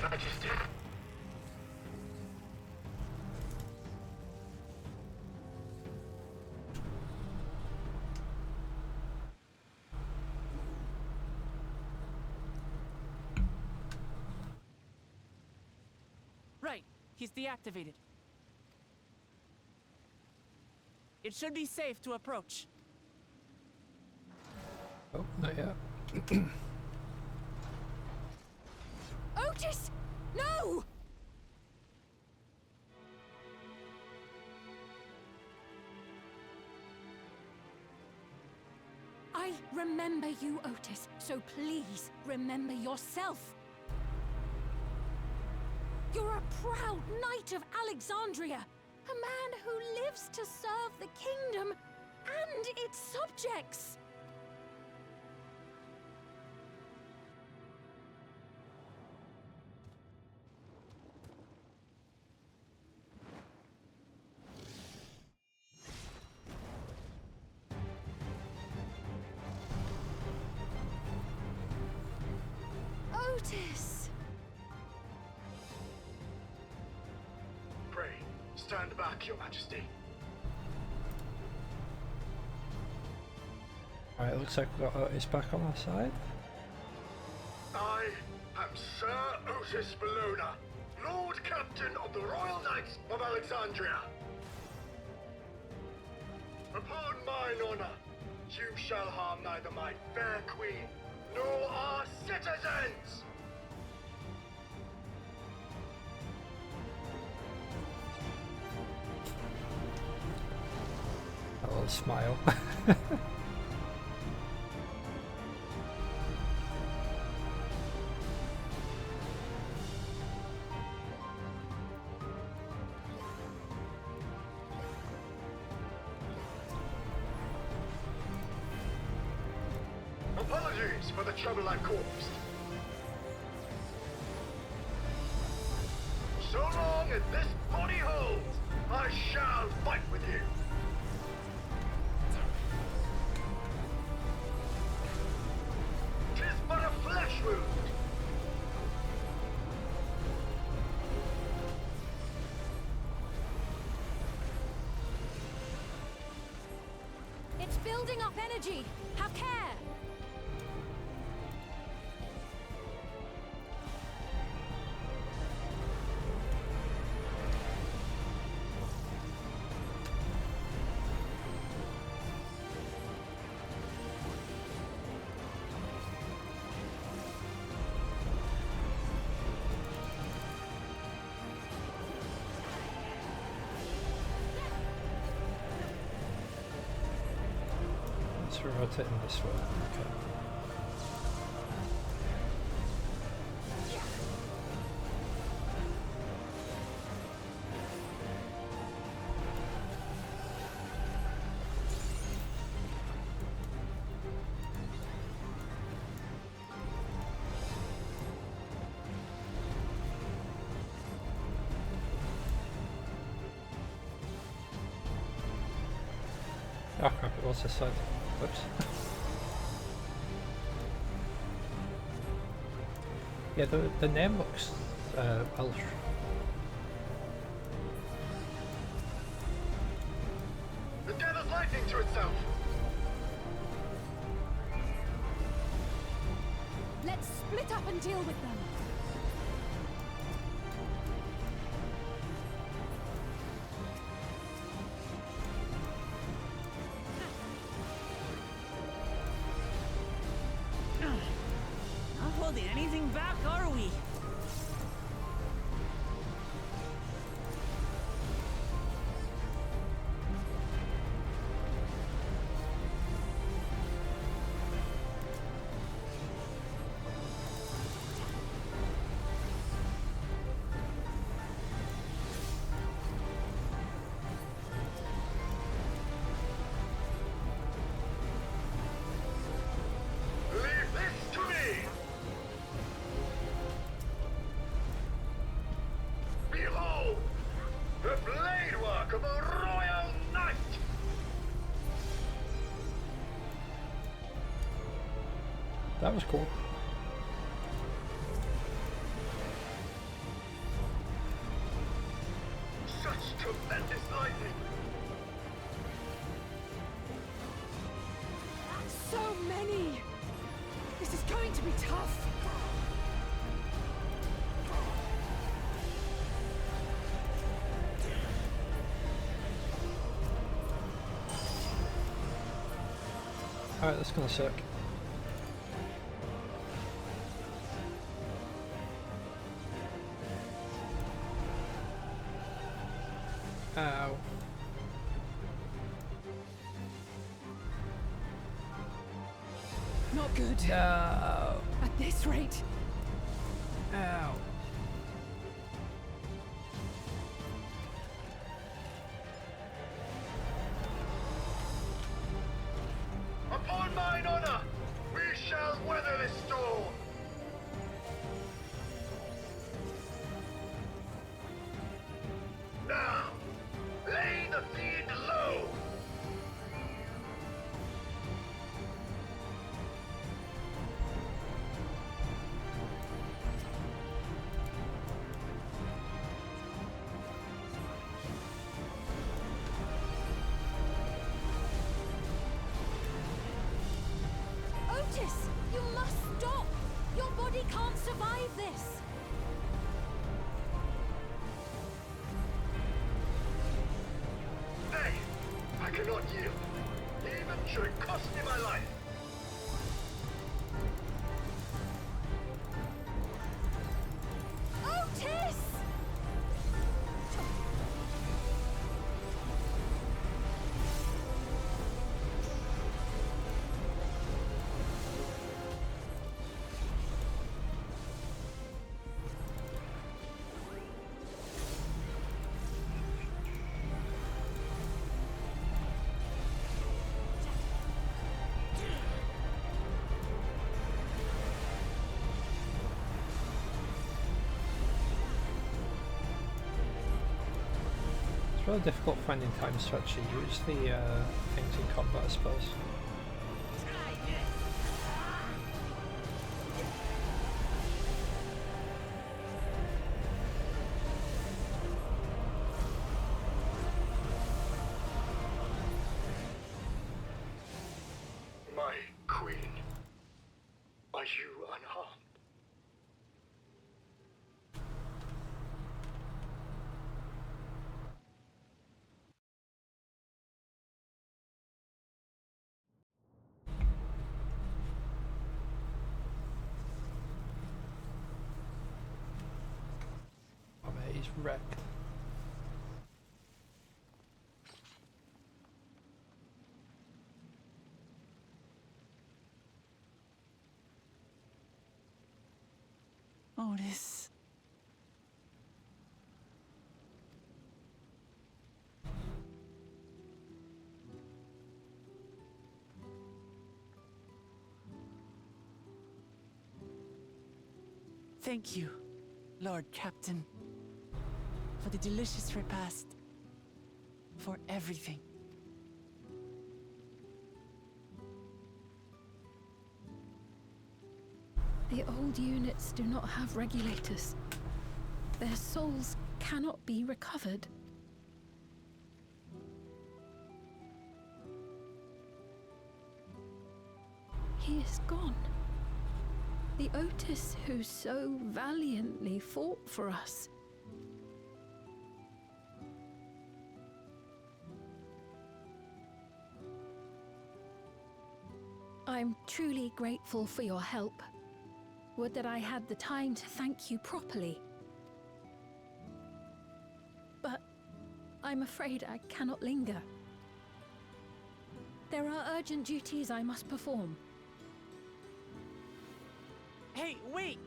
Majesty. Right, he's deactivated. It should be safe to approach. Oh, not yet. Otis! No! I remember you, Otis, so please remember yourself. You're a proud knight of Alexandria, a man who lives to serve the kingdom and its subjects. Otis! Pray, stand back, Your Majesty. Alright, it looks like we've got Otis back on our side. I am Sir Otis Bologna, Lord Captain of the Royal Knights of Alexandria. Upon mine honor, you shall harm neither my fair queen nor our citizens! A little smile. Apologies for the trouble I've caused. So long as this body holds, I shall fight with you. Tis but a flesh wound. It's building up energy. Have care. So we're rotating this way. Okay. Oh crap, it was this side. Whoops. Yeah, the name looks Welsh. The gathers lightning to itself! Let's split up and deal with them. Not holding anything back, are we? Leave this to me! Behold! The blade work of a royal knight! That was cool. Such tremendous lightning! So many! This is going to be tough. Alright, that's gonna suck. Ow. Not good. No. At this rate. Ow. Upon mine honor, we shall weather this storm! Now, lay the fiend low! Otis, you must stop! Your body can't survive this! Nay, I cannot yield, even should it cost me my life. Otis! It's really difficult finding times to actually use the things in combat, I suppose. My queen, are you unharmed? Oh man, he's wrecked. Otis. Thank you, Lord Captain, for the delicious repast, for everything. The old units do not have regulators. Their souls cannot be recovered. He is gone. The Otis who so valiantly fought for us. I'm truly grateful for your help. Would that I had the time to thank you properly. But I'm afraid I cannot linger. There are urgent duties I must perform. Hey, wait!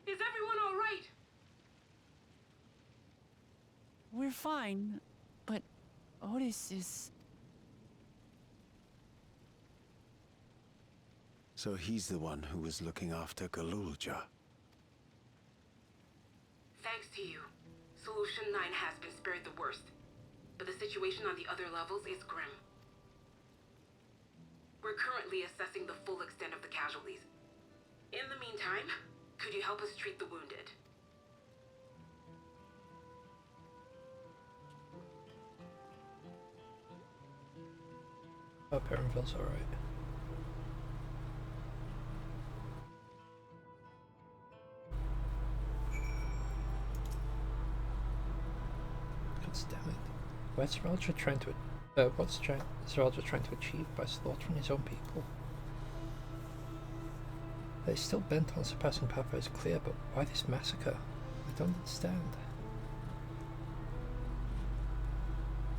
Is everyone all right? We're fine, but Otis is... So he's the one who was looking after Galulja. Thanks to you, Solution 9 has been spared the worst, but the situation on the other levels is grim. We're currently assessing the full extent of the casualties. In the meantime, could you help us treat the wounded? Oh, Perrinville's alright. God damn it. What's Seralja trying to achieve by slaughtering his own people? They're still bent on surpassing Papa is clear, but why this massacre? I don't understand.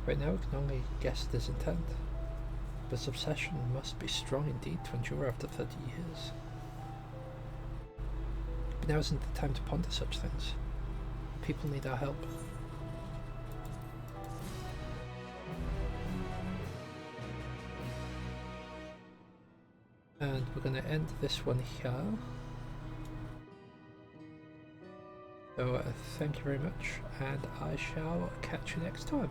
Right now we can only guess his intent, but his obsession must be strong indeed to endure after 30 years. But now isn't the time to ponder such things. People need our help. And we're going to end this one here. So thank you very much, and I shall catch you next time.